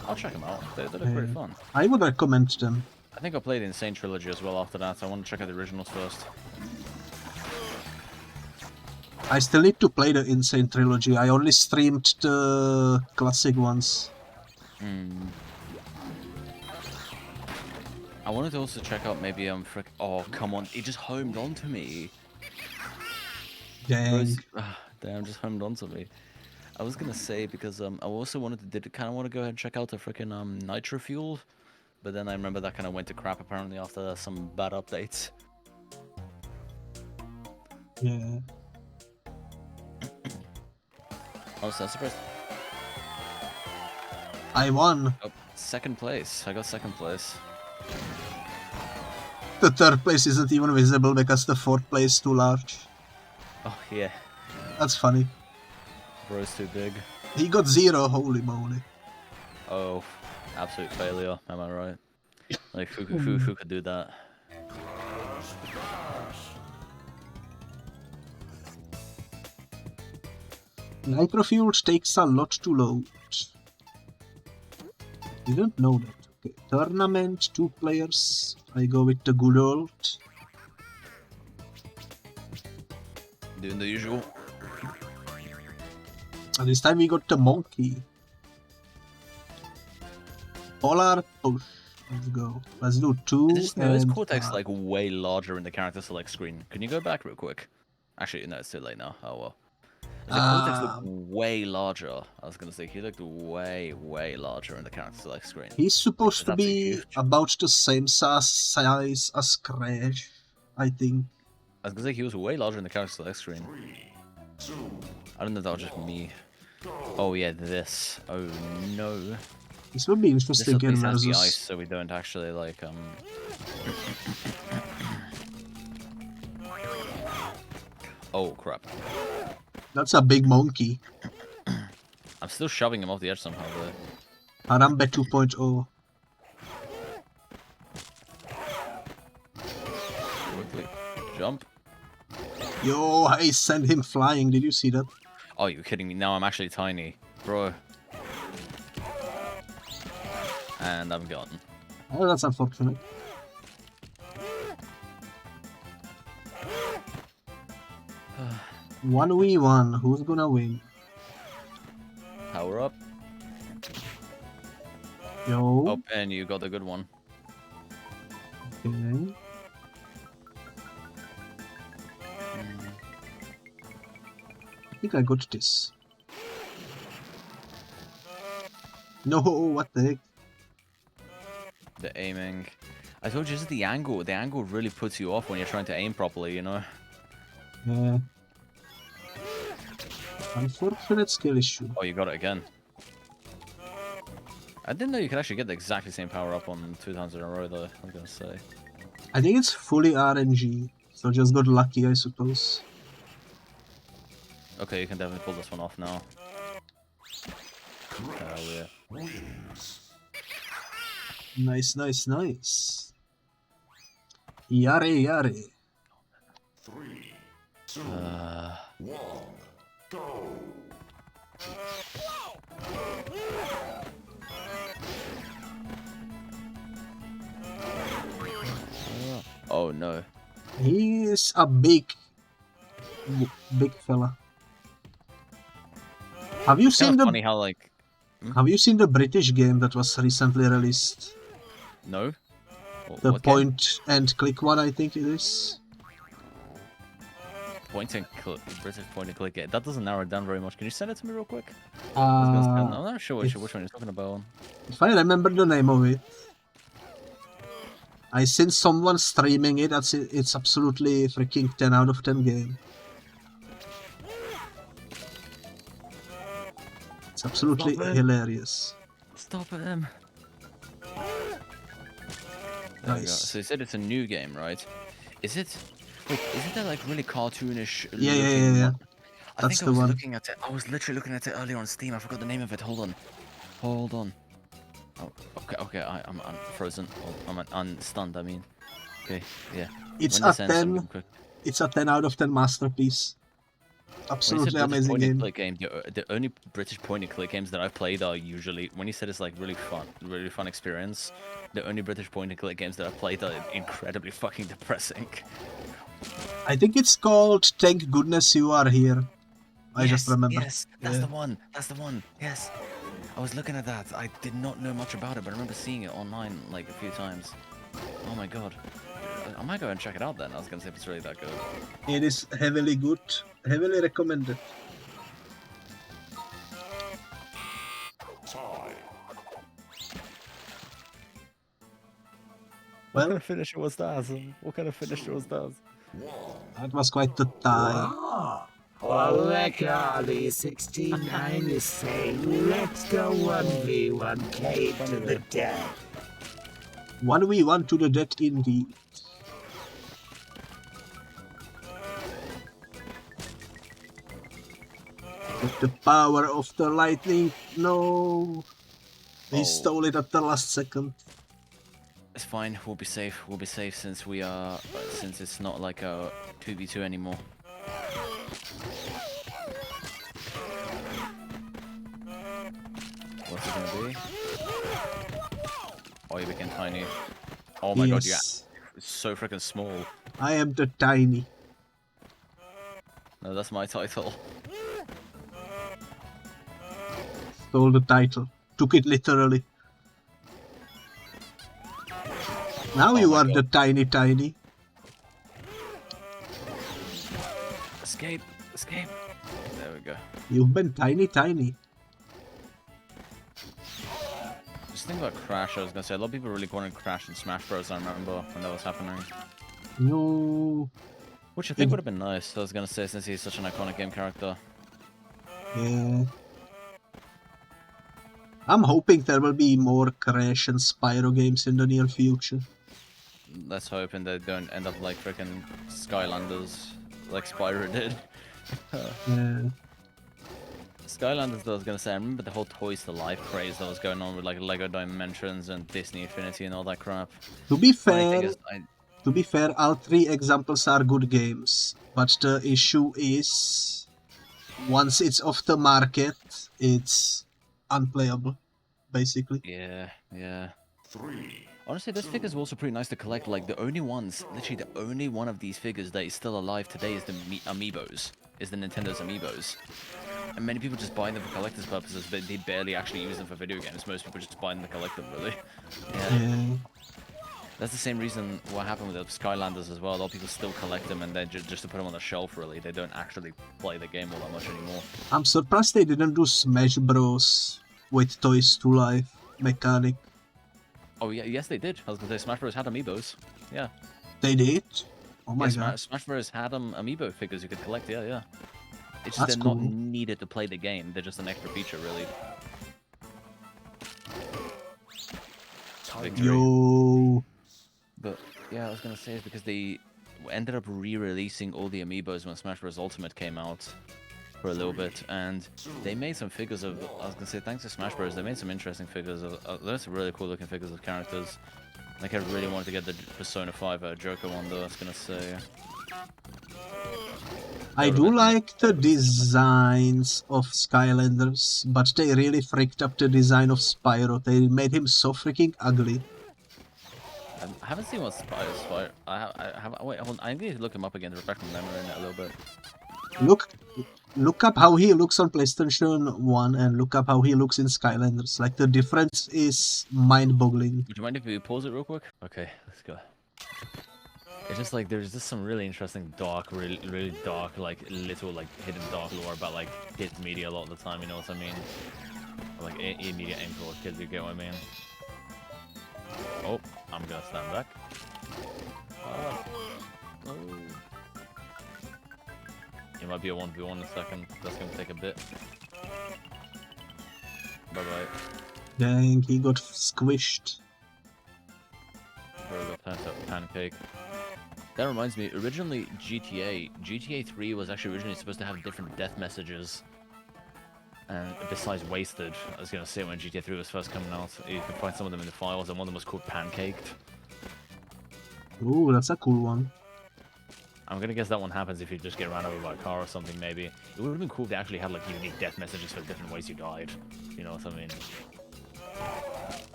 I'll check them out. They look pretty fun. I would recommend them. I think I'll play the Insane Trilogy as well after that. I want to check out the originals first. I still need to play the Insane Trilogy. I only streamed the classic ones. I wanted to also check out maybe oh come on, he just homed onto me. Dang. Damn, just homed onto me. I was gonna say because I also wanted to kind of want to go ahead and check out the freaking Nitro Fuel, but then I remember that kind of went to crap apparently after some bad updates. Yeah. Oh, so surprised. I won. Oh, second place. I got second place. The third place isn't even visible because the fourth place is too large. Oh yeah. That's funny. Bro's too big. He got 0, holy moly. Oh, absolute failure. Am I right? Like who could do that? Nitro Fuel takes a lot to load. Didn't know that. Okay, tournament, 2 players. I go with the good old. Doing the usual. And this time we got the monkey. Ballard push. Let's go. Let's do 2 Is and Cortex like way larger in the character select screen? Can you go back real quick? Actually, no, it's too late now. Oh well. The Cortex looked way larger. I was gonna say he looked way larger in the character select screen. He's supposed to be huge. about the same size as Crash, I think. I was gonna say he was way larger in the character select screen. 3, 2, I don't know if that was just me. Oh yeah, this. Oh no. This would be This interesting at in least has the ice, versus. so we don't actually like Oh crap. That's a big monkey. I'm still shoving him off the edge somehow, but... Harambe 2.0. Quickly. Jump. Yo, I sent him flying. Did you see that? Oh, you're kidding me. Now I'm actually tiny. Bro. And I'm gone. Oh, that's unfortunate. One v one. Who's gonna win? Power up. Yo. Oh, and you got a good one. Okay. I think I got this. No, what the heck? The aiming. I told you, it's the angle. The angle really puts you off when you're trying to aim properly, you know? Yeah. Unfortunate skill issue. Oh, you got it again. I didn't know you could actually get the exactly same power up on 2 times in a row, though, I'm gonna say. I think it's fully RNG, so just got lucky, I suppose. Okay, you can definitely pull this one off now. Hell yeah. Nice, nice, nice. Yare, yare. 3, 2, 1, go! Oh no. He is a big fella. Have you It's kind seen of the funny how like British game that was recently released? no. The What game? point and click one, I think it is. Point and click, British point and click. That doesn't narrow it down very much. Can you send it to me real quick? I was gonna say, I'm not sure which one you're talking about. If I remember the name of it. I seen someone streaming it. It's absolutely freaking 10 out of 10 game. It's absolutely hilarious. Stop him. There we go. Nice. So you said it's a new game, right? Is it? Wait, isn't that like really cartoonish? Yeah. I That's think I the was one. looking at it. I was literally looking at it earlier on Steam. I forgot the name of it. Hold on. Oh, okay. I'm frozen. I'm stunned. I mean, okay, yeah. It's When a this ends, I'm 10. gonna quick- It's a 10 out of 10 masterpiece. When you said Absolutely British amazing point and game. click game, the only British point and click games that I've played are usually when you said it's like really fun experience. The only British point and click games that I've played are incredibly fucking depressing. I think it's called Thank Goodness You Are Here. I just remember. Yes, that's the one. That's the one. Yes. I was looking at that. I did not know much about it, but I remember seeing it online like a few times. Oh my god. I might go and check it out then. I was gonna say if it's really that good. It is heavily good. Heavily recommended. Tie. What kind Well, of finisher was that? What kind of finisher was that? that was quite the tie. Carly 69 is saying, let's go 1v1K to the death. 1v1 to the death indeed. With the power of the lightning. No. He stole it at the last second. It's fine. We'll be safe. We'll be safe since we are since it's not like a 2v2 anymore. What's it gonna be? Oh, you became tiny. Oh my god, Yes. you're so freaking small. I am the tiny. No, that's my title. Stole the title. Took it literally. Now you my are God. the tiny. Escape! Escape! There we go. You've been tiny. Just think about Crash, I was gonna say. A lot of people really wanted Crash in Smash Bros. I remember when that was happening. No. Which I think would have been nice, I was gonna say, since he's such an iconic game character. Yeah. I'm hoping there will be more Crash and Spyro games in the near future. Let's hope and they don't end up like freaking Skylanders, like Spyro did. Yeah. Skylanders, though, I was gonna say, I remember the whole Toys to Life craze that was going on with like Lego Dimensions and Disney Infinity and all that crap. To be Funny thing fair, is, all three examples are good games, but the issue is once it's off the market, it's unplayable, basically. yeah. 3. Honestly, this figure's also pretty nice to collect. Like, literally the only one of these figures that is still alive today is the Amiibos. Is the Nintendo's Amiibos. And many people just buy them for collector's purposes, but they barely actually use them for video games. Most people just buy them to collect them, really. Yeah. That's the same reason what happened with the Skylanders as well. A lot of people still collect them and then just to put them on the shelf, really. They don't actually play the game all that much anymore. I'm surprised they didn't do Smash Bros. With Toys to Life mechanic. Oh, yeah, yes, they did. I was going to say, Smash Bros. Had Amiibos. Yeah. They did? Oh my Yeah, god. Smash Bros. Had Amiibo figures you could collect, yeah. It's just That's they're cool. not needed to play the game. They're just an extra feature, really. Victory. Yo. But yeah, I was gonna say it's because they ended up re-releasing all the amiibos when Smash Bros. Ultimate came out for a little bit, and they made some figures of. I was gonna say thanks to Smash Bros. They made some interesting figures of. There's some really cool looking figures of characters. Like I really wanted to get the Persona 5 Joker one though. I was gonna say. I do like the designs of Skylanders, but they really freaked up the design of Spyro. They made him so freaking ugly. I haven't seen what Spire. I have. Wait, hold on. I need to look him up again to refresh my memory in it a little bit. Look up how he looks on PlayStation 1 and look up how he looks in Skylanders. Like, the difference is mind-boggling. Would you mind if we pause it real quick? Okay, let's go. It's just like there's just some really interesting dark, really dark, like little like hidden dark lore about like kids media a lot of the time. You know what I mean? Or, like media aimed towards kids. You get what I mean? Oh, I'm gonna stand back. Oh. It might be a 1v1 in a second. That's gonna take a bit. Bye bye. Dang, he got squished. Got turned up pancake. That reminds me, originally GTA 3 was actually originally supposed to have different death messages. And besides Wasted, I was gonna say when GTA 3 was first coming out, you could find some of them in the files, and one of them was called Pancaked. Ooh, that's a cool one. I'm gonna guess that one happens if you just get ran over by a car or something, maybe. It would have been cool if they actually had like unique death messages for different ways you died. You know what I mean?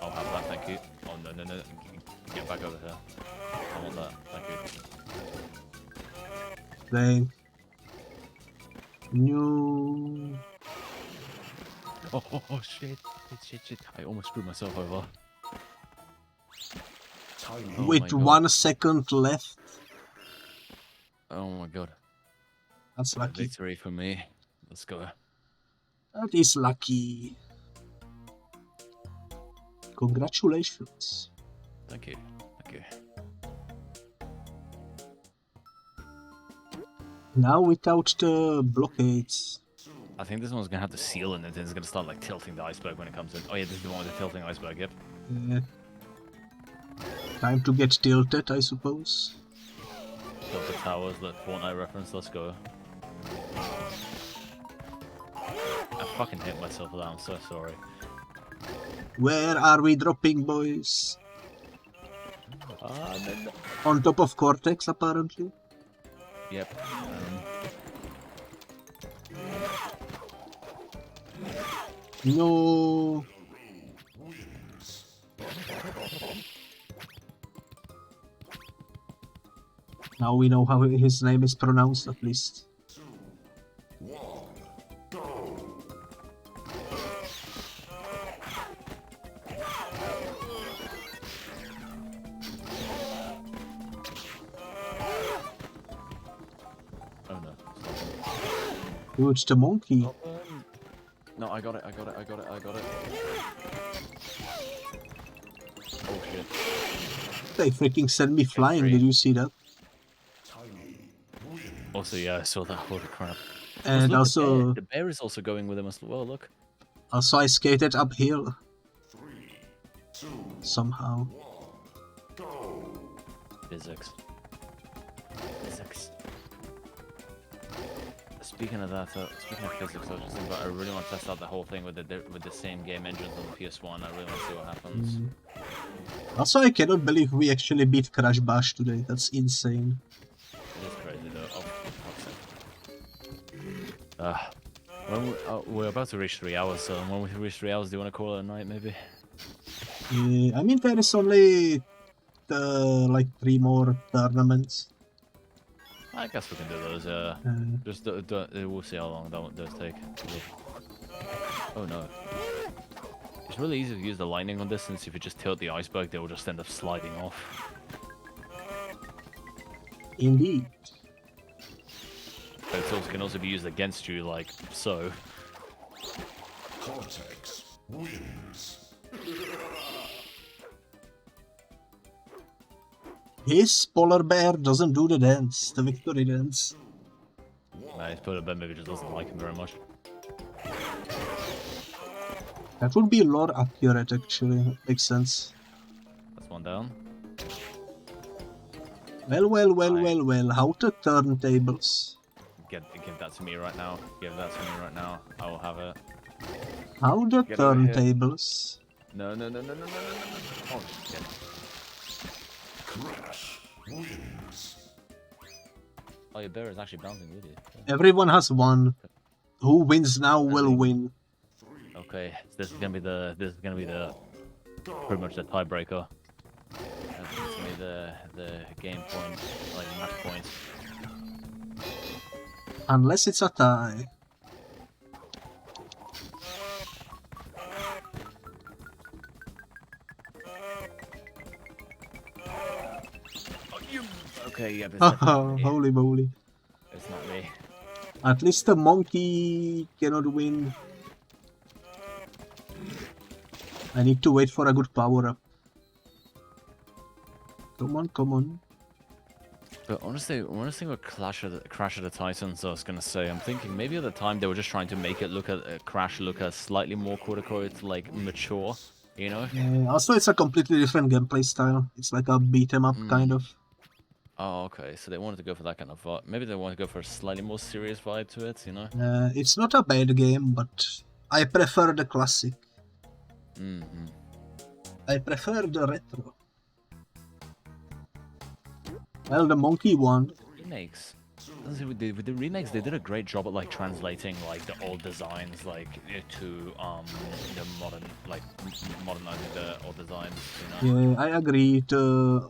I'll have that, thank you. Oh no. Get back over here. I want that, thank you. Dang. No. Oh shit. I almost screwed myself over. Oh With my God. 1 second left. Oh my god. That's lucky. Victory for me. Let's go. That is lucky. Congratulations. Thank you. Thank you. Now without the blockades. I think this one's gonna have the seal in it, and it's gonna start like tilting the iceberg when it comes in. Oh yeah, this is the one with the tilting iceberg, yep. Time to get tilted, I suppose. Tilt the towers, the Fortnite reference, let's go. I fucking hit myself with that, I'm so sorry. Where are we dropping, boys? No. On top of Cortex, apparently. Yep. No. Now we know how his name is pronounced, at least. Oh no. Dude, it's the monkey. No, I got it. Oh shit. They freaking sent me flying, did you see that? Also, yeah, I saw that. Holy crap. And Look, also, the bear is also going with him as well, look. also I skated uphill. Somehow. Physics. Speaking of that, speaking of physics, I was just thinking about I really want to test out the whole thing with the same game engines on the PS1. I really want to see what happens. Also, I cannot believe we actually beat Crash Bash today. That's insane. It is crazy though. Oh, fuck's sake. We're about to reach 3 hours, so when we reach 3 hours, do you want to call it a night, maybe? I mean, there is only like 3 more tournaments. I guess we can do those. Just we'll see how long those take. Oh no. It's really easy to use the lightning on this, since if you just tilt the iceberg, they will just end up sliding off. Indeed. But it also can also be used against you, like so. Cortex wins. His polar bear doesn't do the dance, the victory dance. His polar bear maybe just doesn't like him very much. That would be lore accurate, actually. Makes sense. That's one down. Well. How to turntables? Give that to me right now. Give that to me right now. I will have it. How the Get over here. turntables? No. Oh shit. Crash wins. Oh, your bear is actually bouncing with you. Everyone has one. Who wins now will win. Okay, this is gonna be the pretty much the tiebreaker. the game point, like match point. Unless it's a tie. Okay, yeah, but it's definitely me. Holy moly. It's not me. At least the monkey cannot win. I need to wait for a good power up. Come on, come on. But honestly, when I think about Crash of the Titans, I was gonna say, I'm thinking maybe at the time they were just trying to make it look at Crash look a slightly more quote-unquote like mature, you know? Also, it's a completely different gameplay style. It's like a beat 'em up kind of. Oh, okay. So they wanted to go for that kind of vibe. Maybe they want to go for a slightly more serious vibe to it, you know? It's not a bad game, but I prefer the classic. I prefer the retro. Well, the monkey won. Remakes. With the remakes, they did a great job at like translating like the old designs like to the modern, like modernizing the old designs. You know? Yeah, I agree. The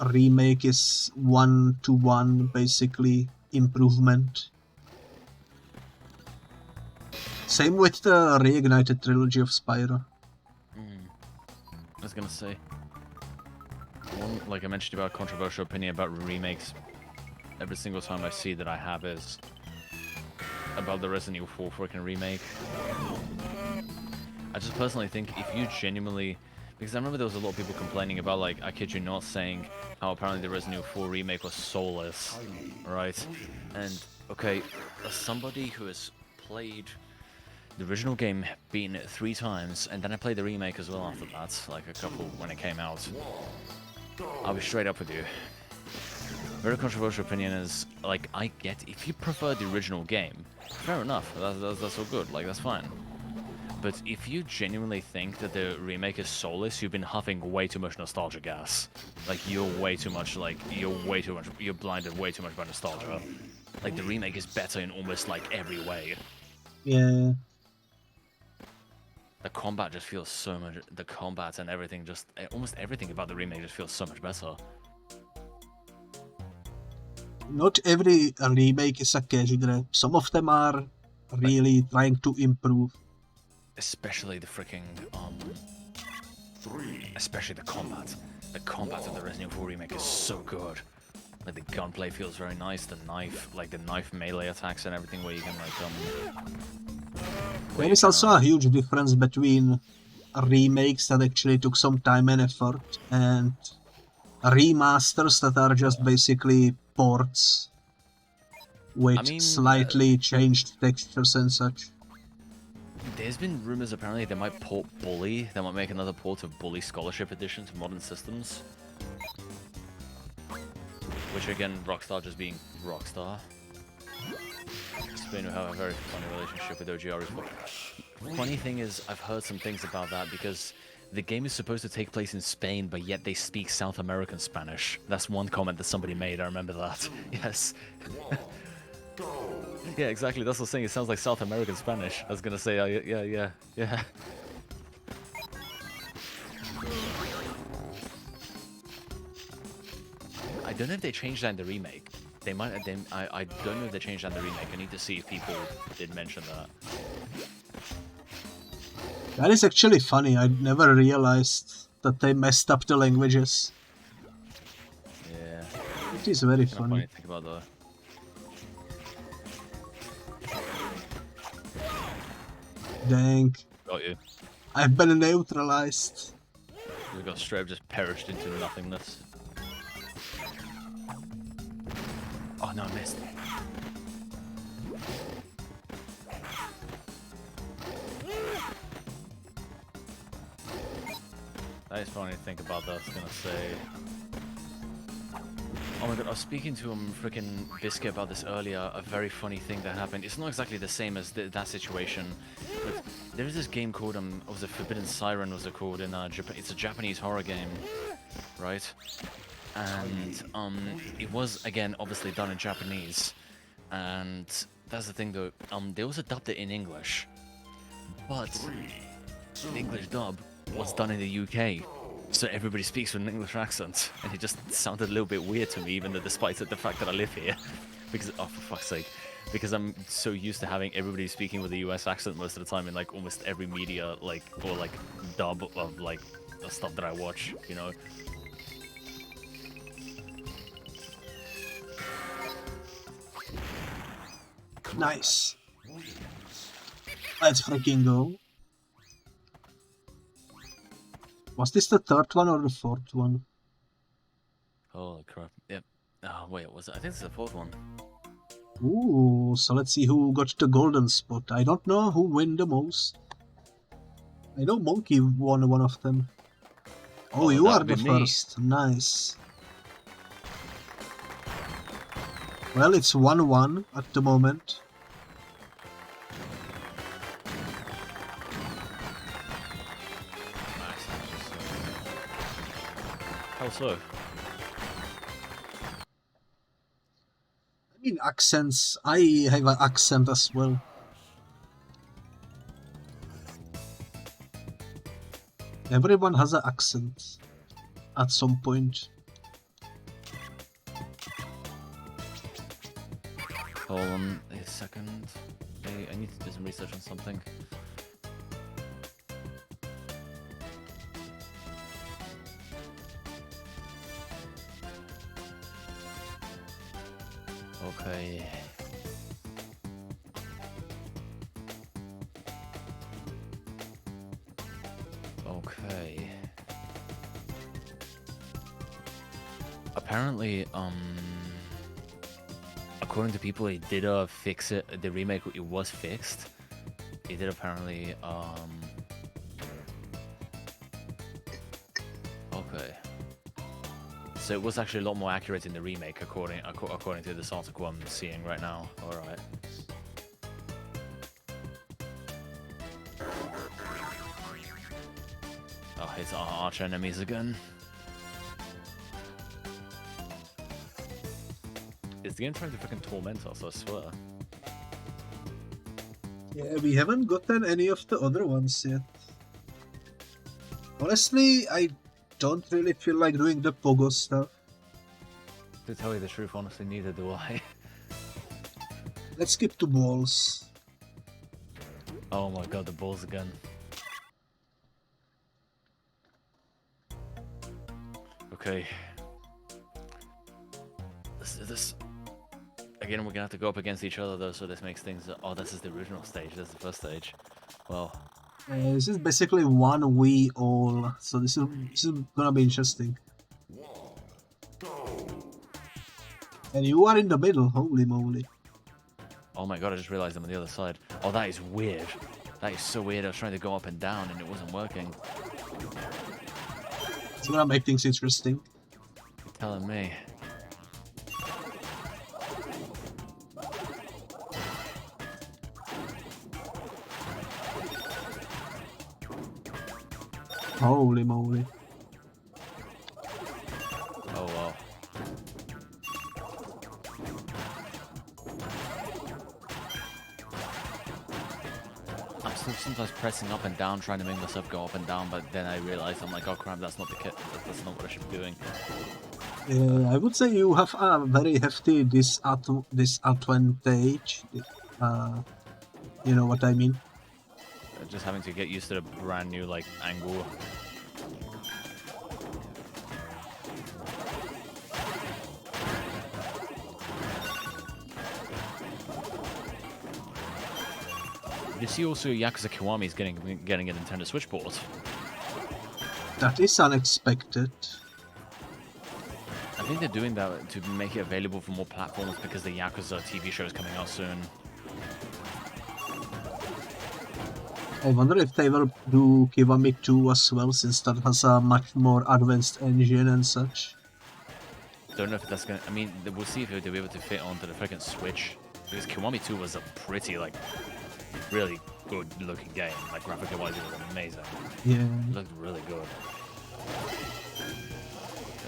remake is 1-to-1 basically improvement. Same with the reignited trilogy of Spyro. I was gonna say, one, like I mentioned about controversial opinion about remakes. Every single time I see that I have is about the Resident Evil 4 freaking remake. I just personally think if you genuinely, because I remember there was a lot of people complaining about, like, I kid you not, saying how apparently the Resident Evil 4 remake was soulless, right? And okay, as somebody who has played the original game, beaten it 3 times, and then I played the remake as well after that, like a couple when it came out. I'll be straight up with you. Very controversial opinion is, like, I get, if you prefer the original game, fair enough, that's all good, like, that's fine. But if you genuinely think that the remake is soulless, you've been huffing way too much nostalgia gas. Like, you're blinded way too much by nostalgia. Like, the remake is better in almost, like, every way. Yeah. The combat just feels so much, the combat and everything, just, almost everything about the remake just feels so much better. Not every remake is a cash grab. Some of them are really trying to improve. Especially the freaking, especially the combat. The combat of the Resident Evil remake is so good. Like, the gunplay feels very nice, the knife melee attacks and everything where you can, like, There is also a huge difference between remakes that actually took some time and effort and remasters that are just basically ports with slightly changed textures and such. There's been rumors apparently they might port Bully, they might make another port of Bully Scholarship Edition to modern systems. Which again, Rockstar just being Rockstar. Spain will have a very funny relationship with OGR. Funny thing is, I've heard some things about that because the game is supposed to take place in Spain, but yet they speak South American Spanish. That's one comment that somebody made, I remember that. Yes. Yeah, exactly, that's what I'm saying, it sounds like South American Spanish. I was gonna say, yeah. I don't know if they changed that in the remake. They might. I don't know if they changed that in the remake. I need to see if people did mention that. That is actually funny. I never realized that they messed up the languages. Yeah. It is very funny. Think about that. Dang. Got you. I've been neutralized. We got straight up just perished into nothingness. Oh no, I missed. That is funny to think about that, I was gonna say. Oh my god, I was speaking to freaking Biscuit about this earlier, a very funny thing that happened. It's not exactly the same as that situation, but there is this game called, was it Forbidden Siren was it called in Japan? It's a Japanese horror game, right? And it was, again, obviously done in Japanese, and that's the thing though, they also dubbed it in English, but the English dub was done in the UK, So everybody speaks with an English accent, and it just sounded a little bit weird to me, even though despite the fact that I live here. Because, oh, for fuck's sake. Because I'm so used to having everybody speaking with a US accent most of the time in, like, almost every media, like, or, like, dub of, like, the stuff that I watch, you know? Nice. Let's freaking go. Was this the third one or the fourth one? Holy crap. Yep. Oh, wait, was it? I think it's the fourth one. Ooh, so let's see who got the golden spot. I don't know who win the most. I know Monkey won one of them. Oh, you are the first. Nice. Well, it's 1-1 at the moment. How so? I mean, accents. I have an accent as well. Everyone has an accent at some point. Hold on a second. I need to do some research on something. Okay. Okay. Apparently, according to people, it did fix it. The remake, it was fixed. It did apparently, okay. So it was actually a lot more accurate in the remake, according to this article I'm seeing right now. All right. Oh, it's our arch enemies again. Is the game trying to freaking torment us? I swear. Yeah, we haven't gotten any of the other ones yet. Honestly, I don't really feel like doing the pogo stuff. To tell you the truth, honestly, neither do I. Let's skip to balls. Oh my god, the balls again. Okay. This again, we're gonna have to go up against each other though, so this makes things. Oh, this is the original stage. This is the first stage. Well, This is basically one we all, so this is gonna be interesting. And you are in the middle, holy moly. oh my god, I just realized I'm on the other side. Oh, that is weird. That is so weird. I was trying to go up and down and it wasn't working. It's gonna make things interesting. You're telling me. Holy moly. Oh wow. I'm still sometimes pressing up and down, trying to make myself go up and down, but then I realize I'm like, oh crap, that's not the kit. That's not what I should be doing. I would say you have a very hefty disadvantage. You know what I mean? Just having to get used to the brand new like angle. You see also Yakuza Kiwami is getting a Nintendo Switch port. That is unexpected. I think they're doing that to make it available for more platforms because the Yakuza TV show is coming out soon. I wonder if they will do Kiwami 2 as well, since that has a much more advanced engine and such. Don't know if that's gonna. I mean, we'll see if they'll be able to fit onto the freaking Switch. Because Kiwami 2 was a pretty, like, really good looking game. Like, graphically wise, it was amazing. Yeah. It looked really good.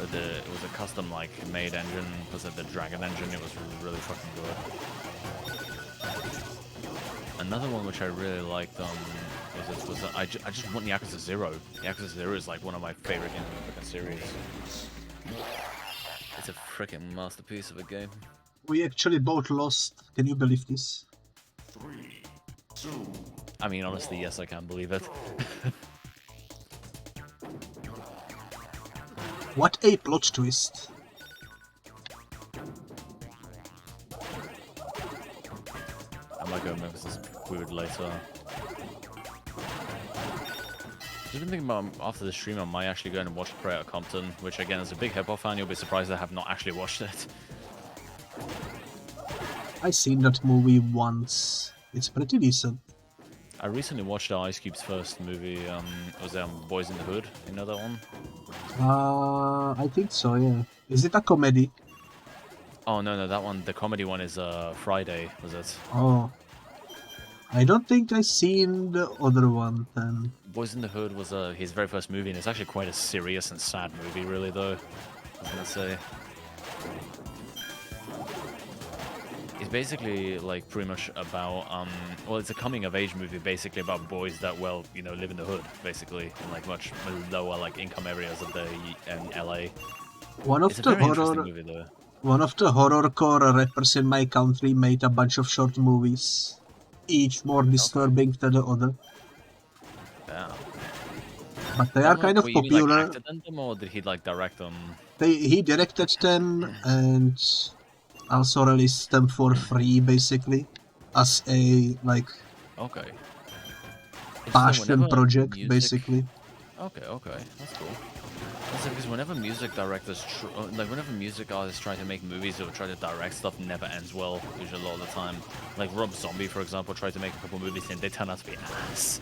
It was a custom, like, made engine. Was it the Dragon engine? It was really fucking good. Another one which I really liked I just want Yakuza 0. Yakuza 0 is like one of my favorite games in the freaking series. It's a freaking masterpiece of a game. We actually both lost. Can you believe this? 3, 2, I mean, honestly, yes, I can believe it. What a plot twist. I might go Mavis weird later. I've been thinking about after the stream I might actually go and watch Prey at Compton, which again as a big hip-hop fan you'll be surprised I have not actually watched it. I seen that movie once. It's pretty decent. I recently watched Ice Cube's first movie, was Boys in the Hood, you know that one? I think so, yeah. Is it a comedy? Oh no, that one, the comedy one is Friday, was it? Oh. I don't think I seen the other one then. Boys in the Hood was his very first movie, and it's actually quite a serious and sad movie, really, though. I was gonna say. It's basically like pretty much about well, it's a coming-of-age movie, basically about boys that live in the hood, basically, in like much lower like income areas of the LA. One of It's a the very interesting horror, movie, though. one of the horrorcore rappers in my country made a bunch of short movies, each more disturbing than the other. Yeah. But they are kind of Wait, you mean, popular. like, acted in them, or did he like direct them? He directed them and also released them for free, basically, as a like Okay. passion project, basically. Okay, that's cool. Also, because whenever music directors, whenever music artists try to make movies or try to direct stuff, never ends well, usually a lot of the time. Like Rob Zombie, for example, tried to make a couple movies and they turn out to be ass.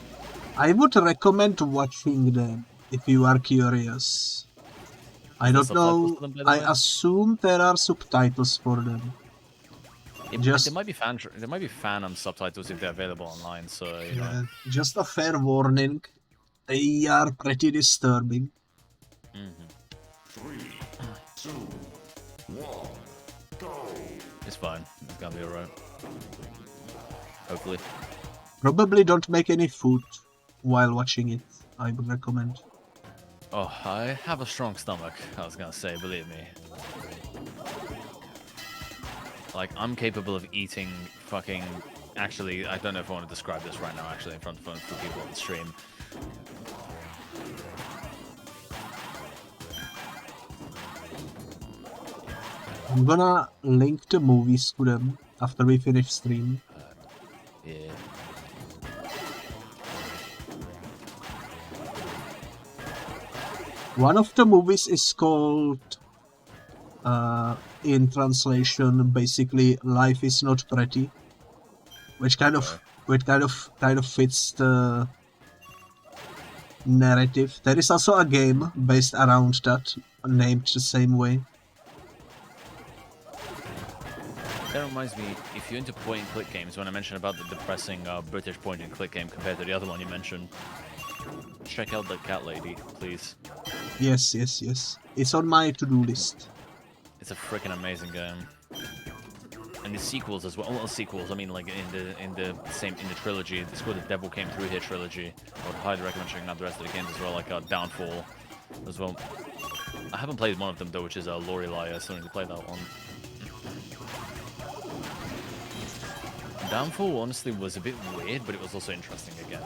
I would recommend watching them if you are curious. I don't subtitles know. for them, by the I way? assume there are subtitles for them. There might be fan subtitles if they're available online, so you know. Just a fair warning. They are pretty disturbing. 3, 2, 1, go! It's fine. It's gonna be alright. Hopefully. Probably don't make any food while watching it. I would recommend. Oh, I have a strong stomach, I was gonna say, believe me. Like, I'm capable of eating fucking... Actually, I don't know if I want to describe this right now, actually, in front of people on the stream. I'm gonna link the movies to them after we finish stream. Yeah. One of the movies is called, in translation, basically "Life is Not Pretty," which kind of fits the narrative. There is also a game based around that, named the same way. That reminds me, if you're into point-and-click games, when I mentioned about the depressing British point-and-click game compared to the other one you mentioned, check out the Cat Lady, please. Yes. It's on my to-do list. It's a freaking amazing game. And the sequels as well. Well, sequels. I mean, like in the trilogy. It's called the Devil Came Through Here trilogy. I would highly recommend checking out the rest of the games as well, like Downfall, as well. I haven't played one of them though, which is Lorelei. I still need to play that one. Downfall honestly was a bit weird, but it was also interesting again.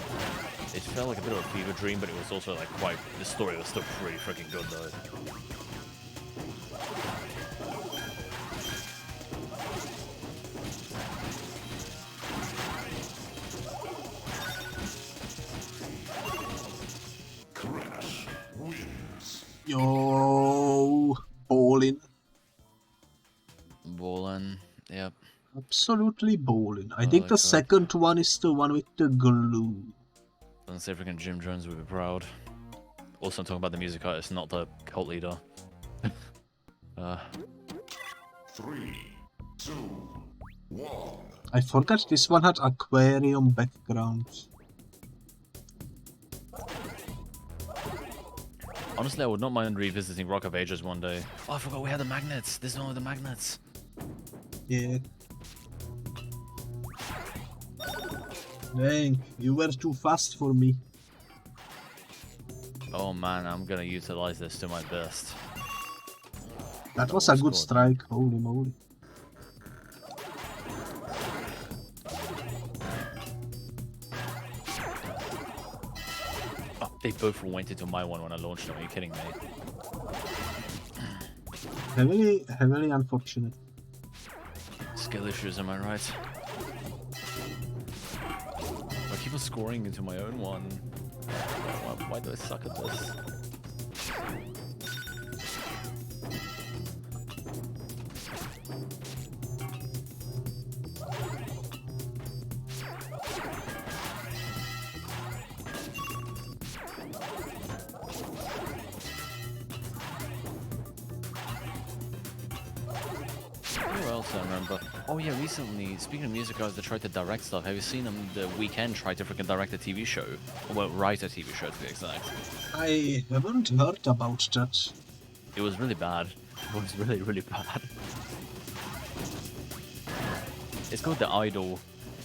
It felt like a bit of a fever dream, but it was also like the story was still pretty freaking good though. Crash wins. Yo, bowling. Ballin', yep. Absolutely bowling. I think like the that. second one is the one with the glue. Doesn't say freaking Jim Jones would be proud. Also, I'm talking about the music artist, not the cult leader. 3, 2, 1. I forgot this one had aquarium background. Honestly, I would not mind revisiting Rock of Ages one day. Oh, I forgot we had the magnets. This is one with the magnets. Yeah. Dang, you were too fast for me. Oh man, I'm gonna utilize this to my best. That was a good strike, holy moly. Oh, they both went into my one when I launched them, are you kidding me? Heavily unfortunate. Skill issues, am I right? I keep on scoring into my own one. Why do I suck at this? Who else I remember? Oh yeah, recently, speaking of music guys that tried to direct stuff, have you seen them the weekend try to freaking direct a TV show? Well, write a TV show to be exact. I haven't heard about that. It was really bad. It was really, really bad. It's called The Idol.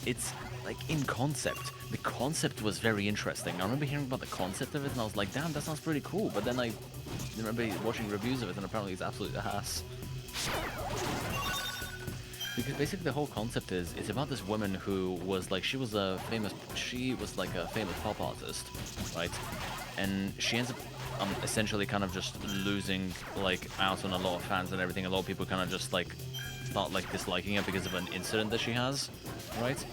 It's like in concept. The concept was very interesting. I remember hearing about the concept of it and I was like, damn, that sounds pretty cool. But then I remember watching reviews of it and apparently it's absolute ass. Because basically the whole concept is, it's about this woman who was like, she was like a famous pop artist, right? And she ends up essentially kind of just losing like out on a lot of fans and everything. A lot of people kind of just like start like disliking her because of an incident that she has, right?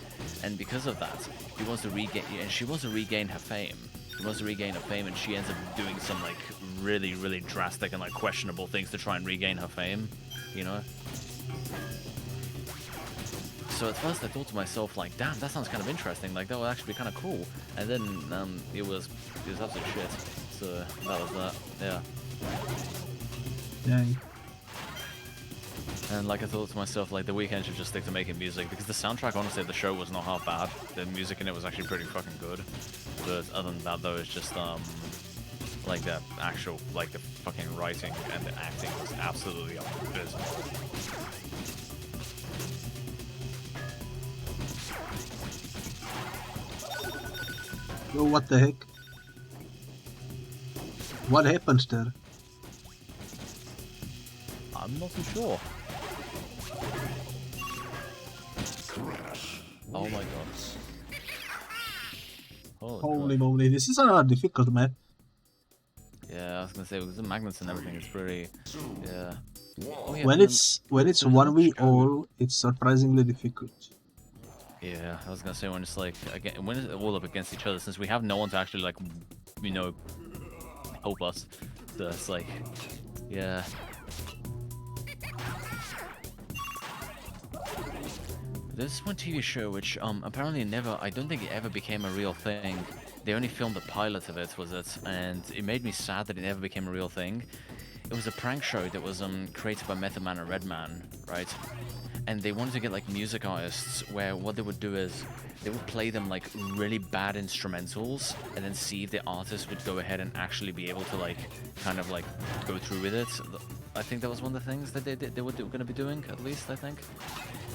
And because of that, she wants to regain her fame. She wants to regain her fame, and she ends up doing some like really, really drastic and like questionable things to try and regain her fame, you know? So at first I thought to myself like, damn, that sounds kind of interesting, like that would actually be kind of cool. And then it was absolute shit. So that was that, yeah. Dang. And like I thought to myself, like the weekend should just stick to making music, because the soundtrack, honestly, the show was not half bad. The music in it was actually pretty fucking good. But other than that though, it's just like the actual, like the fucking writing and the acting was absolutely abysmal. Yo, what the heck? What happened there? I'm not too sure. Oh my god. Holy moly, this is a difficult map. Yeah, I was gonna say, with the magnets and everything, it's pretty, yeah. Oh, yeah, When it's 1v all, it's surprisingly difficult. Yeah, I was gonna say, when it's like, again, when it's all up against each other, since we have no one to actually like, you know, help us. So it's like, yeah. There's one TV show which apparently I don't think it ever became a real thing. They only filmed the pilot of it, was it? And it made me sad that it never became a real thing. It was a prank show that was created by Method Man and Redman, right? And they wanted to get like music artists where what they would do is they would play them like really bad instrumentals and then see if the artist would go ahead and actually be able to like kind of like go through with it. I think that was one of the things that they were going to be doing, at least I think.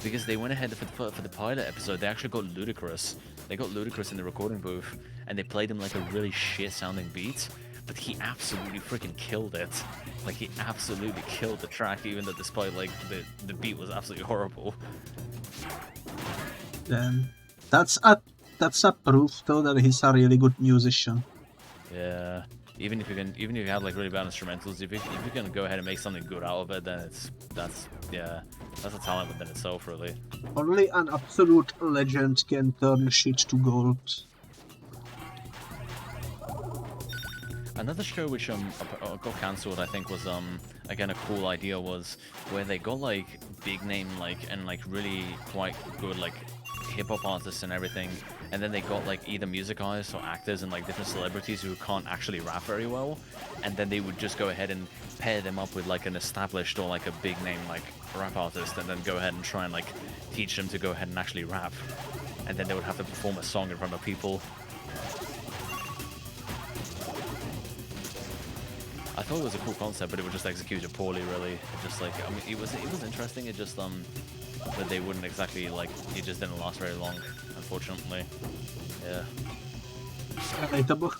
Because they went ahead for the pilot episode, they actually got Ludacris. They got Ludacris in the recording booth and they played him like a really shit sounding beat. But he absolutely freaking killed it. Like, he absolutely killed the track, even though despite, like, the beat was absolutely horrible. Damn. That's a proof, though, that he's a really good musician. Yeah. Even if you have, like, really bad instrumentals, if you can go ahead and make something good out of it, then that's a talent within itself, really. Only an absolute legend can turn shit to gold. Another show which got cancelled, I think, was again a cool idea, was where they got like big name and really quite good like hip hop artists and everything, and then they got like either music artists or actors and like different celebrities who can't actually rap very well, and then they would just go ahead and pair them up with like an established or like a big name like rap artist, and then go ahead and try and like teach them to go ahead and actually rap, and then they would have to perform a song in front of people. I thought it was a cool concept, but it was just executed poorly, really. It just like, I mean, it was interesting. It just but they wouldn't exactly like. It just didn't last very long, unfortunately. Yeah. Relatable.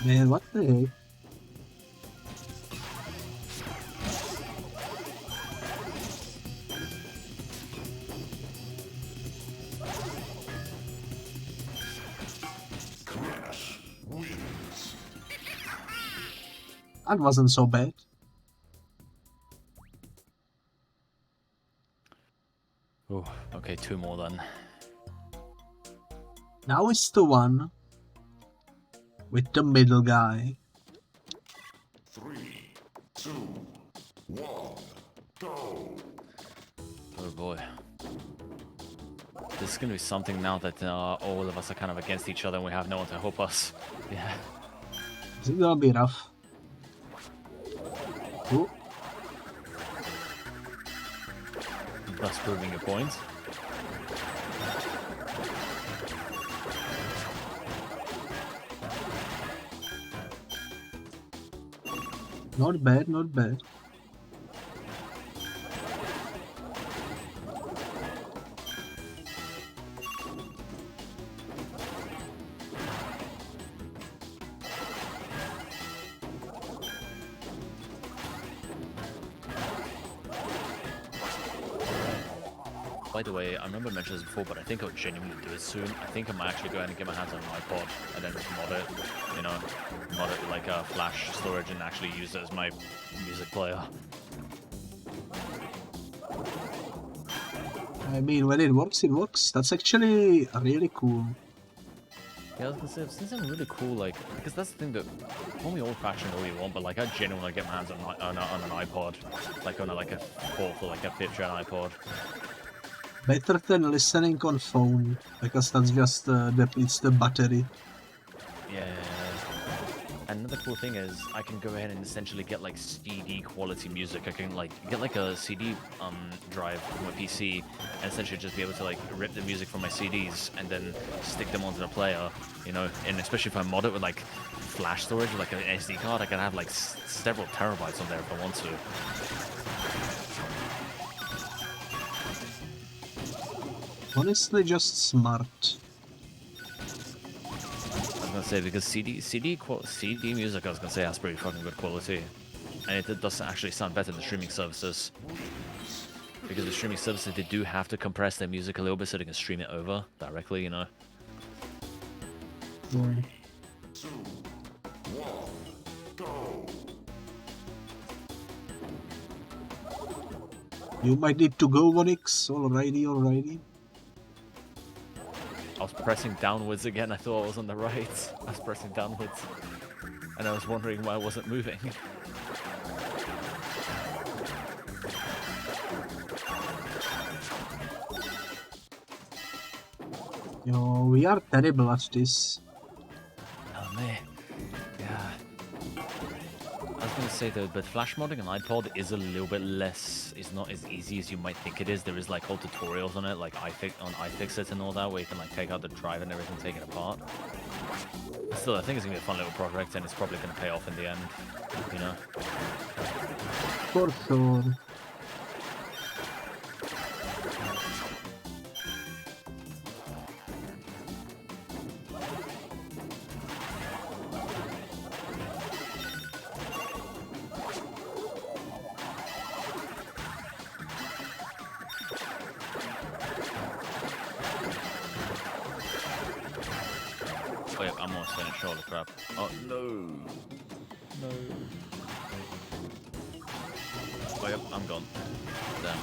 Man, what the heck? Crash wins. That wasn't so bad. Oh, okay, 2 more then. Now it's the one with the middle guy. 3, 2, 1, go. Oh boy. This is gonna be something now that all of us are kind of against each other and we have no one to help us. Yeah. Is it gonna be rough? Oh, Thus proving your point. not bad, not bad. By the way, I remember mentioning this before, but I think I'll genuinely do it soon. I think I might actually go ahead and get my hands on an iPod and then just mod it, you know, mod it like a flash storage and actually use it as my music player. I mean, when it works, it works. That's actually really cool. Yeah, I was gonna say, I've seen something really cool, like, because that's the thing that, call me old-fashioned all you want, but, like, I genuinely get my hands on an iPod, like, on a 4th or, like, a 5th gen iPod. Better than listening on phone, because that's just depletes the battery. Yeah. Another cool thing is I can go ahead and essentially get like CD quality music. I can like get like a CD drive from my PC and essentially just be able to like rip the music from my CDs and then stick them onto the player, you know. And especially if I mod it with like flash storage, like an SD card, I can have like several terabytes on there if I want to. Honestly, just smart. I was gonna say because CD music, I was gonna say, has pretty fucking good quality, and it does actually sound better than streaming services. Because the streaming services, they do have to compress their music a little bit so they can stream it over directly, you know. 2, 1, go. You might need to go, Onyx. Alrighty, alrighty. I was pressing downwards again. I thought I was on the right. I was pressing downwards, and I was wondering why I wasn't moving. Yo, we are terrible at this. Oh man, yeah. I was gonna say though, but flash modding on iPod is a little bit less. It's not as easy as you might think it is. There is like whole tutorials on it, like iFixit and all that, where you can like take out the drive and everything, take it apart. Still, I think it's gonna be a fun little project, and it's probably gonna pay off in the end. You know. For sure. Oh yeah, I'm almost finished. Holy crap! Oh no! No! Oh yep, I'm gone. Damn.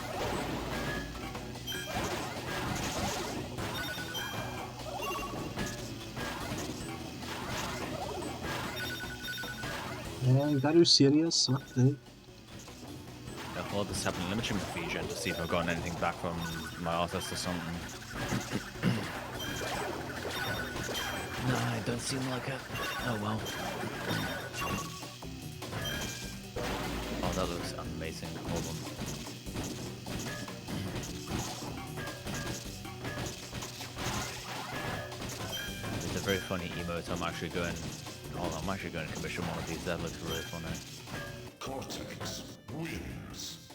Yeah, are you serious? What the? Yeah, hold this happening. Let me check my VGen to see if I've gotten anything back from my artist or something. No, I don't doesn't seem like it. Oh well. Oh, that looks amazing. Hold on. It's a very funny emote. I'm actually going to commission one of these. That looks really funny. Cortex wins.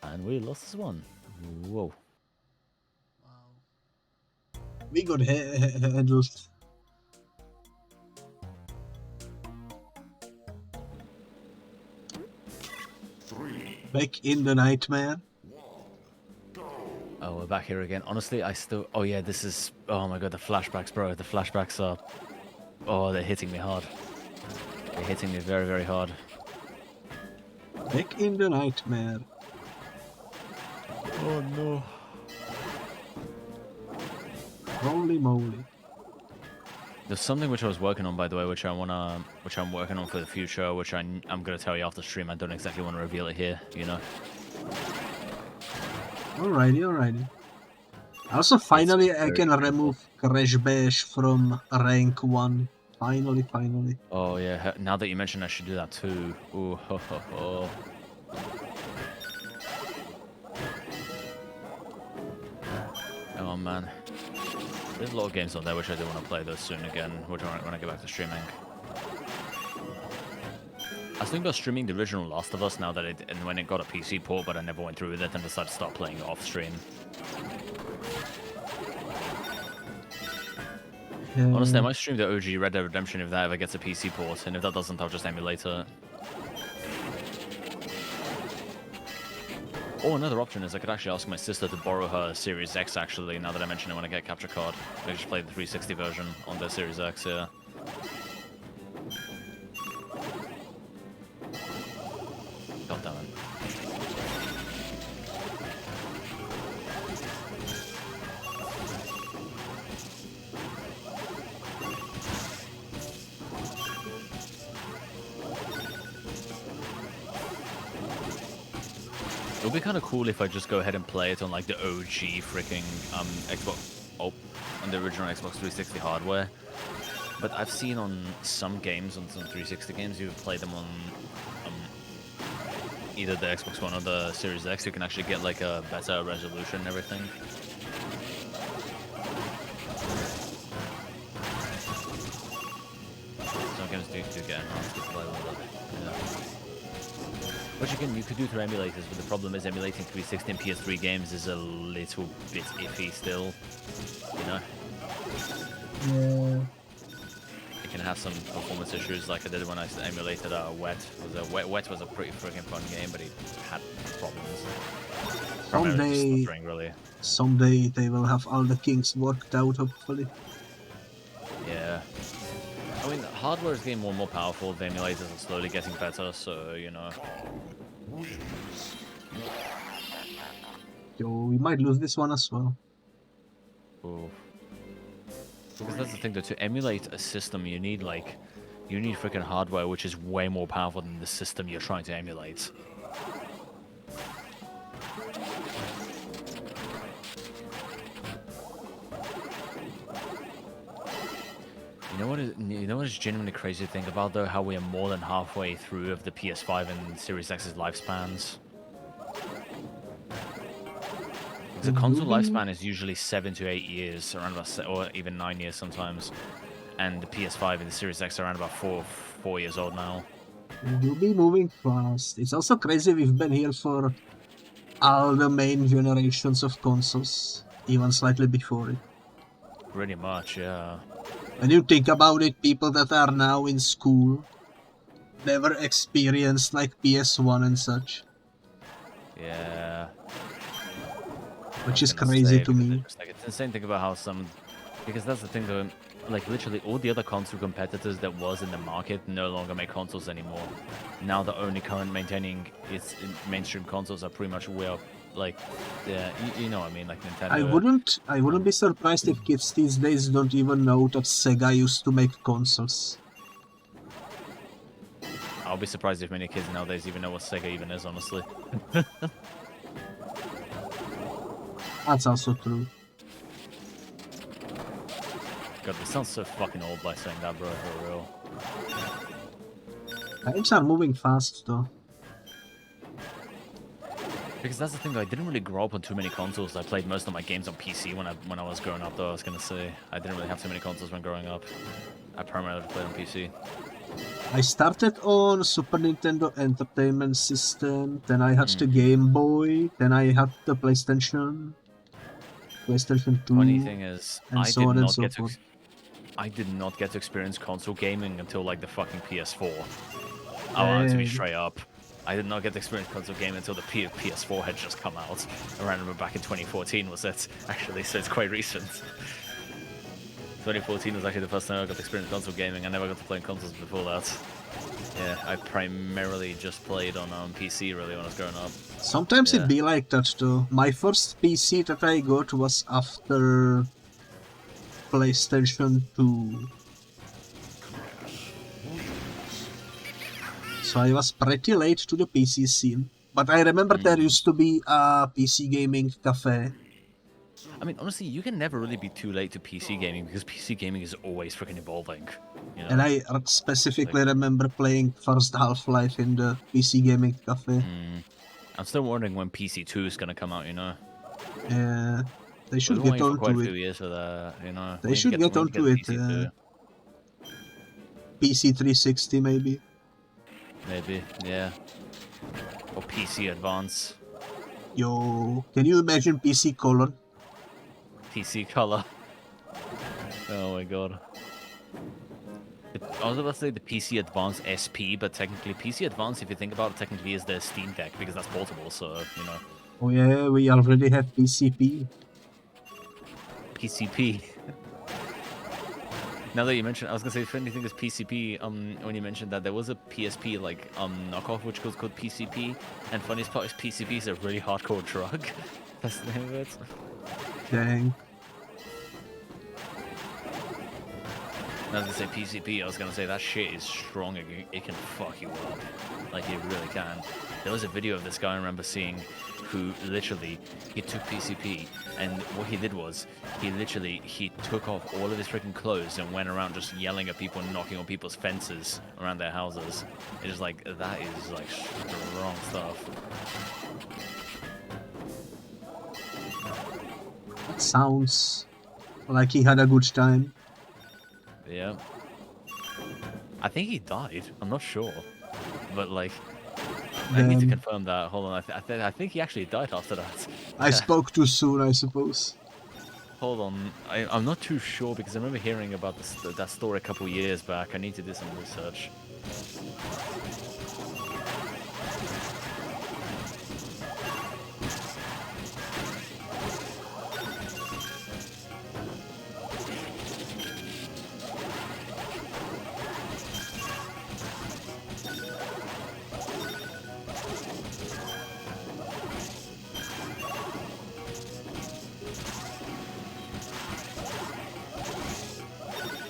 And we lost this one. Whoa. We got handled. Back in the nightmare. Oh, we're back here again. Honestly, oh yeah, this is... Oh my god, the flashbacks, bro. The flashbacks are... Oh, they're hitting me hard. They're hitting me very, very hard. Back in the nightmare. Oh no. Holy moly. There's something which I was working on, by the way, which I'm working on for the future, which I'm gonna tell you after stream. I don't exactly want to reveal it here, you know. Alrighty. Also, finally, I can remove Crash Bash from rank 1. Finally. Oh yeah, now that you mention, I should do that too. Ooh, ho, ho, ho. Oh man. There's a lot of games on there which I do want to play though soon again, which I want to get back to streaming. I was thinking about streaming the original Last of Us now that when it got a PC port, but I never went through with it and decided to start playing it off stream. Honestly, I might stream the OG Red Dead Redemption if that ever gets a PC port, and if that doesn't, I'll just emulate it. Oh, another option is I could actually ask my sister to borrow her Series X, actually, now that I mention it when I get a capture card. I just play the 360 version on their Series X, yeah. God damn it. It would be kind of cool if I just go ahead and play it on like the OG freaking Xbox, on the original Xbox 360 hardware. But I've seen on some games, on some 360 games, you play them on either the Xbox One or the Series X, you can actually get like a better resolution and everything. Some games do get enhanced to play with it. Yeah. Which again, you could do through emulators, but the problem is emulating 360 and PS3 games is a little bit iffy still, you know? Yeah. It can have some performance issues like I did when I emulated Wet. Wet was a pretty freaking fun game, but it had problems. Someday they will have all the kinks worked out, hopefully. Yeah. I mean, hardware is getting more and more powerful, the emulators are slowly getting better, so, you know. Yo, we might lose this one as well. Ooh. Because that's the thing though, to emulate a system you need freaking hardware which is way more powerful than the system you're trying to emulate. You know what is genuinely crazy to think about though? How we are more than halfway through of the PS5 and Series X's lifespans. The console lifespan is usually 7 to 8 years, around about, or even 9 years sometimes, and the PS5 and the Series X are around about 4 years old now. You'll be moving fast. It's also crazy we've been here for all the main generations of consoles, even slightly before it. Pretty much, yeah. When you think about it, people that are now in school never experienced like PS1 and such. Yeah. Which is crazy to me. It's insane to think about how because that's the thing though, like literally all the other console competitors that was in the market no longer make consoles anymore. Now the only current maintaining its mainstream consoles are pretty much like, yeah, you know what I mean, like Nintendo. I wouldn't be surprised if kids these days don't even know that Sega used to make consoles. I'll be surprised if many kids nowadays even know what Sega even is, honestly. That's also true. God, this sounds so fucking old by saying that, bro, for real. Times are moving fast, though. Because that's the thing, though, I didn't really grow up on too many consoles. I played most of my games on PC when I was growing up, though, I was gonna say. I didn't really have too many consoles when growing up. I primarily played on PC. I started on Super Nintendo Entertainment System, then I had the Game Boy, then I had the PlayStation 2, Funny thing is, and so on and so forth. I did not get to experience console gaming until like the fucking PS4. I wanted to be straight up. I did not get to experience console gaming until the PS4 had just come out. I remember back in 2014 was it, actually, so it's quite recent. 2014 was actually the first time I got to experience console gaming. I never got to play on consoles before that. Yeah, I primarily just played on PC really when I was growing up. Sometimes it be like that though. My first PC that I got was after PlayStation 2. So I was pretty late to the PC scene. But I remember there used to be a PC gaming cafe. I mean, honestly, you can never really be too late to PC gaming because PC gaming is always freaking evolving. You know? And I specifically remember playing first Half-Life in the PC gaming cafe. I'm still wondering when PC2 is gonna come out, you know? Yeah, they should We've been get waiting for quite onto a few it. years for that, you know? They should get onto it. PC 360 maybe. Maybe, yeah. Or PC Advance. Yo, can you imagine PC Color? PC Color. Oh my god. I was about to say the PC Advance SP, but technically PC Advance, if you think about it, technically is the Steam Deck because that's portable, so, you know. Oh yeah, we already have PCP. PCP. Now that you mentioned, I was gonna say, funny thing is PCP. When you mentioned that there was a PSP like knockoff which was called PCP, and funniest part is PCP is a really hardcore drug. That's the name of it. Dang. I was gonna say PCP. I was gonna say that shit is strong. It can fuck you up, like it really can. There was a video of this guy I remember seeing, who literally he took PCP, and what he did was he took off all of his freaking clothes and went around just yelling at people and knocking on people's fences around their houses. It is like that is like strong stuff. That sounds like he had a good time. Yeah. I think he died. I'm not sure, but like. I need to confirm that. Hold on, I think he actually died after that. I spoke too soon, I suppose. Hold on, I'm not too sure because I remember hearing about that story a couple years back. I need to do some research.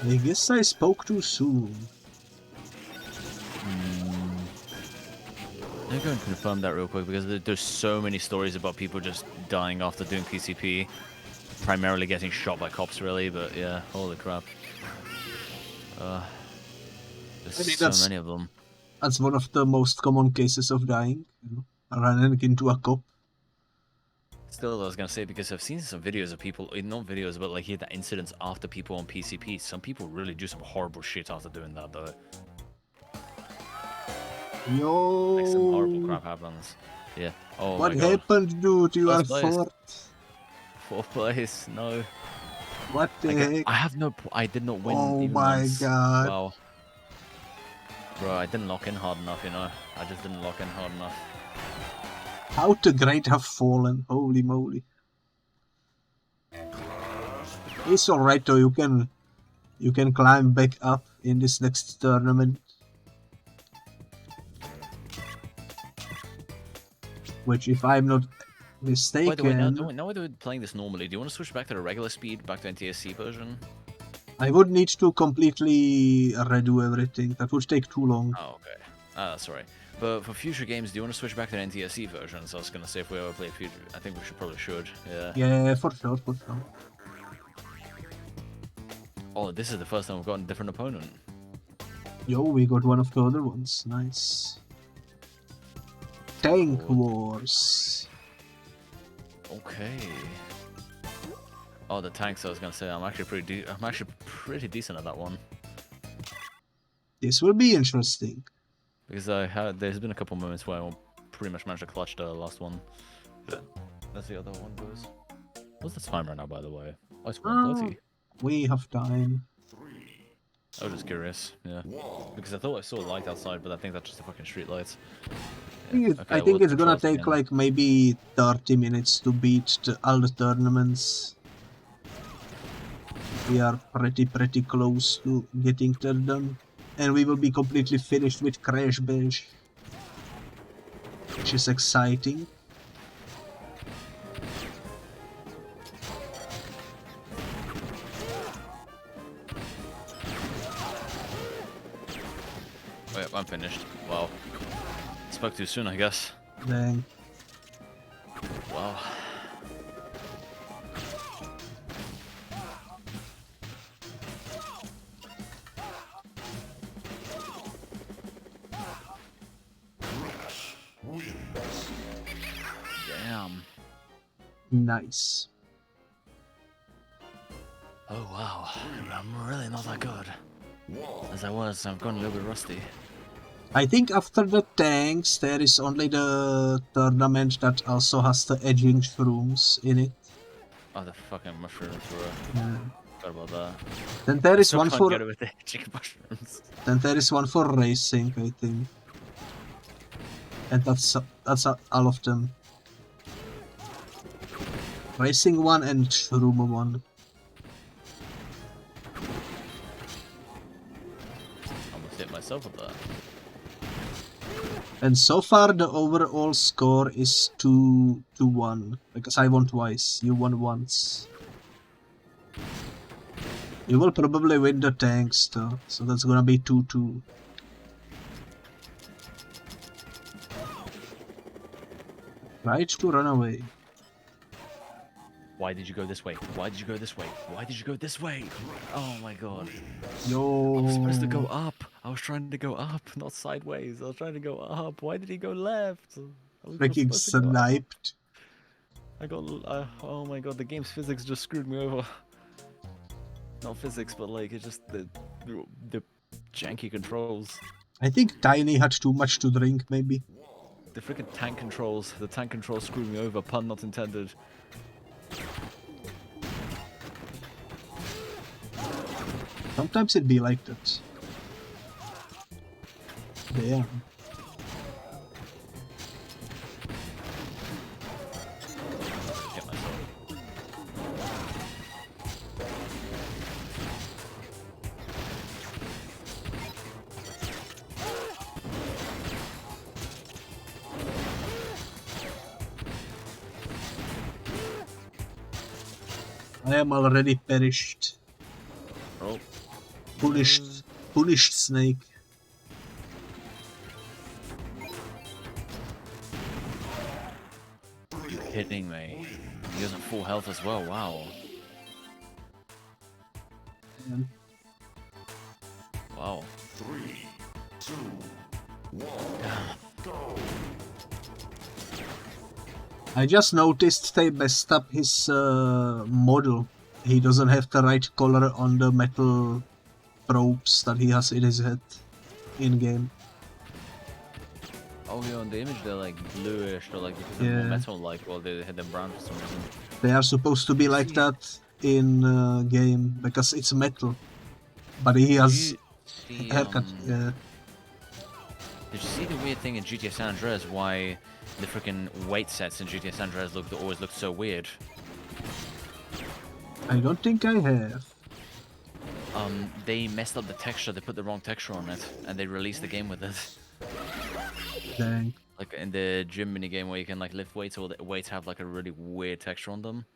I guess I spoke too soon. I'm going to confirm that real quick because there's so many stories about people just dying after doing PCP. Primarily getting shot by cops, really, but yeah, holy crap. There's so many of them. That's one of the most common cases of dying, you know, running into a cop. Still, I was gonna say, because I've seen some videos of people, not videos, but like the incidents after people on PCP. Some people really do some horrible shit after doing that, though. Yo. Like some horrible crap happens. Yeah. Oh what my God. Happened, dude? You First are place. fourth. Fourth place. No. What the heck? I have no. I did not win. Oh even my once. God. Wow. Bro, I didn't lock in hard enough, you know. I just didn't lock in hard enough. How the great have fallen. Holy moly. It's alright though, you can climb back up in this next tournament. Which, if I'm not mistaken... By the way, now we're playing this normally. Do you want to switch back to the regular speed, back to NTSC version? I would need to completely redo everything. That would take too long. Oh, okay. That's alright. But for future games, do you want to switch back to the NTSC version? So I was going to say if we ever play future, I think we probably should. Yeah. Yeah, for sure, for sure. Oh, this is the first time we've gotten a different opponent. Yo, we got one of the other ones. Nice. Tank Wars. Okay. Oh, the tanks. I was gonna say I'm actually pretty decent at that one. This will be interesting. Because there's been a couple moments where I pretty much managed to clutch the last one. That's the other one goes. What's the time right now, by the way? Oh, it's 1:30. We have time. I was just curious, yeah. Because I thought I saw a light outside, but I think that's just the fucking street lights. I think it's gonna take like maybe 30 minutes to beat all the tournaments. We are pretty close to getting that done. And we will be completely finished with Crash Bash. Which is exciting. Wait, I'm finished. Wow. Spoke too soon, I guess. Dang. Wow. Damn. Nice. Oh wow. I'm really not that good. As I was, I've gone a little bit rusty. I think after the tanks, there is only the tournament that also has the edging shrooms in it. Oh, the fucking mushrooms were... Yeah. Forgot about that. Then there is Still one can't for. get it with the chicken mushrooms. Then there is one for racing, I think. And that's all of them. Racing one and shroom one. Almost hit myself with that. And so far the overall score is 2-1. Because I won twice, you won once. You will probably win the tanks though, so that's gonna be 2-2. Right to run away. Why did you go this way? Why did you go this way? Why did you go this way? Oh my god. Yo. I was supposed to go up. I was trying to go up, not sideways. I was trying to go up. Why did he go left? I was Freaking supposed to go up. sniped. I got... oh my god, the game's physics just screwed me over. Not physics, but like, it's just the janky controls. I think Tiny had too much to drink, maybe. The freaking tank controls. The tank controls screwed me over, pun not intended. Sometimes it be like that. Damn. Get myself. I am already perished. Oh. Punished snake. You're kidding me. He has full health as well, wow. Man. Wow. 3, 2, 1, go! I just noticed they messed up his model. He doesn't have the right color on the metal probes that he has in his head in game. Oh yeah, on the image they're like bluish or like Yeah. more metal-like, while they had them brown for some reason. They are supposed to be like that in game because it's metal, but he has The, haircut. Yeah. Did you see the weird thing in GTA San Andreas? Why the freaking weight sets in GTA San Andreas always look so weird? I don't think I have. They messed up the texture. They put the wrong texture on it, and they released the game with it. Dang. Like in the gym mini game where you can like lift weights, or the weights have like a really weird texture on them.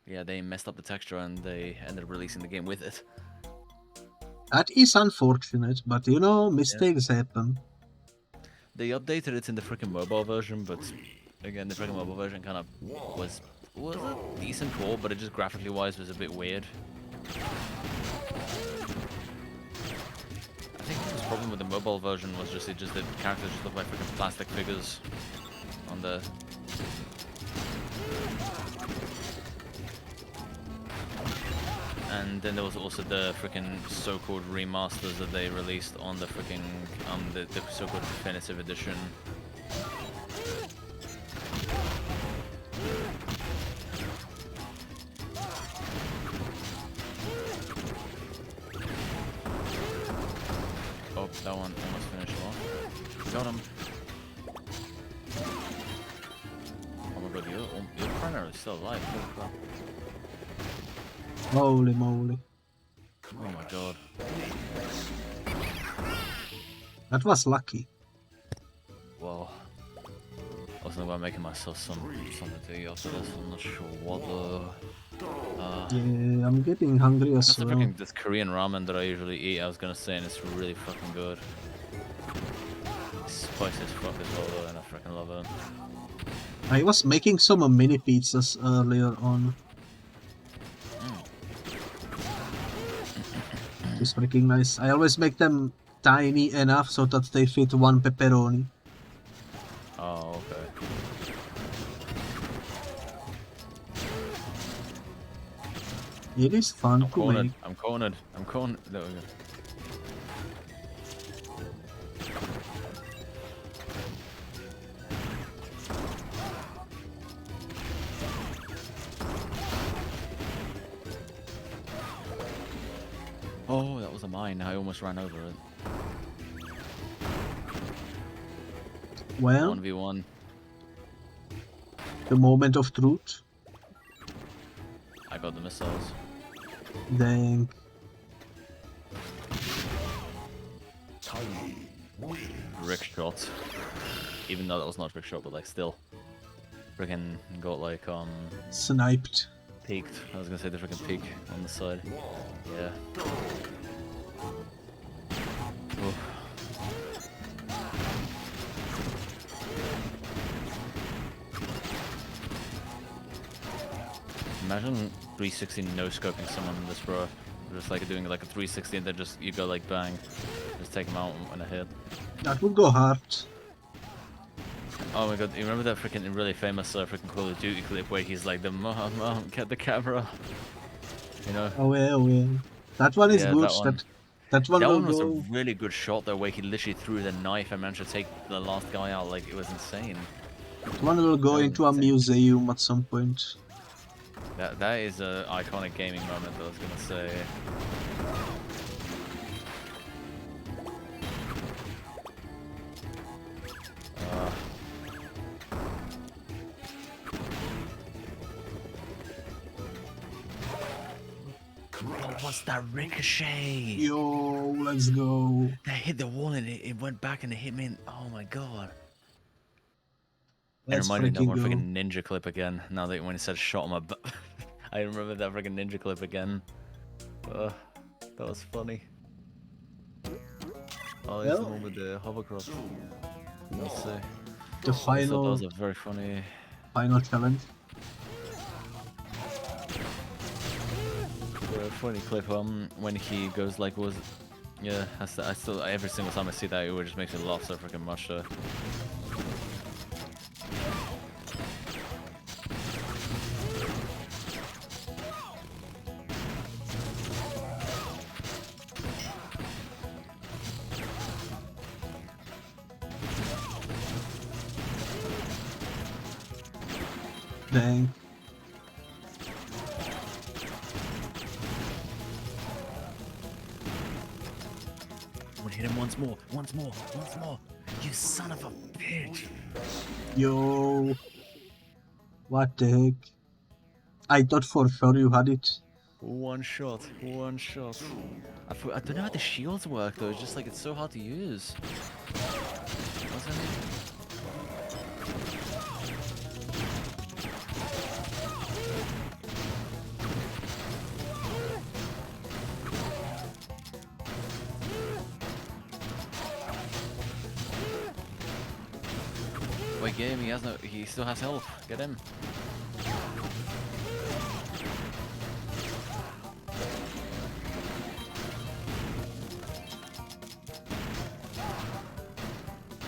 Yeah, they messed up the texture and they ended up releasing the game with it. That is unfortunate, but you know, mistakes happen. They updated it in the freaking mobile version, but again, the freaking mobile version kind of was a decent port, but it just graphically wise was a bit weird. problem with the mobile version was just the characters just look like freaking plastic figures on the. And then there was also the freaking so-called remasters that they released on the freaking the so-called definitive edition. Oh, that one almost finished off. Got him. Oh my god, you're primarily still alive. Holy crap. Holy moly. Oh my god. That was lucky. Well, I was thinking about making myself something to eat after this. I'm not sure what the. Yeah, I'm getting hungry as That's the well. freaking this Korean ramen that I usually eat. I was gonna say, and it's really fucking good. It's spicy as fuck as well, though, and I freaking love it. I was making some mini pizzas earlier on. It's freaking nice. I always make them tiny enough so that they fit one pepperoni. Oh, okay. It is fun I'm to cornered. make. I'm cornered. I'm cornered. There we go. Oh, that was a mine. I almost ran over it. Well, 1v1. the moment of truth. I got the missiles. Dang. Tiny win. Rick shot. Even though that was not Rick shot, but like still. Freaking got like Sniped. peaked. I was gonna say the freaking peak on the side. Yeah. Oof. Imagine 360 no scoping someone in this, bro. Just like doing like a 360 and then just you go like bang, just take them out in a hit. That would go hard. Oh my god, you remember that freaking really famous freaking Call of Duty clip where he's like the mom, get the camera, you know? Oh yeah, oh yeah. That one is Yeah, good. that one. That one That will one was a go. really good shot though, where he literally threw the knife and managed to take the last guy out. Like it was insane. That one will go That was into a insane. museum at some point. That is a iconic gaming moment. I was gonna say. What was that ricochet? Yo, let's go. That hit the wall and it went back and it hit me. Oh my god. Let's It reminded me of that one freaking go. freaking ninja clip again. Now that when it said shot on my butt, I remember that freaking ninja clip again. That was funny. Oh, there's the Well. one with the hovercraft. Let's see. The I thought that final was a very funny. challenge. Funny clip. When he goes like, was, yeah. I still every single time I see that, it just makes me laugh so freaking much. Dang. I'm gonna hit him once more. You son of a bitch. Yo. What the heck? I thought for sure you had it. One shot. I don't know how the shields work though. It's just like it's so hard to use. What's that mean? Wait, get him. He still has health. Get him.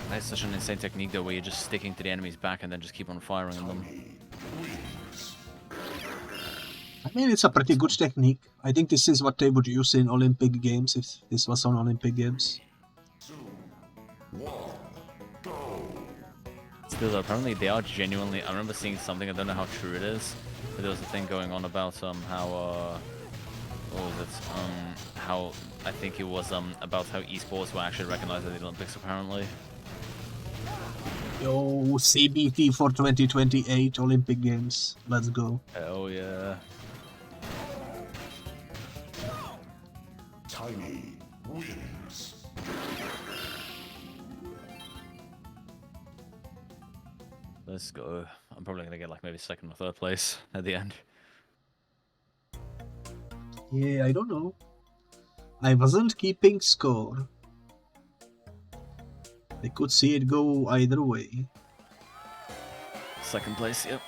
That's such an insane technique though, where you're just sticking to the enemy's back and then just keep on firing at them. I mean, it's a pretty good technique. I think this is what they would use in Olympic Games if this was on Olympic Games. Still, apparently they are genuinely. I remember seeing something. I don't know how true it is, but there was a thing going on about how what was it? How I think it was about how esports were actually recognized at the Olympics. Apparently. Yo, CBT for 2028 Olympic Games. Let's go. Hell yeah. Tiny wins. Let's go. I'm probably gonna get like maybe second or third place at the end. Yeah, I don't know. I wasn't keeping score. I could see it go either way. Second place, yep.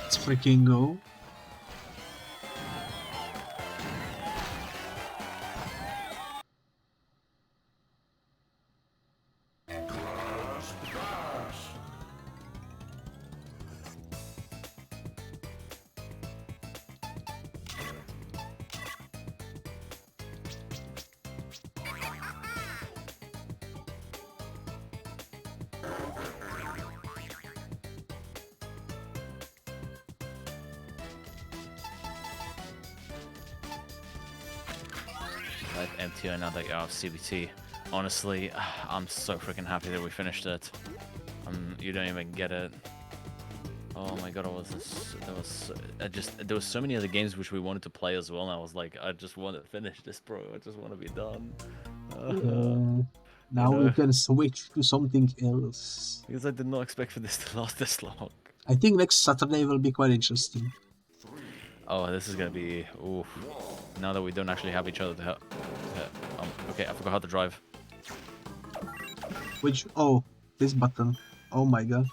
Let's freaking go. MTO now that you're out of CBT. Honestly, I'm so freaking happy that we finished it. You don't even get it. Oh my god, there was so many other games which we wanted to play as well, and I was like, I just want to finish this, bro. I just want to be done. Now we can switch to something else. Because I did not expect for this to last this long. I think next Saturday will be quite interesting. Oh, this is gonna be oof. Now that we don't actually have each other to help. Okay, I forgot how to drive. Which? Oh, this button. Oh my god.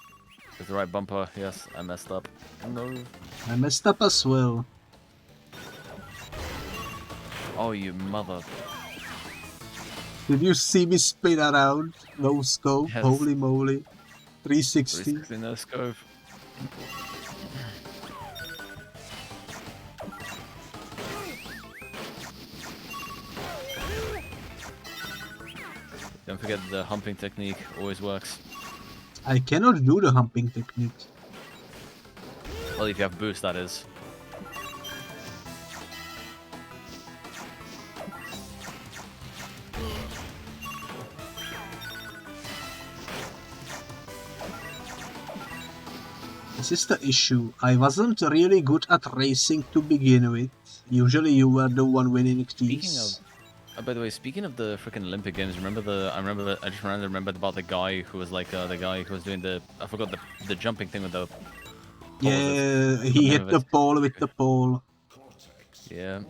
It's the right bumper. Yes, I messed up. No. I messed up as well. Oh, you mother. Did you see me spin around? No scope. Yes. Holy moly. 360. 360 no scope. Don't forget the humping technique, always works. I cannot do the humping technique. Well, if you have boost, that is. This is the issue. I wasn't really good at racing to begin with. Usually you were the one winning these. By the way, speaking of the freaking Olympic Games, I just remembered about the guy who was like the guy who was doing I forgot the jumping thing with the pole. Yeah, he hit the pole with the pole. Yeah.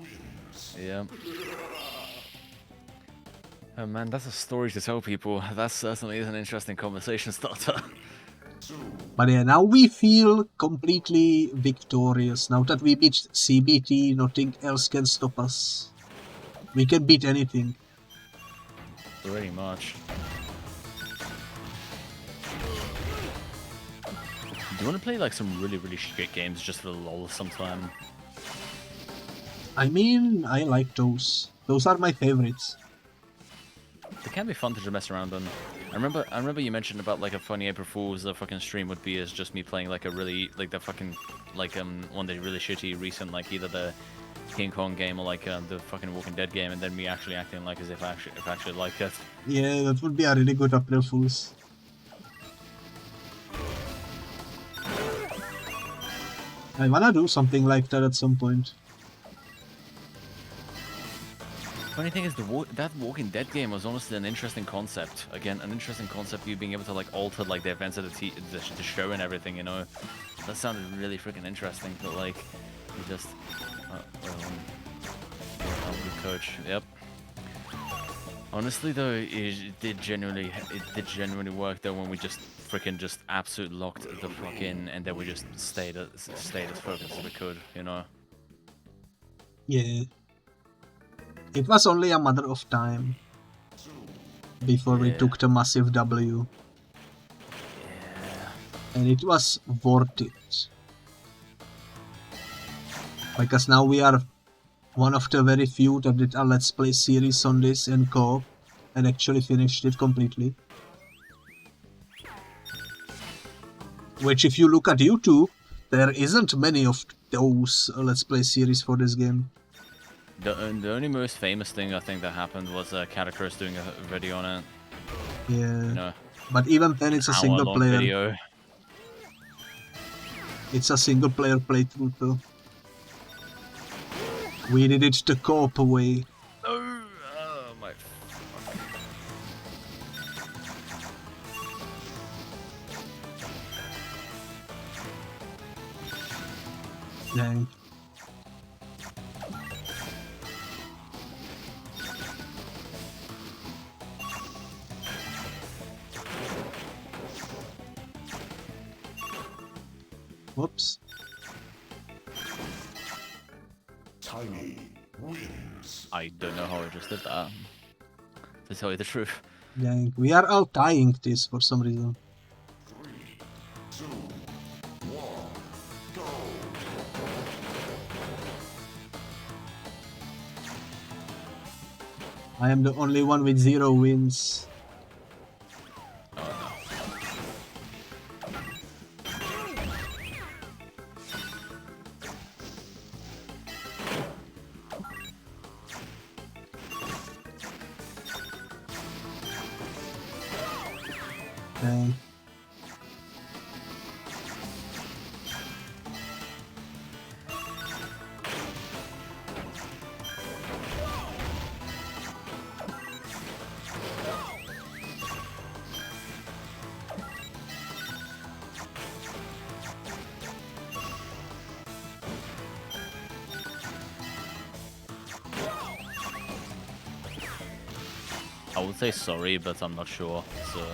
Oh man, that's a story to tell people. That certainly is an interesting conversation starter. But yeah, now we feel completely victorious. Now that we beat CBT, nothing else can stop us. We can beat anything. Pretty much. Do you want to play like some really shit games just for the lol sometime? I mean, I like those. Those are my favorites. They can be fun to just mess around on. I remember you mentioned about like a funny April Fool's fucking stream would be as just me playing like a really like the fucking like one of the really shitty recent like either the King Kong game or like the fucking Walking Dead game, and then me actually acting like as if I actually like it. Yeah, that would be a really good April Fool's. I wanna do something like that at some point. Funny thing is, that Walking Dead game was honestly an interesting concept. Again, an interesting concept. You being able to like alter like the events of the show and everything. You know, that sounded really freaking interesting. But like, you just good coach. Yep. Honestly though, it did genuinely work though when we just freaking just absolute locked the fuck in, and then we just stayed as focused as we could, you know. Yeah. It was only a matter of time before we took the massive W. And it was worth it. Because now we are one of the very few that did a Let's Play series on this and co-op and actually finished it completely. Which, if you look at YouTube, there isn't many of those Let's Play series for this game. The only most famous thing I think that happened was Catacross doing a video on it. Yeah. You know, But even then it's a single player. Video. It's a single player playthrough though. We did it the co-op way. Oh my fuck. Dang. Whoops. Tiny wins. I don't know how I just did that. To tell you the truth. Dang. We are out tying this for some reason. 3, 2, 1, go. I am the only one with 0 wins. Dang. I would say sorry, but I'm not sure. So,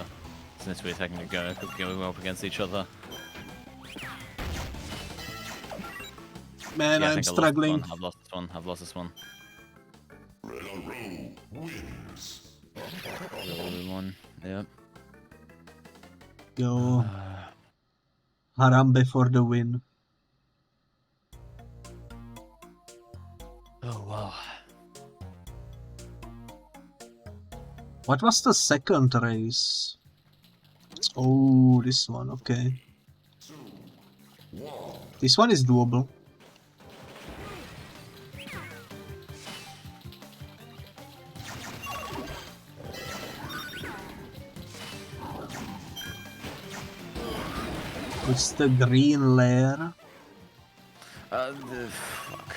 since we're technically going up against each other. Man, Yeah, I I'm think struggling. I've lost this one. I've lost this one. Wins. Roll one. Yep. Yo. Harambe for the win. Oh wow. What was the second race? Oh, this one, okay. 2, 1. This one is doable. It's the green layer. Fuck.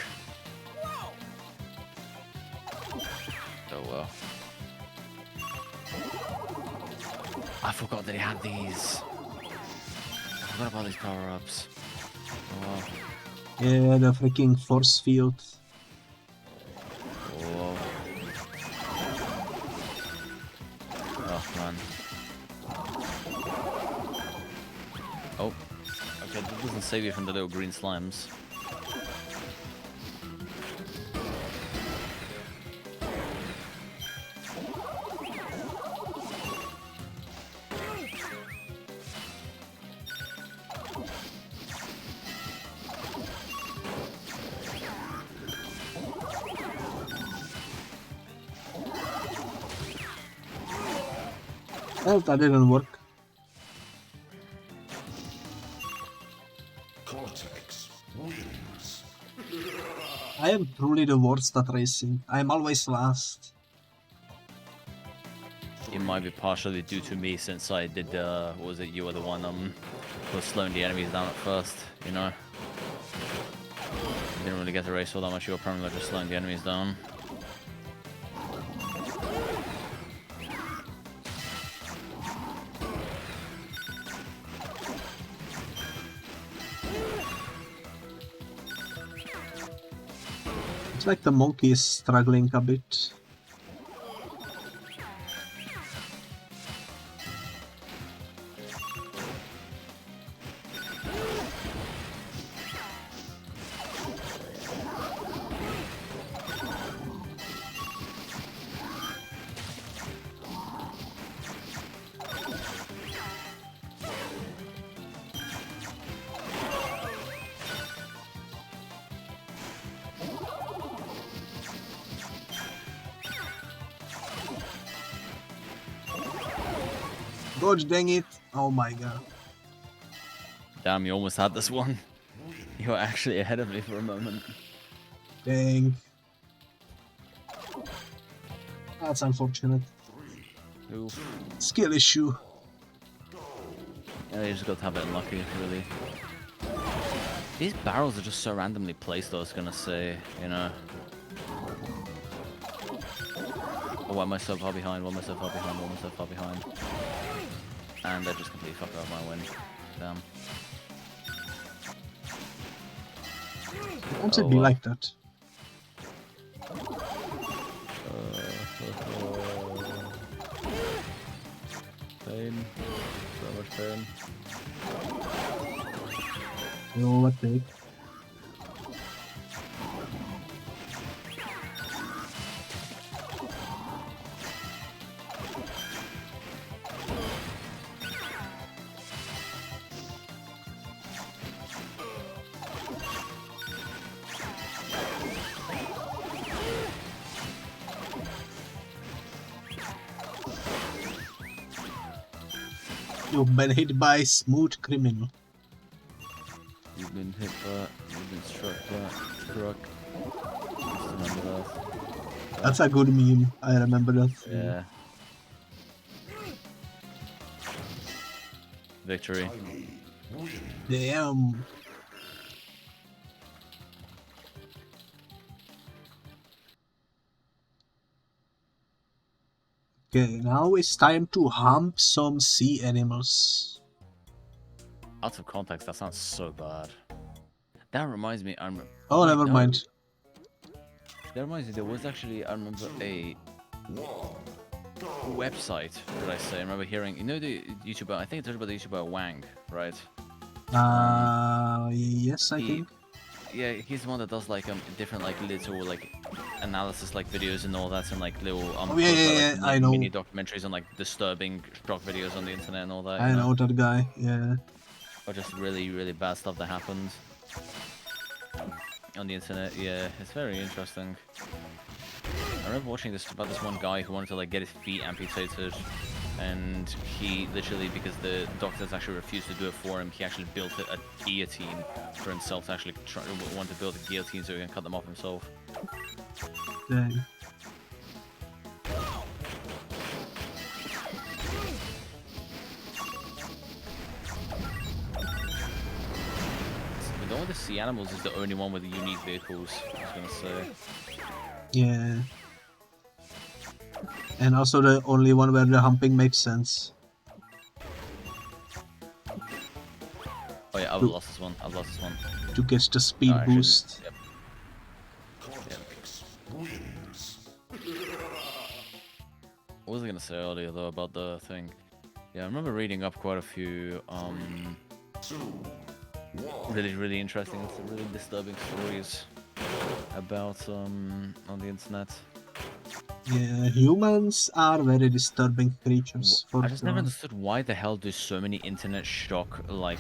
Oh well. I forgot that he had these. I forgot about these power-ups. Oh wow. Yeah, the freaking force field. Oh. Oh man. Oh. Okay, that doesn't save you from the little green slimes. Well, that didn't work. Cortex wins. I am truly the worst at racing. I am always last. It might be partially due to me since I did what was it, you were the one who was slowing the enemies down at first, you know? You didn't really get to race all that much, you were primarily just slowing the enemies down. It's like the monkey is struggling a bit. God dang it. Oh my god. Damn, you almost had this one. You were actually ahead of me for a moment. Dang. That's unfortunate. Oof. Skill issue. Yeah, you just got to have it unlucky, really. These barrels are just so randomly placed, I was gonna say, you know. Oh, why am I so far behind? Why am I so far behind? Why am I so far behind? And I just completely fucked up my win. Damn. Won't it be like that? Pain. So much pain. No, what take? You've been hit by smooth criminal. You've been hit by, you've been struck by truck. Just remember that. That's a good meme. I remember that. Yeah. Victory. Damn. Okay, now it's time to hump some sea animals. Out of context, that sounds so bad. That reminds me, Oh, never no. mind. That reminds me, there was actually, I remember a website, did I say? I remember hearing, you know the YouTuber, I think it's about the YouTuber Wang, right? Yes, I think. Yeah, he's the one that does like different like little like analysis like videos and all that, and like little Oh, yeah, like, I know. mini documentaries on like disturbing shock videos on the internet and all that. I you know that guy, yeah. Or just really, really bad stuff that happens on the internet. Yeah, it's very interesting. I remember watching this about this one guy who wanted to like get his feet amputated, and he literally, because the doctors actually refused to do it for him, he actually built a guillotine for himself to actually want to build a guillotine so he can cut them off himself. Dang. With all the sea animals is the only one with the unique vehicles, I was gonna say. Yeah. And also the only one where the humping makes sense. Oh yeah, I've lost this one. I've lost this one. To get the speed Oh, actually, boost. Yep. What was I gonna say earlier though about the thing? Yeah, I remember reading up quite a few really interesting, really disturbing stories about on the internet. Yeah, humans are very disturbing creatures. For I just never sure. understood why the hell do so many internet shock like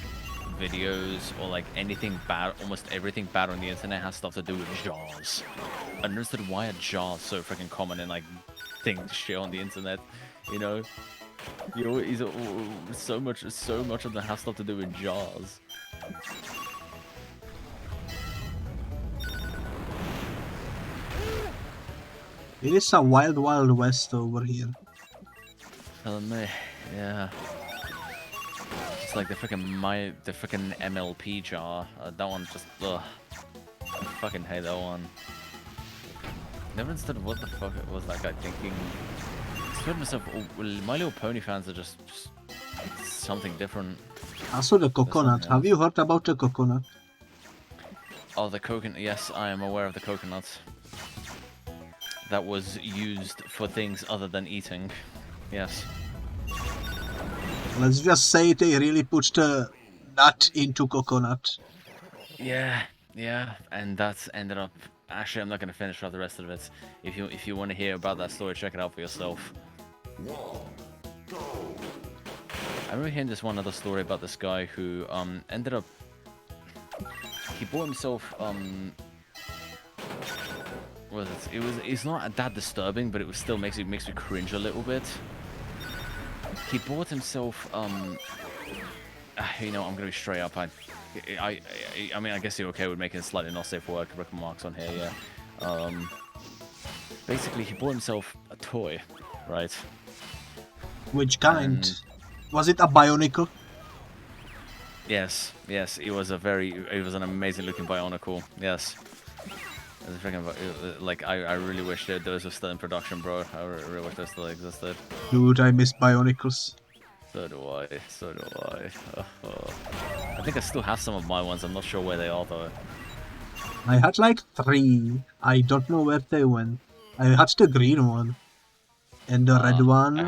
videos or like anything bad, almost everything bad on the internet has stuff to do with jaws. I understood why a jaw is so freaking common and like thing to share on the internet, you know. So much of that has stuff to do with jaws. It is a wild, wild west over here. Telling me, yeah. It's like the freaking MLP jar. That one just ugh. I fucking hate that one. Never understood what the fuck was that guy thinking. I told myself, oh, well, My Little Pony fans are just something different. Also the coconut. Have you heard about the coconut? Oh, the coconut. Yes, I am aware of the coconut. That was used for things other than eating. Yes. Let's just say they really put the nut into coconut. Yeah, and that's ended up. Actually, I'm not gonna finish off the rest of it. If you want to hear about that story, check it out for yourself. I remember hearing this one other story about this guy who ended up. He bought himself what was it? It's not that disturbing, but it was still makes me cringe a little bit. he bought himself you know, I'm gonna be straight up. I mean, I guess you're okay with making slightly not safe for work remarks on here, yeah. Basically, he bought himself a toy, right? Which kind? And- Was it a Bionicle? Yes, yes, it was an amazing looking Bionicle. Yes. It's a freaking, like, I really wish that those were still in production, bro. I really wish they still existed. Dude, I miss Bionicles. So do I. So do I. I think I still have some of my ones. I'm not sure where they are though. I had like 3. I don't know where they went. I had the green one. And the red one.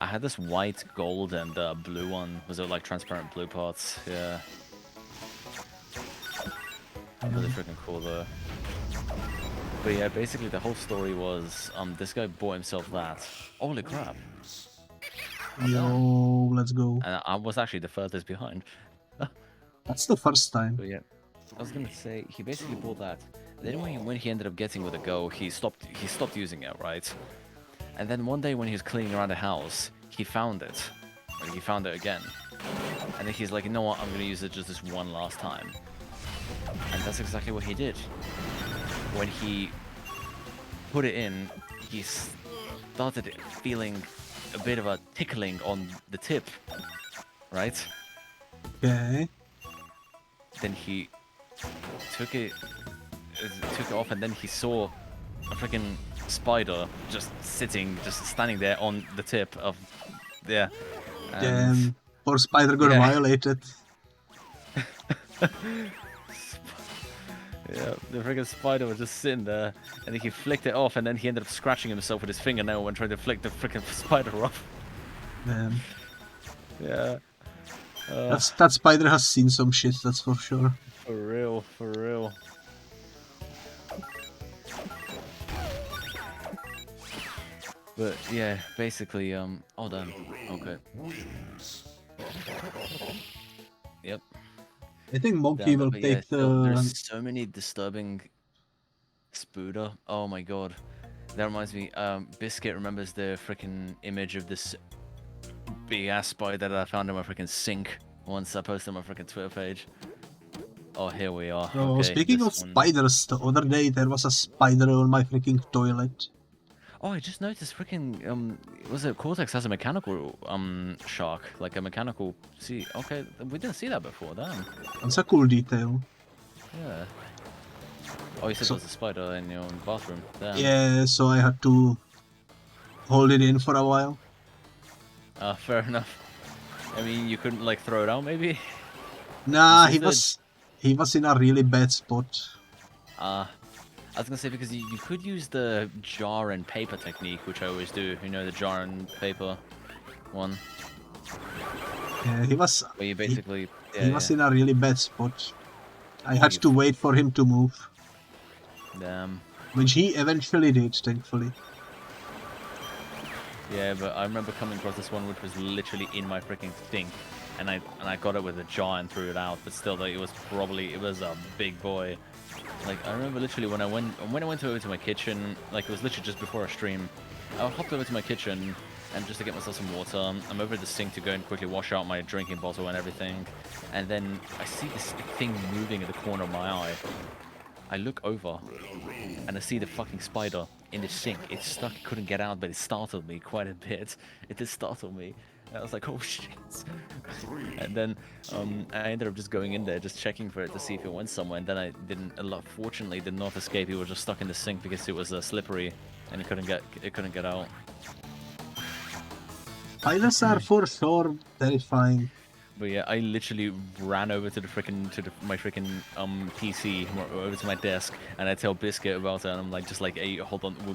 I had this white, gold, and blue one. Was it like transparent blue parts? Yeah. Really freaking cool though. But yeah, basically the whole story was this guy bought himself that. Holy crap! Yo, let's go. And I was actually the furthest behind. That's the first time. But yeah, I was gonna say he basically bought that. Then when he ended up getting with a go, he stopped using it, right? And then one day when he was cleaning around the house, he found it. And he found it again. And then he's like, you know what? I'm gonna use it just this one last time. And that's exactly what he did. When he put it in, he started feeling a bit of a tickling on the tip, right? Okay. Then he took it off, and then he saw a freaking spider just standing there on the tip of, yeah. Damn. Poor spider got Yeah. violated. Yeah, the freaking spider was just sitting there, and he flicked it off, and then he ended up scratching himself with his fingernail when trying to flick the freaking spider off. Damn. Yeah. That spider has seen some shit, that's for sure. For real, for real. But yeah, basically, oh damn, okay. Yep. I think Monkey Damn, will but yeah, take still, the... there's so many disturbing spooder. Oh my god. That reminds me, Biscuit remembers the freaking image of this big ass spider that I found in my freaking sink once I posted on my freaking Twitter page. Oh, here we are. Oh, Okay, speaking of this one. spiders, the other day there was a spider on my freaking toilet. Oh, I just noticed freaking, was it Cortex has a mechanical, shark? Like a mechanical, see, okay, we didn't see that before, damn. That's a cool detail. Yeah. Oh, you said So- there was a spider in your bathroom, damn. Yeah, so I had to hold it in for a while. Fair enough. I mean, you couldn't, like, throw it out, maybe? Nah, This is he was in a really bad spot. I was gonna say, because you could use the jar and paper technique, which I always do, you know, the jar and paper one, Yeah, he was where you basically, he was in a really bad spot. I had to wait for him to move, damn. which he eventually did, thankfully. Yeah, but I remember coming across this one which was literally in my freaking sink, and I got it with a jar and threw it out, but still, like, it was a big boy. Like, I remember literally when I went over to my kitchen, like, it was literally just before a stream, I hopped over to my kitchen and just to get myself some water. I'm over at the sink to go and quickly wash out my drinking bottle and everything, and then I see this thing moving in the corner of my eye. I look over, and I see the fucking spider in the sink. It's stuck, it couldn't get out, but it startled me quite a bit. It did startle me. And I was like, oh shit. And then I ended up just going in there, just checking for it to see if it went somewhere. And then I fortunately did not escape. It was just stuck in the sink because it was slippery, and it couldn't get out. Spiders are for sure terrifying. But yeah, I literally ran over to my freaking PC, over to my desk, and I tell Biscuit about it, and I'm like, hey, hold on, we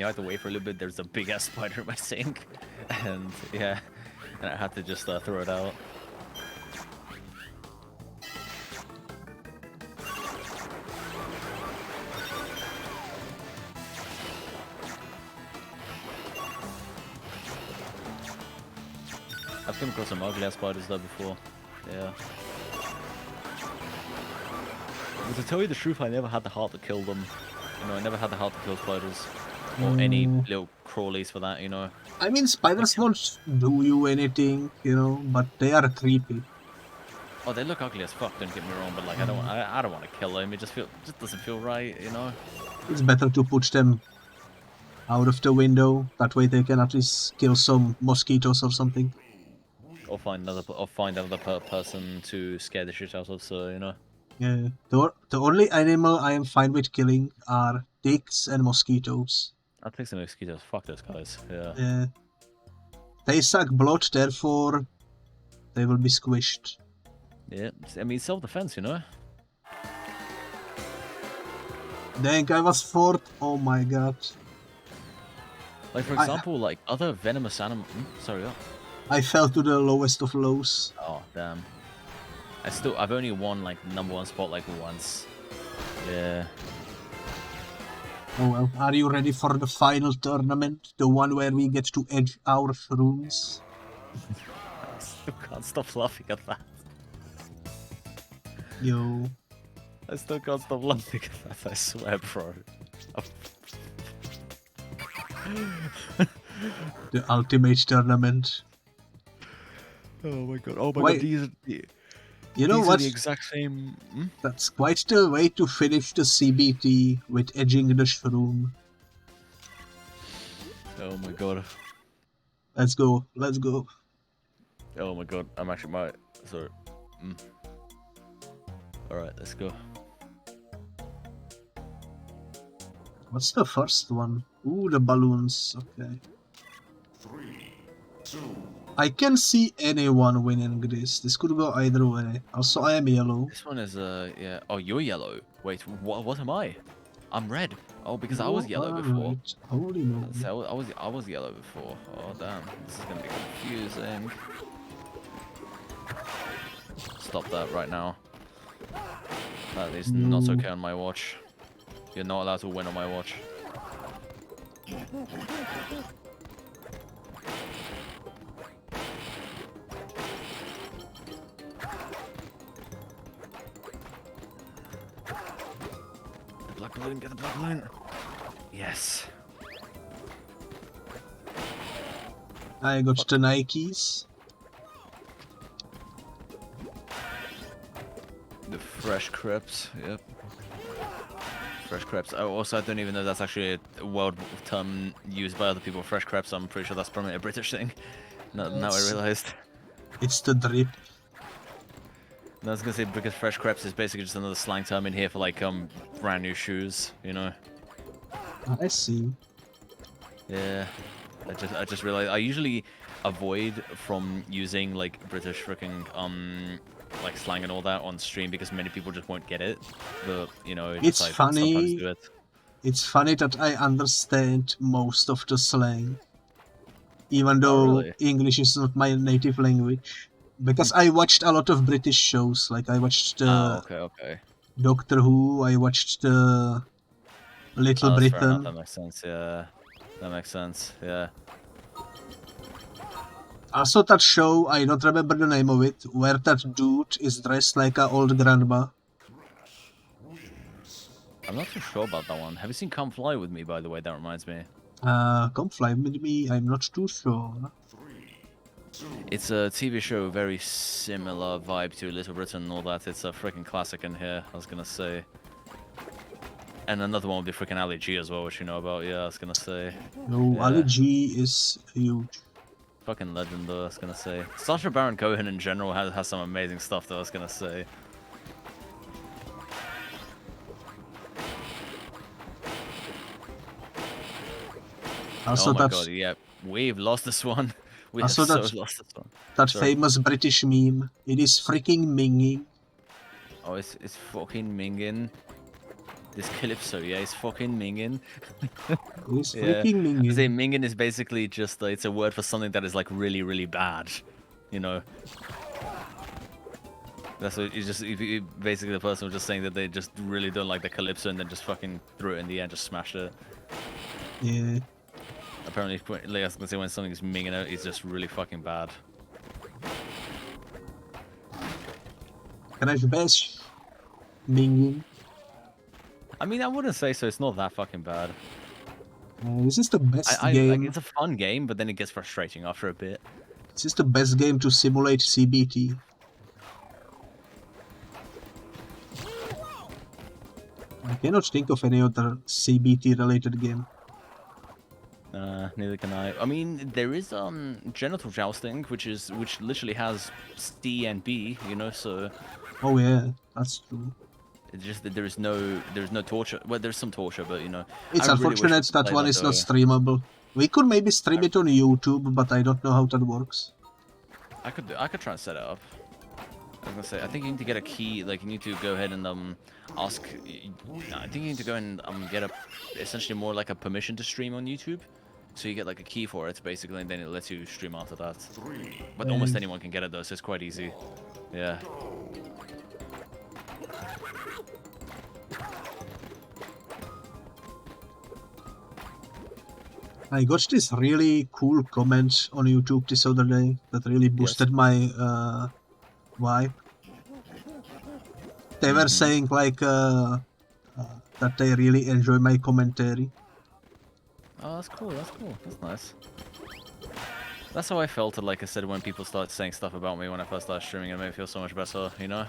have to wait for a little bit. There's a big ass spider in my sink, and yeah, and I had to just throw it out. I've come across some ugly ass spiders though before. Yeah. But to tell you the truth, I never had the heart to kill them. You know, I never had the heart to kill spiders. Or any little crawlies for that, you know. I mean, spiders won't do you anything, you know, but they are creepy. Oh, they look ugly as fuck. Don't get me wrong, but like I don't want to kill them. It just doesn't feel right, you know. It's better to put them out of the window. That way they can at least kill some mosquitoes or something. Or find another person to scare the shit out of. So you know. Yeah. The only animal I am fine with killing are ticks and mosquitoes. I think some mosquitoes. Fuck those guys. Yeah. Yeah. They suck blood, therefore they will be squished. Yeah. I mean, self-defense, you know. Dang, I was fourth. Oh my god. Like for example, like other venomous animals. Sorry. What? I fell to the lowest of lows. Oh damn. I've only won like #1 spot like once. Yeah. Oh well, are you ready for the final tournament? The one where we get to edge our runes? I still can't stop laughing at that. Yo. I still can't stop laughing at that, I swear, bro. The ultimate tournament. Oh my god. Oh my Wait. god, these You know are what? the exact same. That's quite the way to finish the CBT with edging the shroom. Oh my god. Let's go, let's go. Oh my god, I'm actually sorry. Alright, let's go. What's the first one? Ooh, the balloons. Okay. 3, 2, I can see anyone winning this. This could go either way. Also, I am yellow. This one is yeah. Oh, you're yellow. Wait, what am I? I'm red. Oh, because I was yellow before. Alright. Holy moly. So I was yellow before. Oh damn, this is gonna be confusing. Stop that right now. That is not okay on my watch. You're not allowed to win on my watch. The black balloon, get the black balloon. Yes. I got the Nikes. The fresh crepes, yep. Fresh crepes. Oh, also, I don't even know that's actually a world term used by other people. Fresh crepes. I'm pretty sure that's probably a British thing. Now I realized. It's the drip. No, I was gonna say because fresh crepes is basically just another slang term in here for like brand new shoes. You know. I see. Yeah. I just realized I usually avoid from using like British freaking like slang and all that on stream because many people just won't get it. But you know, It's like, funny. sometimes do it. It's funny that I understand most of the slang, even though really? English is not my native language. Because I watched a lot of British shows, like I watched Okay. Doctor Who, I watched Little Oh, that's fair enough. Britain. That makes sense. Yeah, that makes sense. Yeah. Also, that show, I don't remember the name of it, where that dude is dressed like an old grandma. I'm not too sure about that one. Have you seen Come Fly With Me, by the way? That reminds me. Come fly with me, I'm not too sure. It's a TV show, very similar vibe to Little Britain and all that. It's a freaking classic in here, I was gonna say. And another one would be freaking Ali G as well, which you know about. Yeah, I was gonna say. No, Yeah. Ali G is huge. Fucking legend, though, I was gonna say. Sacha Baron Cohen in general has some amazing stuff, though, I was gonna say. Also, Oh my that, god, yeah. We've lost this one. We have Also, so that's- lost this one. that Sorry. famous British meme. It is freaking minging. Oh, it's fucking minging. This Calypso, yeah, it's fucking minging. It is Yeah. freaking I say minging. minging is basically just, it's a word for something that is, like, really, really bad. You know? That's what you just, basically the person was just saying that they just really don't like the Calypso and then just fucking threw it in the air and just smashed it. Yeah. Apparently, like I was gonna say, when something's minging out, it's just really fucking bad. Crash Bash. Minging. I mean, I wouldn't say so, it's not that fucking bad. This is the best Like, game. it's a fun game, but then it gets frustrating after a bit. This is the best game to simulate CBT. I cannot think of any other CBT related game. Neither can I. I mean, there is genital jousting, which literally has C and B, you know. So Oh yeah, that's true. it's just that there's no torture. Well, there's some torture, but you know. It's I really wish we unfortunate could that play one is not though. streamable. We could maybe stream it on YouTube, but I don't know how that works. I could try and set it up. I was gonna say, I think you need to get a key. Like you need to go ahead and ask. I think you need to go and get essentially more like a permission to stream on YouTube. So you get like a key for it basically, and then it lets you stream after that. But almost anyone can get it though, so it's quite easy. Yeah. I got this really cool comment on YouTube this other day that really boosted my vibe. They were saying like that they really enjoy my commentary. Oh, that's cool. That's cool. That's nice. That's how I felt, like I said, when people started saying stuff about me when I first started streaming. It made me feel so much better, you know?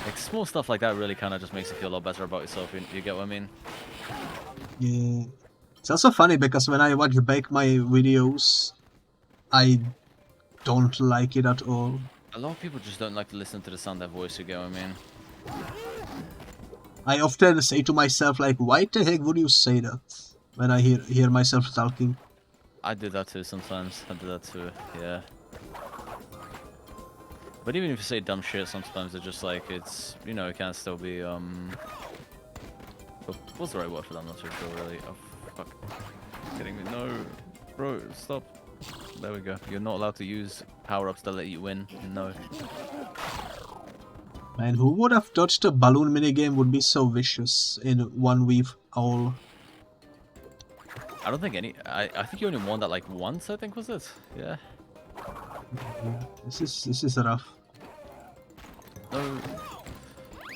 Like, small stuff like that really kind of just makes you feel a lot better about yourself, you get what I mean? Yeah. It's also funny because when I watch back my videos, I don't like it at all. A lot of people just don't like to listen to the sound of their voice, you get what I mean? I often say to myself, like, why the heck would you say that when I hear myself talking? I do that too sometimes. I do that too, yeah. But even if you say dumb shit, sometimes it's just like, it's, you know, it can still be, what's the right word for that? I'm not too sure, really. Oh, fuck. Kidding me? No. Bro, stop. There we go. You're not allowed to use power-ups that let you win. No. Man, who would have thought the balloon minigame would be so vicious in 1v all? I don't think I think you only won that like once, I think, was it? Yeah. Yeah, this is rough. No.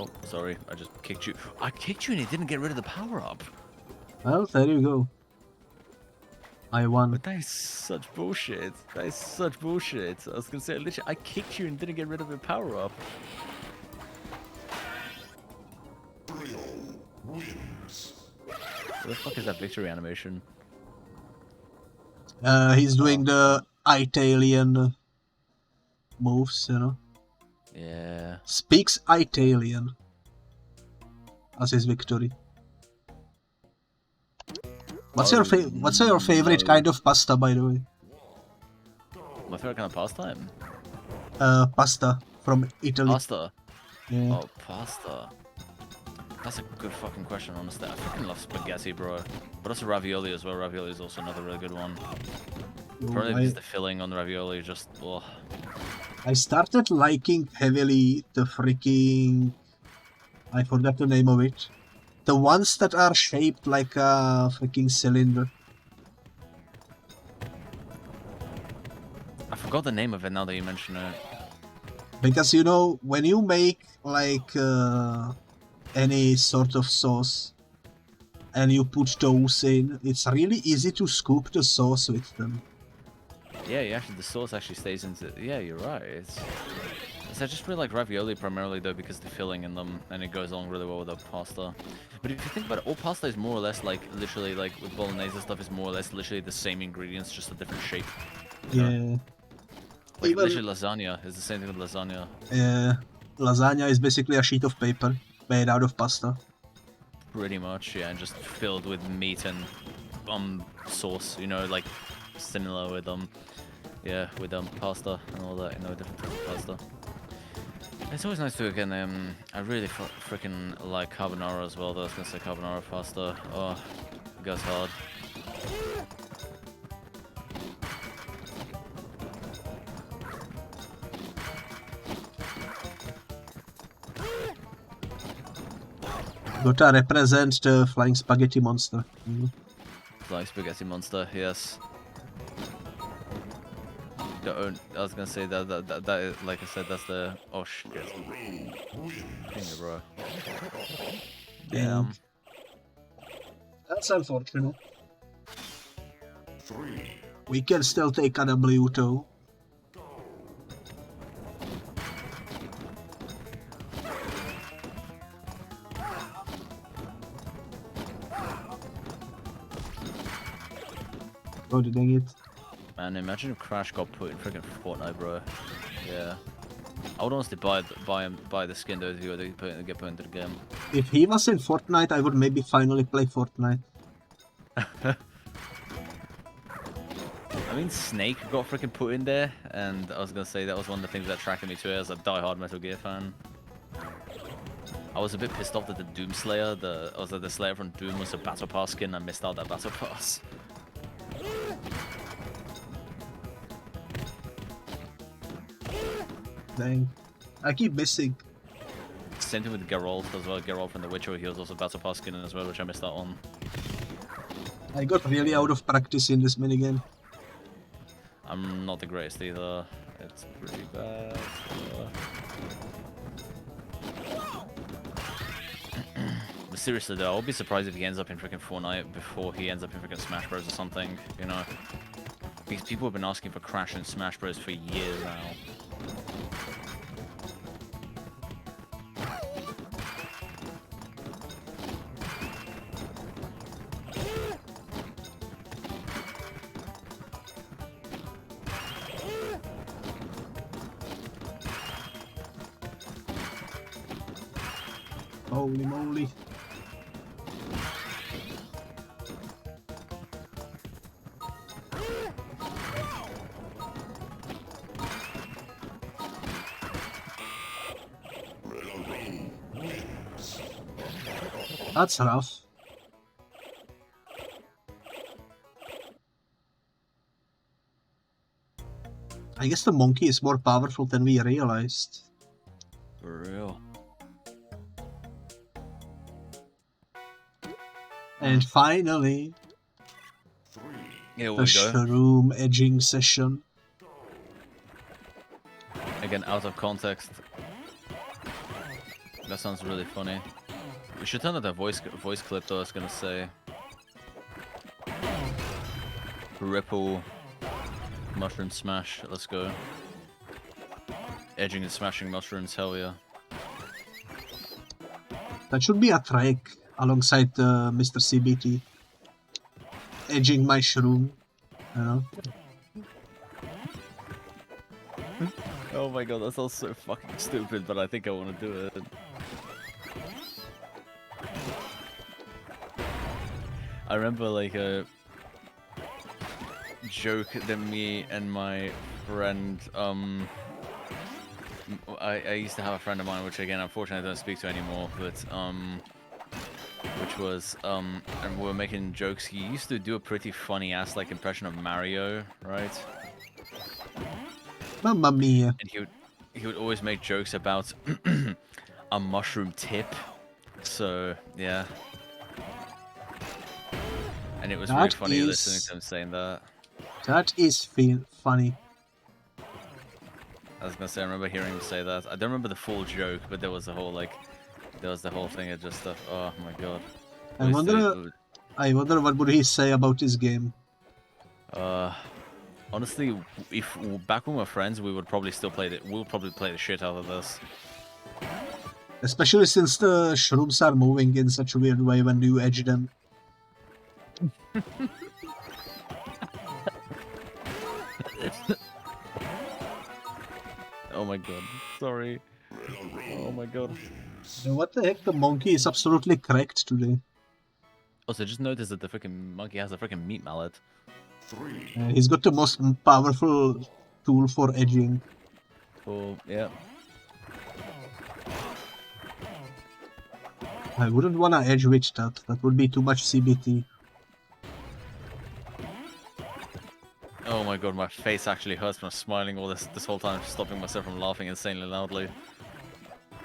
Oh, sorry. I just kicked you. I kicked you and it didn't get rid of the power-up. Well, there you go. I won. But that is such bullshit. That is such bullshit. I was gonna say, literally, I kicked you and didn't get rid of your power-up. What the fuck is that victory animation? He's doing the Italian moves, you know. Yeah. Speaks Italian as his victory. What's your favorite kind of pasta, by the way? My favorite kind of pastime? Pasta from Italy. Pasta? Yeah. Oh, pasta. That's a good fucking question, honestly. I fucking love spaghetti, bro. But also ravioli as well. Ravioli is also another really good one. Probably because the filling on the ravioli is just... ugh. I started liking heavily the freaking... I forgot the name of it. The ones that are shaped like a freaking cylinder. I forgot the name of it now that you mention it. Because, you know, when you make like any sort of sauce and you put those in, it's really easy to scoop the sauce with them. Yeah, actually, the sauce actually stays into... Yeah, you're right. I just really like ravioli primarily though because the filling in them and it goes along really well with the pasta. But if you think about it, all pasta is more or less like literally like with bolognese stuff is more or less literally the same ingredients, just a different shape. Yeah. Like Even, literally lasagna is the same thing with lasagna. lasagna is basically a sheet of paper made out of pasta. Pretty much, yeah, and just filled with meat and sauce, you know, like similar with yeah, with pasta and all that, you know, different types of pasta. It's always nice to again. I really freaking like carbonara as well. Though I was gonna say carbonara pasta. Oh, it goes hard. Gotta represent the flying spaghetti monster. Flying spaghetti monster, yes. I was gonna say that is, like I said, that's the... Oh shit. Dang it, bro. Damn. That's unfortunate. 3, We can still take a W2. Oh, dang it. Man, imagine if Crash got put in freaking Fortnite, bro. Yeah. I would honestly buy the skin though if you were to get put into the game. If he was in Fortnite, I would maybe finally play Fortnite. I mean, Snake got freaking put in there, and I was gonna say that was one of the things that attracted me to it as a die-hard Metal Gear fan. I was a bit pissed off that the Doom Slayer, the Slayer from Doom was a Battle Pass skin. I missed out that Battle Pass. Dang. I keep missing. Same thing with Geralt as well. Geralt from The Witcher, he was also Battle Pass skin as well, which I missed out on. I got really out of practice in this minigame. I'm not the greatest either. It's pretty bad. But seriously though, I would be surprised if he ends up in freaking Fortnite before he ends up in freaking Smash Bros or something, you know? Because people have been asking for Crash and Smash Bros for years now. Holy moly. That's rough. I guess the monkey is more powerful than we realized. For real. And finally, Here the we go. shroom edging session. Again, out of context. That sounds really funny. We should turn on that voice clip though, I was gonna say. Ripple. Mushroom smash, let's go. Edging and smashing mushrooms, hell yeah. That should be a track alongside Mr. CBT. Edging my shroom, you know. Oh my god, that sounds so fucking stupid, but I think I want to do it. I remember like a joke that me and my friend, I used to have a friend of mine, which again, unfortunately I don't speak to anymore, but, which was, and we were making jokes. He used to do a pretty funny ass like impression of Mario, right? Mamma mia. And he would always make jokes about a mushroom tip. So yeah. And it was really funny listening to him saying that. That is funny. I was gonna say, I remember hearing him say that. I don't remember the full joke, but there was the whole like, there was the whole thing of just stuff. Oh my god. I wonder what would he say about this game. Honestly, if back when we were friends, we would probably still play it. We'll probably play the shit out of this. Especially since the shrooms are moving in such a weird way when you edge them. Oh my god, sorry. Oh my god. What the heck? The monkey is absolutely cracked today. Also, just notice that the freaking monkey has a freaking meat mallet. 3, He's got the most powerful tool for edging. Cool, yeah. I wouldn't wanna edge with that. That would be too much CBT. Oh my god, my face actually hurts from smiling all this whole time, stopping myself from laughing insanely loudly.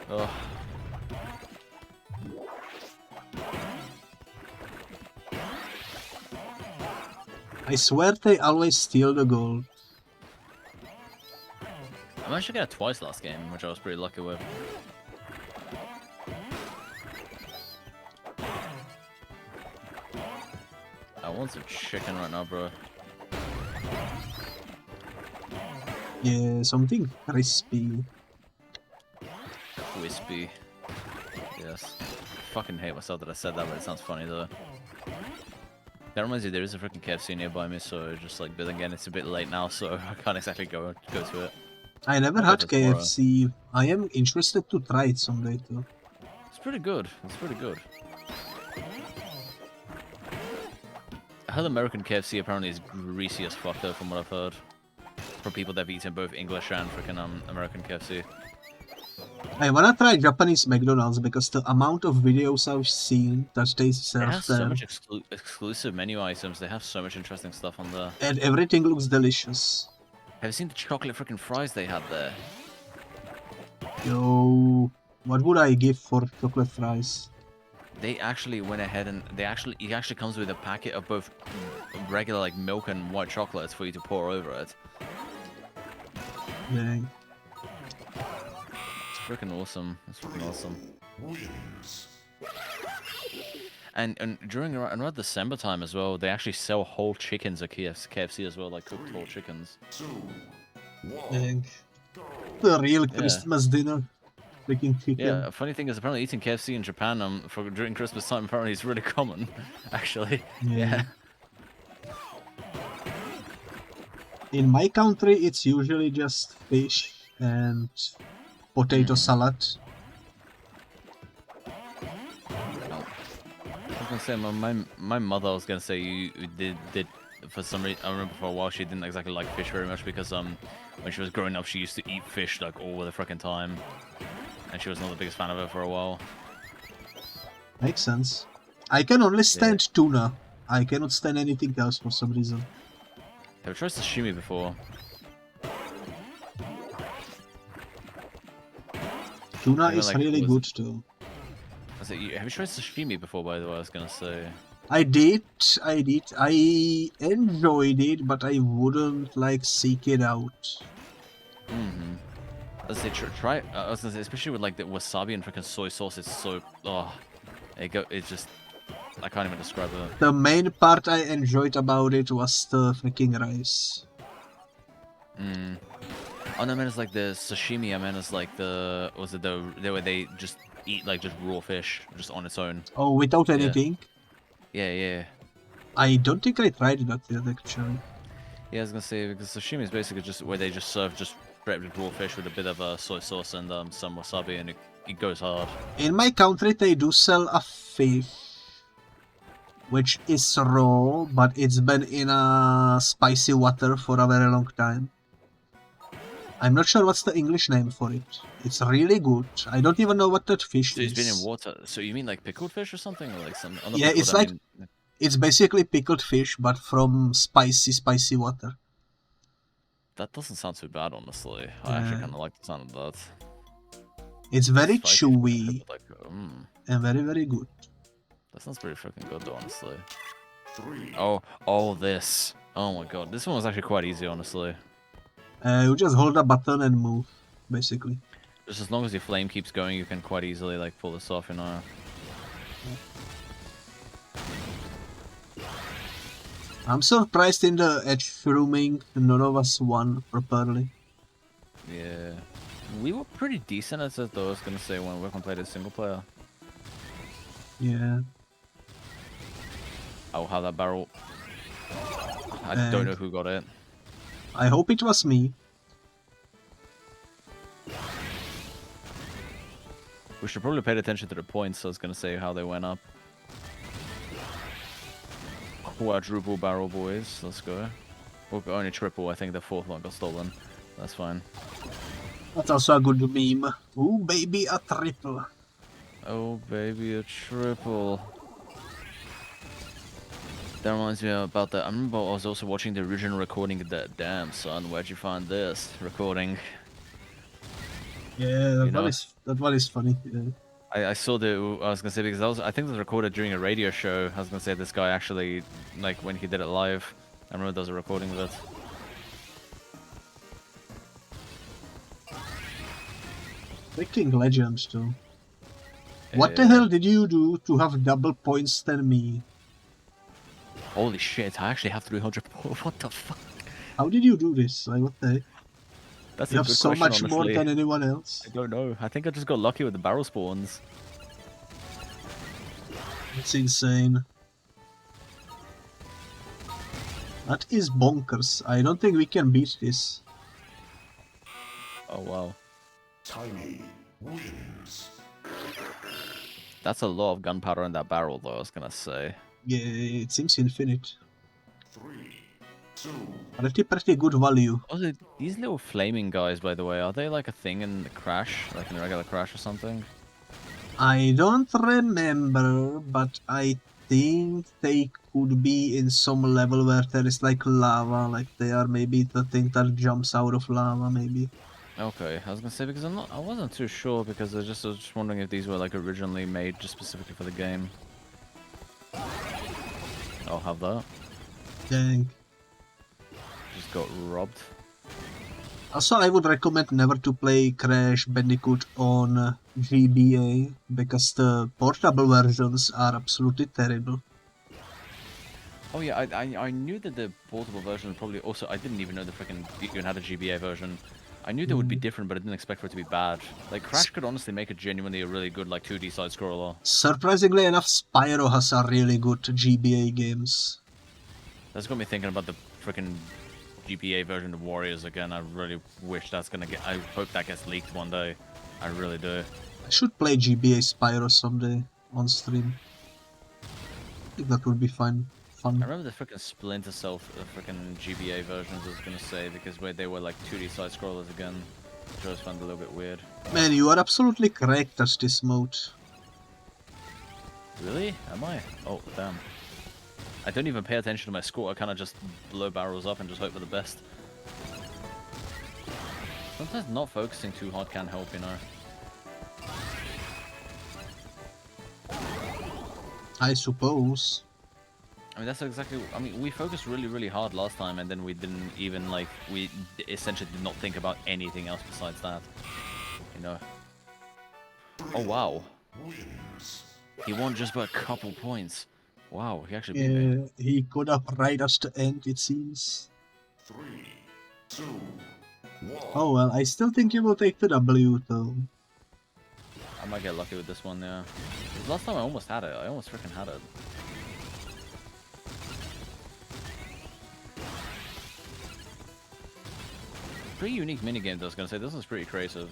Oh. I swear they always steal the gold. I managed to get it twice last game, which I was pretty lucky with. want some chicken right now, bro. Yeah, something crispy. Crispy. Yes. Fucking hate myself that I said that, but it sounds funny though. That reminds me, there is a freaking KFC nearby me, so just like, but again, it's a bit late now, so I can't exactly go to it. I never I'll had get it tomorrow. KFC. I am interested to try it someday too. It's pretty good. It's pretty good. I heard American KFC apparently is greasy as fuck though, from what I've heard. From people that have eaten both English and freaking American KFC. I wanna try Japanese McDonald's because the amount of videos I've seen that they They serve have so there, much exclusive menu items. They have so much interesting stuff on there. and everything looks delicious. Have you seen the chocolate freaking fries they had there? Yo, what would I give for chocolate fries? They actually went ahead and it actually comes with a packet of both regular like milk and white chocolates for you to pour over it. Dang. It's freaking awesome. It's freaking awesome. Wins. And during around December time as well, they actually sell whole chickens at KFC as well, like cooked whole chickens. 2, 1. Dang. The real Christmas dinner. Freaking chicken. Yeah, funny thing is apparently eating KFC in Japan during Christmas time apparently is really common, actually. Yeah. In my country, it's usually just fish and potato salad. I was gonna say my mother was gonna say you did for some reason. I remember for a while she didn't exactly like fish very much because when she was growing up she used to eat fish like all the freaking time, and she was not the biggest fan of it for a while. Makes sense. I can only stand tuna. I cannot stand anything else for some reason. Have you tried sashimi before? Tuna Maybe is like, really good too. Have you tried sashimi before, by the way? I was gonna say. I did. I enjoyed it, but I wouldn't like seek it out. Mm-hmm. I was gonna say try. I was gonna say, especially with like the wasabi and freaking soy sauce, it's so it's just I can't even describe it. The main part I enjoyed about it was the freaking rice. Mm. Oh no, man, it's like the sashimi. I mean, it's like the where they just eat like just raw fish just on its own. Oh, without anything? Yeah. I don't think I tried that yet, actually. Yeah, I was gonna say because sashimi is basically just where they just serve just straight with raw fish with a bit of soy sauce and some wasabi, and it goes hard. In my country, they do sell a fish, which is raw, but it's been in a spicy water for a very long time. I'm not sure what's the English name for it. It's really good. I don't even know what that fish So is. it's been in water. So you mean like pickled fish or something, or like some? Yeah, it's like it's basically pickled fish, but from spicy water. That doesn't sound too bad, honestly. I actually kind of like the sound of that. It's very Spicy, chewy like, and very, very good. that sounds pretty freaking good, though, honestly. 3. Oh, this. Oh my god, this one was actually quite easy, honestly. You just hold a button and move, basically. Just as long as your flame keeps going, you can quite easily like pull this off, you know. I'm surprised in the edge rooming, none of us won properly. Yeah, we were pretty decent at it, though. I was gonna say when we played a single player. Yeah. I'll have that barrel. I don't know who got it. I hope it was me. We should probably pay attention to the points. I was gonna say how they went up. Quadruple barrel, boys. Let's go. Well, only triple. I think the fourth one got stolen. That's fine. That's also a good meme. Ooh, baby, a triple. Oh, baby, a triple. That reminds me about that. I remember I was also watching the original recording of that. Damn, son, where'd you find this recording? Yeah, that one is funny. Yeah. I saw I was gonna say because I think it was recorded during a radio show. I was gonna say this guy actually, like when he did it live. I remember there was a recording of it. Freaking legend too. Yeah, What the hell did you do to have double points than me? Holy shit, I actually have 300. What the fuck? How did you do this? Like, what the heck? That's You a have good so question, much more honestly. than anyone else. I don't know. I think I just got lucky with the barrel spawns. It's insane. That is bonkers. I don't think we can beat this. Oh wow. Tiny wins. That's a lot of gunpowder in that barrel, though, I was gonna say. Yeah, it seems infinite. 3, 2, Pretty good value. Also, these little flaming guys, by the way, are they like a thing in the Crash? Like in a regular Crash or something? I don't remember, but I think they could be in some level where there is like lava, like they are maybe the thing that jumps out of lava, maybe. Okay, I was gonna say because I wasn't too sure because I was just wondering if these were like originally made just specifically for the game. I'll have that. Dang. Just got robbed. Also, I would recommend never to play Crash Bandicoot on GBA, because the portable versions are absolutely terrible. Oh yeah, I knew that the portable version probably also I didn't even know the freaking you even had a GBA version. I knew they would be different, but I didn't expect for it to be bad. Like Crash could honestly make it genuinely a really good like 2D side scroller. Surprisingly enough, Spyro has a really good GBA games. That's got me thinking about the freaking GBA version of Warriors again. I really wish that's gonna get. I hope that gets leaked one day. I really do. I should play GBA Spyro someday on stream. I think that would be fun. I remember the freaking Splinter Cell freaking GBA versions. I was gonna say because where they were like 2D side scrollers again, which I always found a little bit weird. Man, you are absolutely correct at this mode. Really? Am I? Oh damn. I don't even pay attention to my score. I kind of just blow barrels up and just hope for the best. Sometimes not focusing too hard can help, you know. I suppose. I mean, that's exactly. I mean, we focused really hard last time, and then we didn't even like. We essentially did not think about anything else besides that. You know. Oh wow. wins. He won just by a couple points. Wow, he actually beat me. Yeah, he got up right at the end, it seems. 3, 2, 1. Oh well, I still think you will take the W though. I might get lucky with this one, yeah. 'Cause last time I almost had it. I almost freaking had it. Pretty unique minigame, I was gonna say. This is pretty creative.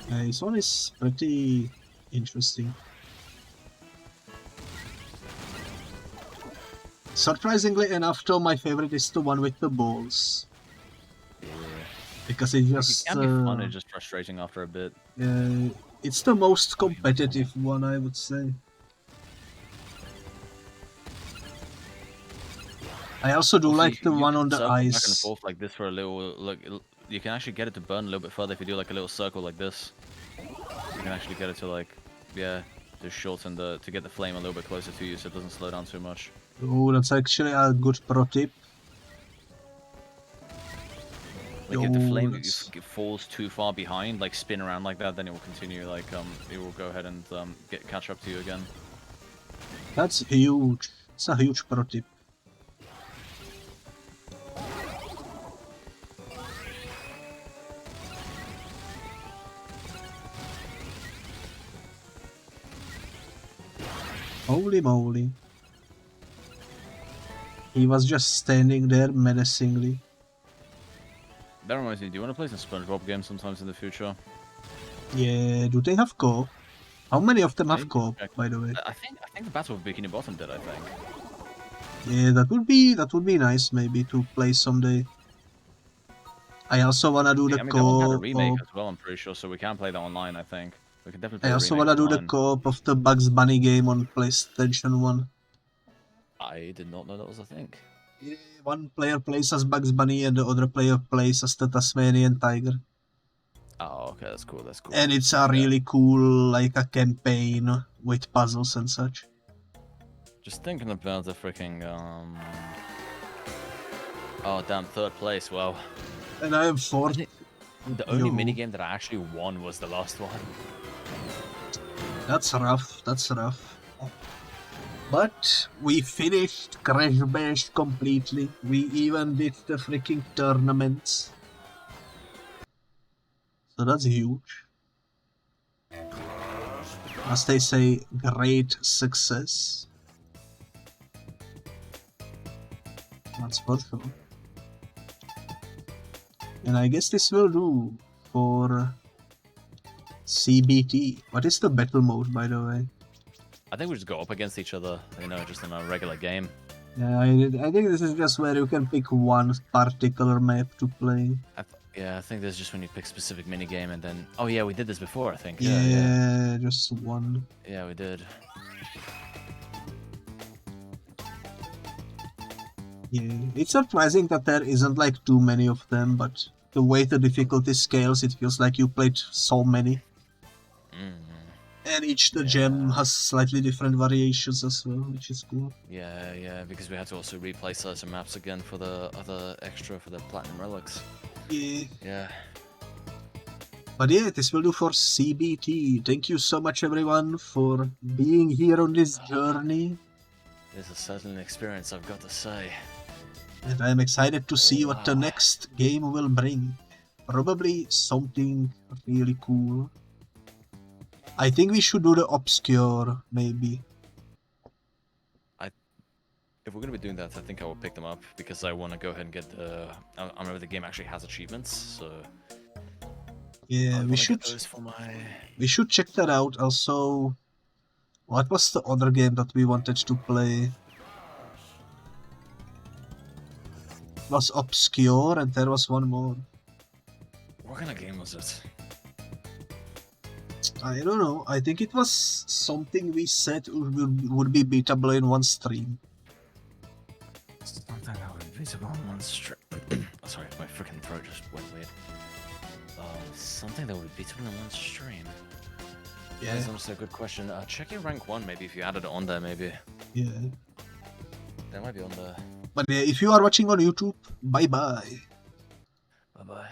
This one is pretty interesting. Surprisingly enough, though, my favorite is the one with the balls. Yeah. Because it It just... can be fun and just frustrating after a bit. it's the most competitive one, I would say. I also do Also, like the you one can on the circle back and ice. forth like this for a little. Look, you can actually get it to burn a little bit further if you do like a little circle like this. You can actually get it to like, yeah, to shorten the to get the flame a little bit closer to you, so it doesn't slow down too much. Oh, that's actually a good pro tip. Like if the flame that's- falls too far behind, like spin around like that, then it will continue. Like it will go ahead and catch up to you again. That's huge. It's a huge pro tip. Holy moly. He was just standing there menacingly. That reminds me, do you want to play some SpongeBob games sometimes in the future? Yeah, do they have co-op? How many of them have Maybe. co-op, by the way? I think the Battle of Bikini Bottom did. I think. Yeah, that would be nice maybe to play someday. I also wanna do the I mean, that one had a co-op. remake as well. I'm pretty sure, so we can play that online. I think we can definitely. Play I the also remake wanna do the online. co-op of the Bugs Bunny game on PlayStation 1. I did not know that was a thing. Yeah, one player plays as Bugs Bunny and the other player plays as the Tasmanian Tiger. Oh, okay, that's cool. That's cool. And it's a really cool, like a campaign with puzzles and such. Just thinking about the freaking Oh damn, third place. Wow. And I am fourth. The only Yo. minigame that I actually won was the last one. That's rough. That's rough. But we finished Crash Bash completely. We even did the freaking tournaments. So that's huge. As they say, great success. That's for sure. And I guess this will do for CBT. What is the battle mode, by the way? I think we just go up against each other, you know, just in a regular game. Yeah, I think this is just where you can pick one particular map to play. Yeah, I think there's just when you pick specific minigame and then... Oh yeah, we did this before, I think. Yeah, just one. Yeah, we did. Yeah, it's surprising that there isn't like too many of them, but the way the difficulty scales, it feels like you played so many. And each the gem has slightly different variations as well, which is cool. Yeah, because we had to also replay certain maps again for the other extra for the Platinum Relics. Yeah. But yeah, this will do for CBT. Thank you so much everyone for being here on this journey. It's a certain experience, I've got to say. And I'm excited to see what the next game will bring. Probably something really cool. I think we should do the obscure, maybe. If we're going to be doing that, I think I will pick them up, because I want to go ahead and get the... I remember the game actually has achievements, so... Yeah, we should check that out. Also, what was the other game that we wanted to play? It was obscure, and there was one more. What kind of game was it? I don't know. I think it was something we said would be beatable in one stream. Something that would be beatable in one stream. Oh, sorry, my freaking throat just went weird. Something that would be beatable in one stream. Yeah. That's honestly a good question. Check your rank 1 maybe, if you added it on there maybe. Yeah. That might be on there. But yeah, if you are watching on YouTube, bye bye. Bye bye.